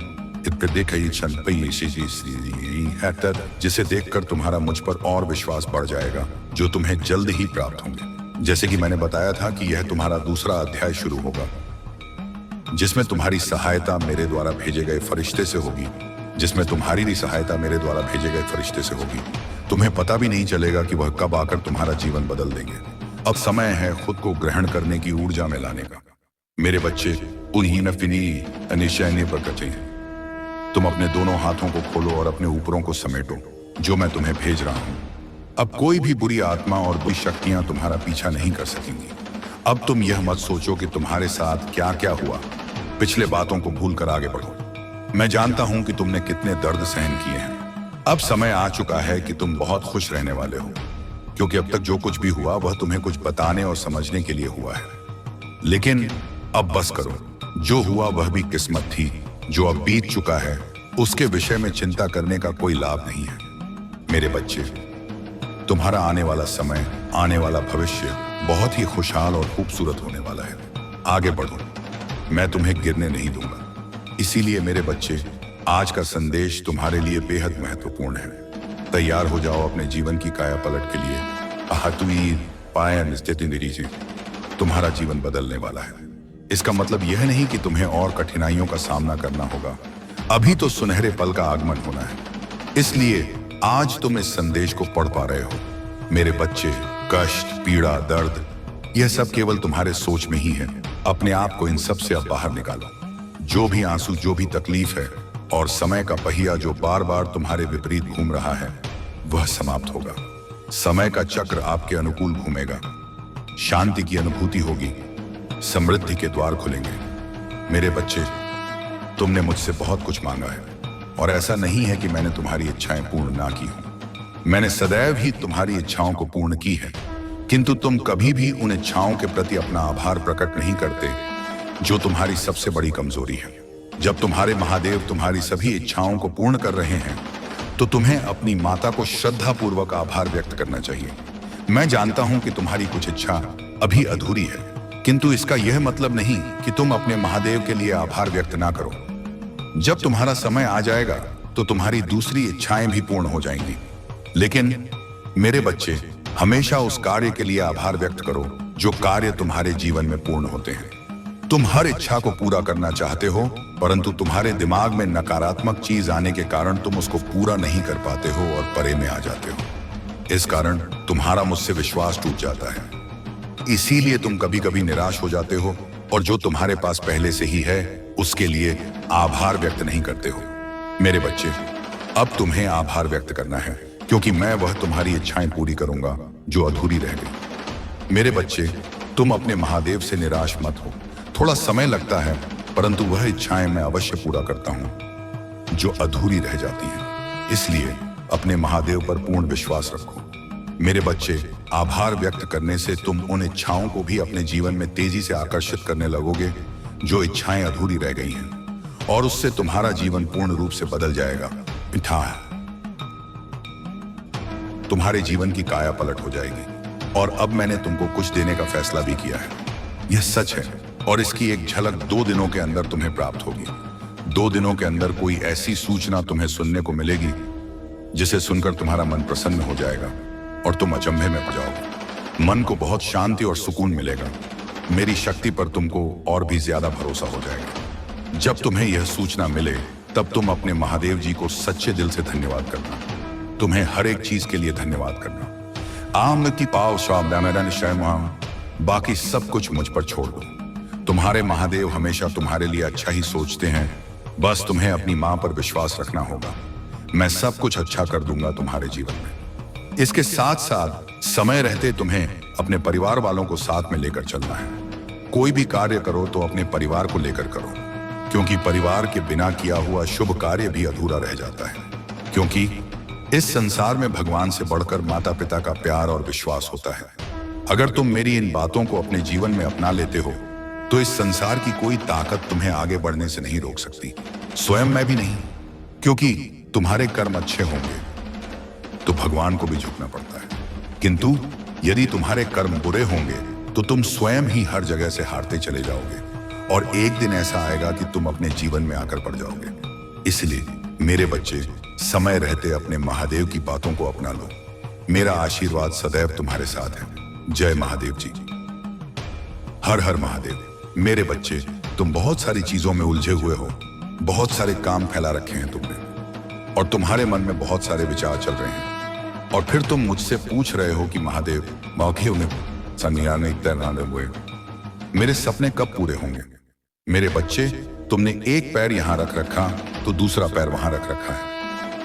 [SPEAKER 1] जिसे देखकर तुम्हारा मुझ पर और विश्वास बढ़ जाएगा, जो तुम्हें जल्द ही प्राप्त होंगे। जैसे कि मैंने बताया था कि यह तुम्हारा दूसरा अध्याय शुरू होगा, जिसमें तुम्हारी सहायता मेरे द्वारा भेजे गए फरिश्ते से होगी, तुम्हें पता भी नहीं चलेगा कि वह कब आकर तुम्हारा जीवन बदल देंगे। अब समय है खुद को ग्रहण करने की ऊर्जा में लाने का। मेरे बच्चे, तुम अपने दोनों हाथों को खोलो और अपने ऊपरों को समेटो, जो मैं तुम्हें भेज रहा हूं। अब कोई भी बुरी आत्मा और बुरी शक्तियां तुम्हारा पीछा नहीं कर सकेंगी। अब तुम यह मत सोचो कि तुम्हारे साथ क्या क्या हुआ। पिछले बातों को भूलकर आगे बढ़ो। मैं जानता हूं कि तुमने कितने दर्द सहन किए हैं। अब समय आ चुका है कि तुम बहुत खुश रहने वाले हो, क्योंकि अब तक जो कुछ भी हुआ वह तुम्हें कुछ बताने और समझने के लिए हुआ है। लेकिन अब बस करो, जो हुआ वह भी किस्मत थी। जो अब बीत चुका है उसके विषय में चिंता करने का कोई लाभ नहीं है। मेरे बच्चे, तुम्हारा आने वाला समय, आने वाला भविष्य बहुत ही खुशहाल और खूबसूरत होने वाला है। आगे बढ़ो, मैं तुम्हें गिरने नहीं दूंगा। इसीलिए मेरे बच्चे, आज का संदेश तुम्हारे लिए बेहद महत्वपूर्ण है। तैयार हो जाओ अपने जीवन की काया पलट के लिए। तुम्हारा जीवन बदलने वाला है। इसका मतलब यह नहीं कि तुम्हें और कठिनाइयों का सामना करना होगा। अभी तो सुनहरे पल का आगमन होना है। इसलिए आज तुम इस संदेश को पढ़ पा रहे हो। मेरे बच्चे, कष्ट, पीड़ा, दर्द, यह सब केवल तुम्हारे सोच में ही है। अपने आप को इन सब से अब बाहर निकालो। जो भी आंसू, जो भी तकलीफ है और समय का पहिया जो बार बार तुम्हारे विपरीत घूम रहा है, वह समाप्त होगा। समय का चक्र आपके अनुकूल घूमेगा। शांति की अनुभूति होगी, समृद्धि के द्वार खुलेंगे। मेरे बच्चे, तुमने मुझसे बहुत कुछ मांगा है और ऐसा नहीं है कि मैंने तुम्हारी इच्छाएं पूर्ण ना की हो। मैंने सदैव ही तुम्हारी इच्छाओं को पूर्ण की है, किंतु तुम कभी भी उन इच्छाओं के प्रति अपना आभार प्रकट नहीं करते, जो तुम्हारी सबसे बड़ी कमजोरी है। जब तुम्हारे महादेव तुम्हारी सभी इच्छाओं को पूर्ण कर रहे हैं, तो तुम्हें अपनी माता को श्रद्धापूर्वक आभार व्यक्त करना चाहिए। मैं जानता हूं कि तुम्हारी कुछ इच्छा अभी अधूरी है, किंतु इसका यह मतलब नहीं कि तुम अपने महादेव के लिए आभार व्यक्त ना करो। जब तुम्हारा समय आ जाएगा तो तुम्हारी दूसरी इच्छाएं भी पूर्ण हो जाएंगी। लेकिन मेरे बच्चे, हमेशा उस कार्य के लिए आभार व्यक्त करो जो कार्य तुम्हारे जीवन में पूर्ण होते हैं। तुम हर इच्छा को पूरा करना चाहते हो, परंतु तुम्हारे दिमाग में नकारात्मक चीज आने के कारण तुम उसको पूरा नहीं कर पाते हो और परे में आ जाते हो। इस कारण तुम्हारा मुझसे विश्वास टूट जाता है। इसीलिए तुम कभी कभी निराश हो जाते हो और जो तुम्हारे पास पहले से ही है उसके लिए आभार व्यक्त नहीं करते हो। मेरे बच्चे, अब तुम्हें आभार व्यक्त करना है, क्योंकि मैं वह तुम्हारी इच्छाएं पूरी करूंगा जो अधूरी रह गई। मेरे बच्चे, तुम अपने महादेव से निराश मत हो। थोड़ा समय लगता है, परंतु वह इच्छाएं मैं अवश्य पूरा करता हूं जो अधूरी रह जाती हैं। इसलिए अपने महादेव पर पूर्ण विश्वास रखो। मेरे बच्चे, आभार व्यक्त करने से तुम उन इच्छाओं को भी अपने जीवन में तेजी से आकर्षित करने लगोगे जो इच्छाएं अधूरी रह गई हैं, और उससे तुम्हारा जीवन पूर्ण रूप से बदल जाएगा। तुम्हारे जीवन की काया पलट हो जाएगी। और अब मैंने तुमको कुछ देने का फैसला भी किया है। यह सच है और इसकी एक झलक 2 दिनों के अंदर तुम्हें प्राप्त होगी। 2 दिनों के अंदर कोई ऐसी सूचना तुम्हें सुनने को मिलेगी जिसे सुनकर तुम्हारा मन प्रसन्न हो जाएगा और तुम अचंभे में पड़ जाओगे। मन को बहुत शांति और सुकून मिलेगा। मेरी शक्ति पर तुमको और भी ज्यादा भरोसा हो जाएगा। जब तुम्हें यह सूचना मिले तब तुम अपने महादेव जी को सच्चे दिल से धन्यवाद करना। तुम्हें हर एक चीज के लिए धन्यवाद करना। आम की पाव बाकी सब कुछ मुझ पर छोड़ दो। तुम्हारे महादेव हमेशा तुम्हारे लिए अच्छा ही सोचते हैं। बस तुम्हें अपनी मां पर विश्वास रखना होगा। मैं सब कुछ अच्छा कर दूंगा तुम्हारे जीवन में। इसके साथ साथ समय रहते तुम्हें अपने परिवार वालों को साथ में लेकर चलना है। कोई भी कार्य करो तो अपने परिवार को लेकर करो, क्योंकि परिवार के बिना किया हुआ शुभ कार्य भी अधूरा रह जाता है। क्योंकि इस संसार में भगवान से बढ़कर माता पिता का प्यार और विश्वास होता है। अगर तुम मेरी इन बातों को अपने जीवन में अपना लेते हो तो इस संसार की कोई ताकत तुम्हें आगे बढ़ने से नहीं रोक सकती, स्वयं मैं भी नहीं। क्योंकि तुम्हारे कर्म अच्छे होंगे तो भगवान को भी झुकना पड़ता है, किंतु यदि तुम्हारे कर्म बुरे होंगे तो तुम स्वयं ही हर जगह से हारते चले जाओगे और एक दिन ऐसा आएगा कि तुम अपने जीवन में आकर पड़ जाओगे। इसलिए मेरे बच्चे, समय रहते अपने महादेव की बातों को अपना लो। मेरा आशीर्वाद सदैव तुम्हारे साथ है। जय महादेव जी। हर हर महादेव। मेरे बच्चे, तुम बहुत सारी चीजों में उलझे हुए हो, बहुत सारे काम फैला रखे हैं तुमने, और तुम्हारे मन में बहुत सारे विचार चल रहे हैं। और फिर तुम मुझसे पूछ रहे हो कि महादेव, मौके उन्हें सनियाने तैनात हुए, मेरे सपने कब पूरे होंगे? मेरे बच्चे, तुमने एक पैर यहां रख रखा तो दूसरा पैर वहां रख रखा है।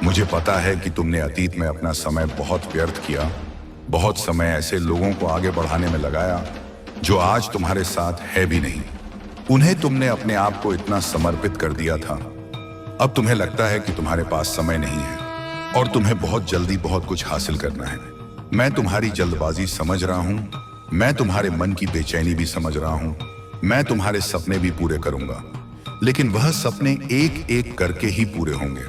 [SPEAKER 1] मुझे पता है कि तुमने अतीत में अपना समय बहुत व्यर्थ किया, बहुत समय ऐसे लोगों को आगे बढ़ाने में लगाया जो आज तुम्हारे साथ है भी नहीं। उन्हें तुमने अपने आप को इतना समर्पित कर दिया था। अब तुम्हें लगता है कि तुम्हारे पास समय नहीं है और तुम्हें बहुत जल्दी बहुत कुछ हासिल करना है। मैं तुम्हारी जल्दबाजी समझ रहा हूं, मैं तुम्हारे मन की बेचैनी भी समझ रहा हूं, मैं तुम्हारे सपने भी पूरे करूंगा, लेकिन वह सपने एक एक करके ही पूरे होंगे।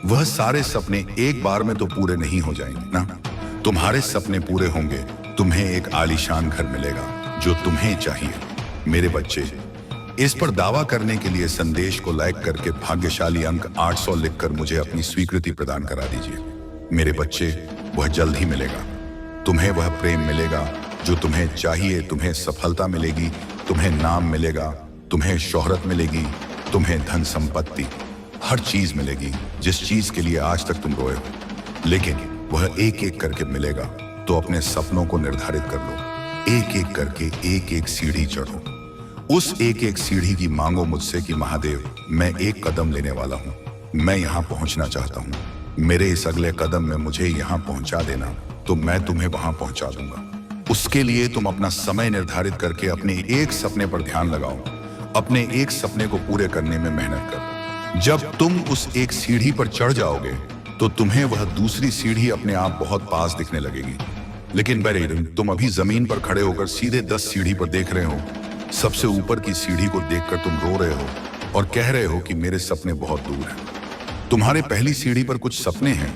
[SPEAKER 1] वह सारे सपने एक बार में तो पूरे नहीं हो जाएंगे ना। तुम्हारे सपने पूरे होंगे, तुम्हें एक आलीशान घर मिलेगा जो तुम्हें चाहिए। मेरे बच्चे, इस पर दावा करने के लिए संदेश को लाइक करके भाग्यशाली अंक 800 लिखकर मुझे अपनी स्वीकृति प्रदान करा दीजिए। मेरे बच्चे, वह जल्द ही मिलेगा। तुम्हें वह प्रेम मिलेगा जो तुम्हें चाहिए। तुम्हें सफलता मिलेगी, तुम्हें नाम मिलेगा, तुम्हें शोहरत मिलेगी, तुम्हें धन संपत्ति, हर चीज मिलेगी जिस चीज के लिए आज तक तुम रोए हो। लेकिन वह एक एक करके मिलेगा, तो अपने सपनों को निर्धारित कर लो। एक एक करके एक एक सीढ़ी चढ़ो। उस एक एक सीढ़ी की मांगो मुझसे कि महादेव, मैं एक कदम लेने वाला हूं, मैं यहां पहुंचना चाहता हूं। मेरे इस अगले कदम में मुझे यहां पहुंचा देना, तो मैं तुम्हें वहां पहुंचा दूंगा। उसके लिए तुम अपना समय निर्धारित करके अपने एक सपने पर ध्यान लगाओ, अपने एक सपने को पूरे करने में मेहनत करो। जब तुम उस एक सीढ़ी पर चढ़ जाओगे तो तुम्हें वह दूसरी सीढ़ी अपने आप बहुत पास दिखने लगेगी। लेकिन बेरे, तुम अभी जमीन पर खड़े होकर सीधे 10 सीढ़ी पर देख रहे हो। सबसे ऊपर की सीढ़ी को देखकर तुम रो रहे हो और कह रहे हो कि मेरे सपने बहुत दूर हैं। तुम्हारे पहली सीढ़ी पर कुछ सपने हैं,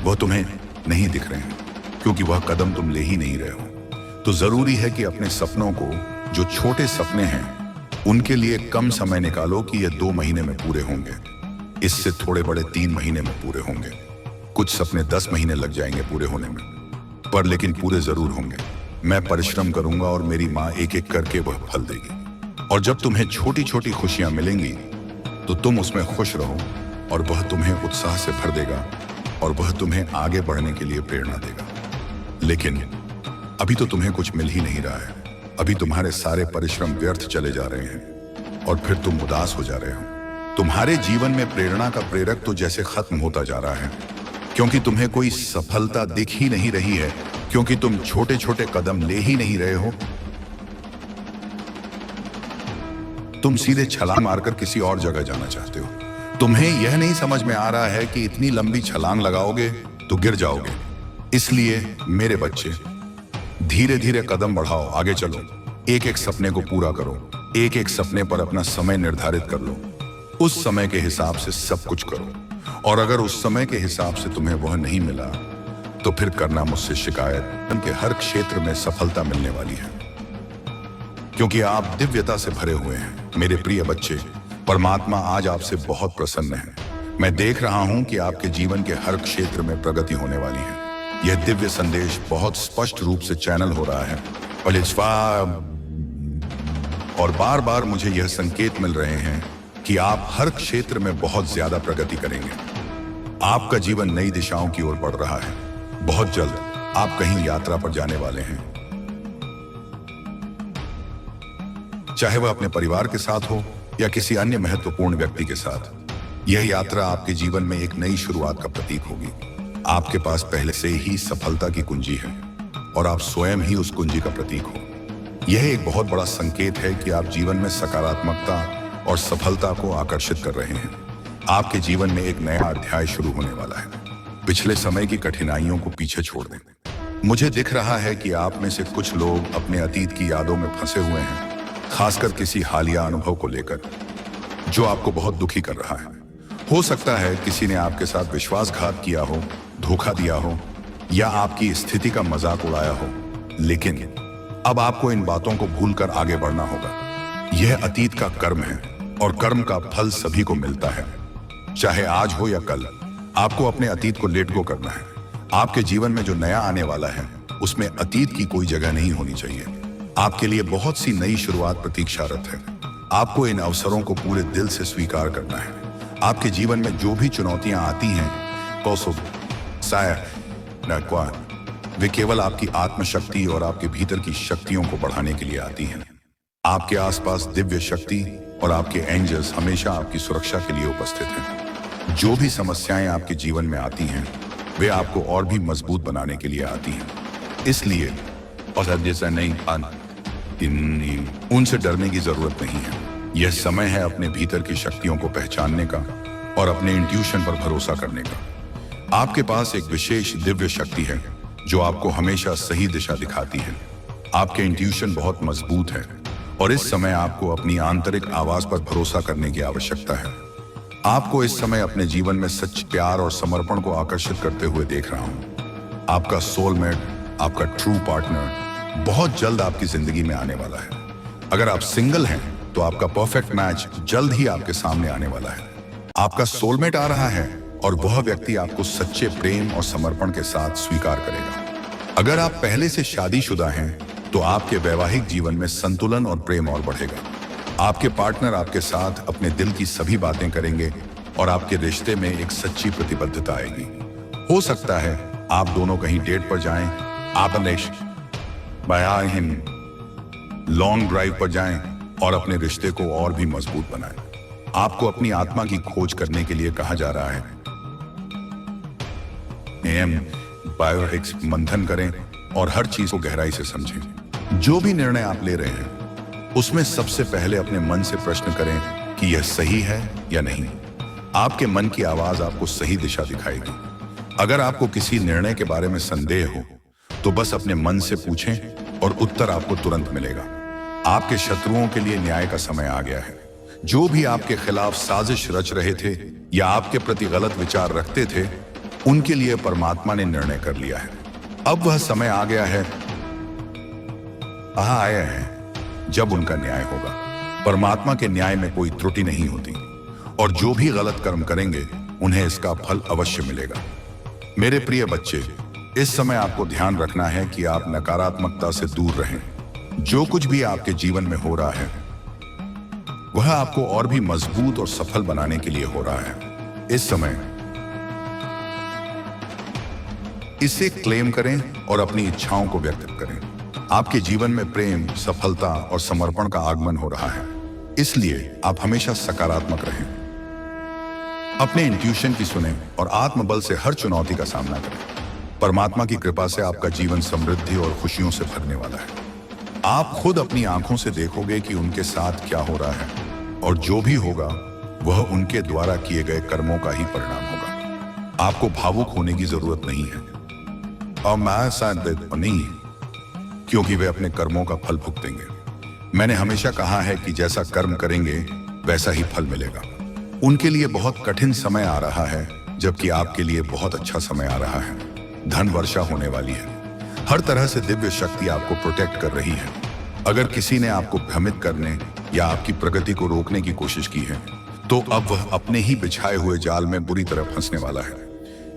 [SPEAKER 1] वह तुम्हें नहीं दिख रहे हैं क्योंकि वह कदम तुम ले ही नहीं रहे हो। तो जरूरी है कि अपने सपनों को, जो छोटे सपने हैं, उनके लिए कम समय निकालो कि ये 2 महीने में पूरे होंगे। इससे थोड़े बड़े 3 महीने में पूरे होंगे। कुछ सपने 10 महीने लग जाएंगे पूरे होने में, पर लेकिन पूरे जरूर होंगे। मैं परिश्रम करूंगा और मेरी माँ एक एक करके वह फल देगी। और जब तुम्हें छोटी छोटी खुशियां मिलेंगी तो तुम उसमें खुश रहो और वह तुम्हें उत्साह से भर देगा और वह तुम्हें आगे बढ़ने के लिए प्रेरणा देगा। लेकिन अभी तो तुम्हें कुछ मिल ही नहीं रहा है। अभी तुम्हारे सारे परिश्रम व्यर्थ चले जा रहे हैं और फिर तुम उदास हो जा रहे हो। तुम्हारे जीवन में प्रेरणा का प्रेरक तो जैसे खत्म होता जा रहा है, क्योंकि तुम्हें कोई सफलता दिख ही नहीं रही है, क्योंकि तुम छोटे छोटे कदम ले ही नहीं रहे हो। तुम सीधे छलांग मारकर किसी और जगह जाना चाहते हो। तुम्हें यह नहीं समझ में आ रहा है कि इतनी लंबी छलांग लगाओगे तो गिर जाओगे। इसलिए मेरे बच्चे, धीरे धीरे कदम बढ़ाओ, आगे चलो। एक एक सपने को पूरा करो। एक एक सपने पर अपना समय निर्धारित कर लो। उस समय के हिसाब से सब कुछ करो। और अगर उस समय के हिसाब से तुम्हें वह नहीं मिला तो फिर करना मुझसे शिकायत। उनके हर क्षेत्र में सफलता मिलने वाली है, क्योंकि आप दिव्यता से भरे हुए हैं। मेरे प्रिय बच्चे, परमात्मा आज आपसे बहुत प्रसन्न है। मैं देख रहा हूं कि आपके जीवन के हर क्षेत्र में प्रगति होने वाली है। यह दिव्य संदेश बहुत स्पष्ट रूप से चैनल हो रहा है और बार बार मुझे यह संकेत मिल रहे हैं कि आप हर क्षेत्र में बहुत ज्यादा प्रगति करेंगे। आपका जीवन नई दिशाओं की ओर बढ़ रहा है। बहुत जल्द आप कहीं यात्रा पर जाने वाले हैं, चाहे वह अपने परिवार के साथ हो या किसी अन्य महत्वपूर्ण व्यक्ति के साथ। यह यात्रा आपके जीवन में एक नई शुरुआत का प्रतीक होगी। आपके पास पहले से ही सफलता की कुंजी है और आप स्वयं ही उस कुंजी का प्रतीक हो। यह एक बहुत बड़ा संकेत है कि आप जीवन में सकारात्मकता और सफलता को आकर्षित कर रहे हैं। आपके जीवन में एक नया अध्याय शुरू होने वाला है। पिछले समय की कठिनाइयों को पीछे छोड़ दें। मुझे दिख रहा है कि आप में से कुछ लोग अपने अतीत की यादों में फंसे हुए हैं, खासकर किसी हालिया अनुभव को लेकर जो आपको बहुत दुखी कर रहा है। हो सकता है किसी ने आपके साथ विश्वासघात किया हो, धोखा दिया हो या आपकी स्थिति का मजाक उड़ाया हो। लेकिन अब आपको इन बातों को भूलकर आगे बढ़ना होगा। यह अतीत का कर्म है और कर्म का फल सभी को मिलता है, चाहे आज हो या कल। आपको अपने अतीत को लेट गो करना है। आपके जीवन में जो नया आने वाला है उसमें अतीत की कोई जगह नहीं होनी चाहिए। आपके लिए बहुत सी नई शुरुआत प्रतीक्षारत है। आपको इन अवसरों को पूरे दिल से स्वीकार करना है। आपके जीवन में जो भी चुनौतियां आती हैं, वे केवल आपकी आत्मशक्ति और आपके भीतर की शक्तियों को बढ़ाने के लिए आती हैं। आपके आसपास दिव्य शक्ति और आपके एंजल्स हमेशा आपकी सुरक्षा के लिए उपस्थित हैं। जो भी समस्याएं आपके जीवन में आती हैं, वे आपको और भी मजबूत बनाने के लिए आती हैं। इसलिए जैसा नहीं उनसे डरने की जरूरत नहीं है। यह समय है अपने भीतर की शक्तियों को पहचानने का और अपने इंट्यूशन पर भरोसा करने का। आपके पास एक विशेष दिव्य शक्ति है जो आपको हमेशा सही दिशा दिखाती है। आपके इंट्यूशन बहुत मजबूत है और इस समय आपको अपनी आंतरिक आवाज पर भरोसा करने की आवश्यकता है। आपको इस समय अपने जीवन में सच्चे प्यार और समर्पण को आकर्षित करते हुए देख रहा हूं। आपका सोलमेट, आपका ट्रू पार्टनर बहुत जल्द आपकी जिंदगी में आने वाला है। अगर आप सिंगल हैं तो आपका परफेक्ट मैच जल्द ही आपके सामने आने वाला है। आपका सोलमेट आ रहा है और वह व्यक्ति आपको सच्चे प्रेम और समर्पण के साथ स्वीकार करेगा। अगर आप पहले से शादीशुदा हैं तो आपके वैवाहिक जीवन में संतुलन और प्रेम और बढ़ेगा। आपके पार्टनर आपके साथ अपने दिल की सभी बातें करेंगे और आपके रिश्ते में एक सच्ची प्रतिबद्धता आएगी। हो सकता है आप दोनों कहीं डेट पर जाएं, आप लॉन्ग ड्राइव पर जाएं और अपने रिश्ते को और भी मजबूत बनाएं। आपको अपनी आत्मा की खोज करने के लिए कहा जा रहा है। मंथन करें और हर चीज को गहराई से समझें। जो भी निर्णय आप ले रहे हैं उसमें सबसे पहले अपने मन से प्रश्न करें कि यह सही है या नहीं। आपके मन की आवाज आपको सही दिशा दिखाएगी। अगर आपको किसी निर्णय के बारे में संदेह हो तो बस अपने मन से पूछें और उत्तर आपको तुरंत मिलेगा। आपके शत्रुओं के लिए न्याय का समय आ गया है। जो भी आपके खिलाफ साजिश रच रहे थे या आपके प्रति गलत विचार रखते थे, उनके लिए परमात्मा ने निर्णय कर लिया है। अब वह समय आ गया है, आया है जब उनका न्याय होगा। परमात्मा के न्याय में कोई त्रुटि नहीं होती और जो भी गलत कर्म करेंगे उन्हें इसका फल अवश्य मिलेगा। मेरे प्रिय बच्चे, इस समय आपको ध्यान रखना है कि आप नकारात्मकता से दूर रहें। जो कुछ भी आपके जीवन में हो रहा है वह आपको और भी मजबूत और सफल बनाने के लिए हो रहा है। इस समय इसे क्लेम करें और अपनी इच्छाओं को व्यक्त करें। आपके जीवन में प्रेम, सफलता और समर्पण का आगमन हो रहा है। इसलिए आप हमेशा सकारात्मक रहें। अपने इंट्यूशन की सुनें और आत्मबल से हर चुनौती का सामना करें। परमात्मा की कृपा से आपका जीवन समृद्धि और खुशियों से भरने वाला है। आप खुद अपनी आंखों से देखोगे कि उनके साथ क्या हो रहा है और जो भी होगा वह उनके द्वारा किए गए कर्मों का ही परिणाम होगा। आपको भावुक होने की जरूरत नहीं है और मैं शायद नहीं, क्योंकि वे अपने कर्मों का फल भुगतेंगे। मैंने हमेशा कहा है कि जैसा कर्म करेंगे वैसा ही फल मिलेगा। उनके लिए बहुत कठिन समय आ रहा है, जबकि आपके लिए बहुत अच्छा समय आ रहा है। धन वर्षा होने वाली है। हर तरह से दिव्य शक्ति आपको प्रोटेक्ट कर रही है। अगर किसी ने आपको भ्रमित करने या आपकी प्रगति को रोकने की कोशिश की है तो अब वह अपने ही बिछाए हुए जाल में बुरी तरह फंसने वाला है।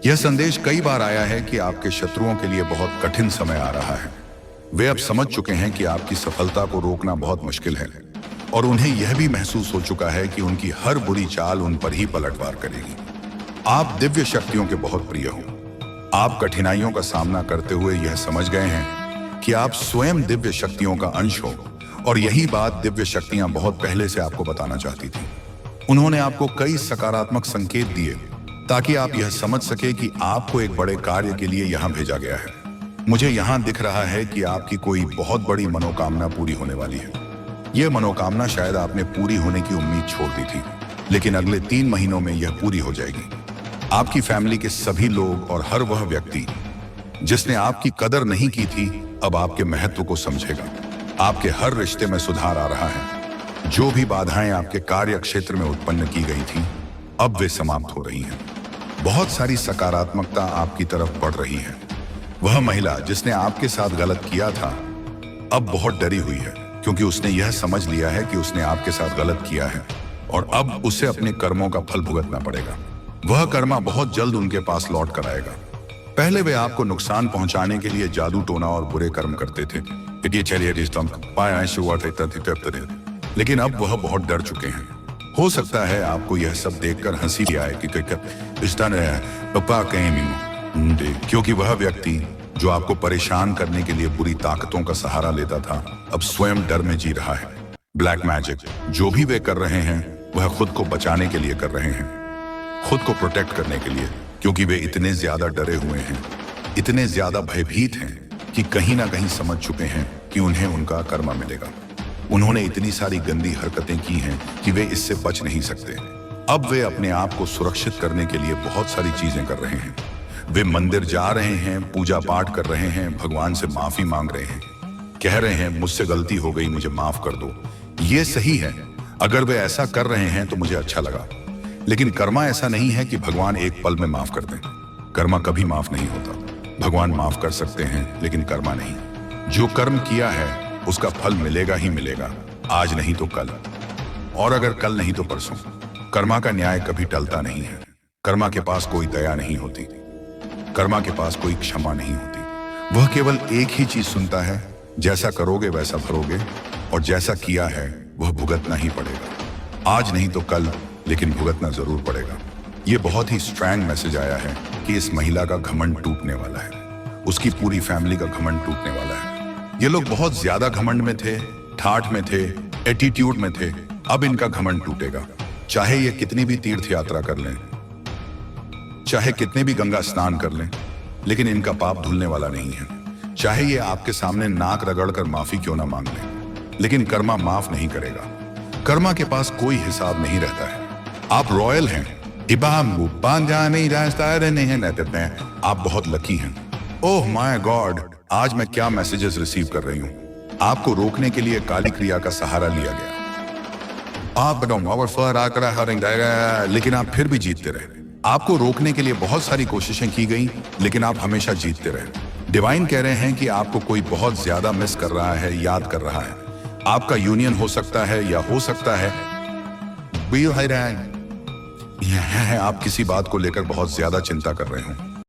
[SPEAKER 1] यह संदेश कई बार आया है कि आपके शत्रुओं के लिए बहुत कठिन समय आ रहा है। वे अब समझ चुके हैं कि आपकी सफलता को रोकना बहुत मुश्किल है और उन्हें यह भी महसूस हो चुका है कि उनकी हर बुरी चाल उन पर ही पलटवार करेगी। आप दिव्य शक्तियों के बहुत प्रिय हो। आप कठिनाइयों का सामना करते हुए यह समझ गए हैं कि आप स्वयं दिव्य शक्तियों का अंश हो और यही बात दिव्य शक्तियां बहुत पहले से आपको बताना चाहती थी। उन्होंने आपको कई सकारात्मक संकेत दिए ताकि आप यह समझ सके कि आपको एक बड़े कार्य के लिए यहाँ भेजा गया है। मुझे यहाँ दिख रहा है कि आपकी कोई बहुत बड़ी मनोकामना पूरी होने वाली है। यह मनोकामना शायद आपने पूरी होने की उम्मीद छोड़ दी थी, लेकिन अगले 3 महीनों में यह पूरी हो जाएगी। आपकी फैमिली के सभी लोग और हर वह व्यक्ति जिसने आपकी कदर नहीं की थी अब आपके महत्व को समझेगा। आपके हर रिश्ते में सुधार आ रहा है। जो भी बाधाएं आपके कार्य क्षेत्र में उत्पन्न की गई थी अब वे समाप्त हो रही हैं। बहुत सारी सकारात्मकता आपकी तरफ बढ़ रही है। वह महिला जिसने आपके साथ गलत किया था अब बहुत डरी हुई है, क्योंकि उसने यह समझ लिया है कि उसने आपके साथ गलत किया है और अब उसे अपने कर्मों का फल भुगतना पड़ेगा। वह कर्मा बहुत जल्द उनके पास लौट कर आएगा। पहले वे आपको नुकसान पहुंचाने के लिए जादू टोना और बुरे कर्म करते थे, लेकिन अब वह बहुत डर चुके हैं। हो सकता है आपको यह सब देखकर हंसी भी आए कि क्योंकि वह व्यक्ति जो आपको परेशान करने के लिए बुरी ताकतों का सहारा लेता था, अब स्वयं डर में जी रहा है। ब्लैक मैजिक जो भी वे कर रहे हैं वह खुद को बचाने के लिए कर रहे हैं, खुद को प्रोटेक्ट करने के लिए, क्योंकि वे इतने ज्यादा डरे हुए हैं, इतने ज्यादा भयभीत हैं कि कहीं ना कहीं समझ चुके हैं कि उन्हें उनका कर्मा मिलेगा। उन्होंने इतनी सारी गंदी हरकतें की हैं कि वे इससे बच नहीं सकते। अब वे अपने आप को सुरक्षित करने के लिए बहुत सारी चीजें कर रहे हैं। वे मंदिर जा रहे हैं, पूजा पाठ कर रहे हैं, भगवान से माफी मांग रहे हैं, कह रहे हैं मुझसे गलती हो गई, मुझे माफ कर दो। ये सही है, अगर वे ऐसा कर रहे हैं तो मुझे अच्छा लगा। लेकिन कर्मा ऐसा नहीं है कि भगवान एक पल में माफ कर दें। कर्मा कभी माफ नहीं होता। भगवान माफ कर सकते हैं लेकिन कर्मा नहीं। जो कर्म किया है उसका फल मिलेगा ही मिलेगा, आज नहीं तो कल, और अगर कल नहीं तो परसों। कर्मा का न्याय कभी टलता नहीं है। कर्मा के पास कोई दया नहीं होती, कर्मा के पास कोई क्षमा नहीं होती। वह केवल एक ही चीज सुनता है, जैसा करोगे वैसा भरोगे, और जैसा किया है वह भुगतना ही पड़ेगा। आज नहीं तो कल, लेकिन भुगतना जरूर पड़ेगा। यह बहुत ही स्ट्रॉन्ग मैसेज आया है कि इस महिला का घमंड टूटने वाला है, उसकी पूरी फैमिली का घमंड टूटने वाला है। ये लोग बहुत ज्यादा घमंड में थे, ठाठ में थे, एटीट्यूड में थे। अब इनका घमंड टूटेगा। चाहे ये कितनी भी तीर्थ यात्रा कर लें, चाहे कितने भी गंगा स्नान कर लें, लेकिन इनका पाप धुलने वाला नहीं है। चाहे ये आपके सामने नाक रगड़कर माफी क्यों ना मांग लें, लेकिन कर्मा माफ नहीं करेगा। कर्मा के पास कोई हिसाब नहीं रहता है। आप रॉयल हैं, आप बहुत लकी हैं। ओह माय गॉड, आज मैं क्या मैसेजेस रिसीव कर रही हूँ। आपको रोकने के लिए काली क्रिया का सहारा लिया गया। आप लेकिन आप फिर भी जीतते रहे। आपको रोकने के लिए बहुत सारी कोशिशें की गई, लेकिन आप हमेशा जीतते रहे। डिवाइन कह रहे हैं कि आपको कोई बहुत ज्यादा मिस कर रहा है, याद कर रहा है। आपका यूनियन हो सकता है या हो सकता है आप किसी बात को लेकर बहुत ज्यादा चिंता कर रहे हो।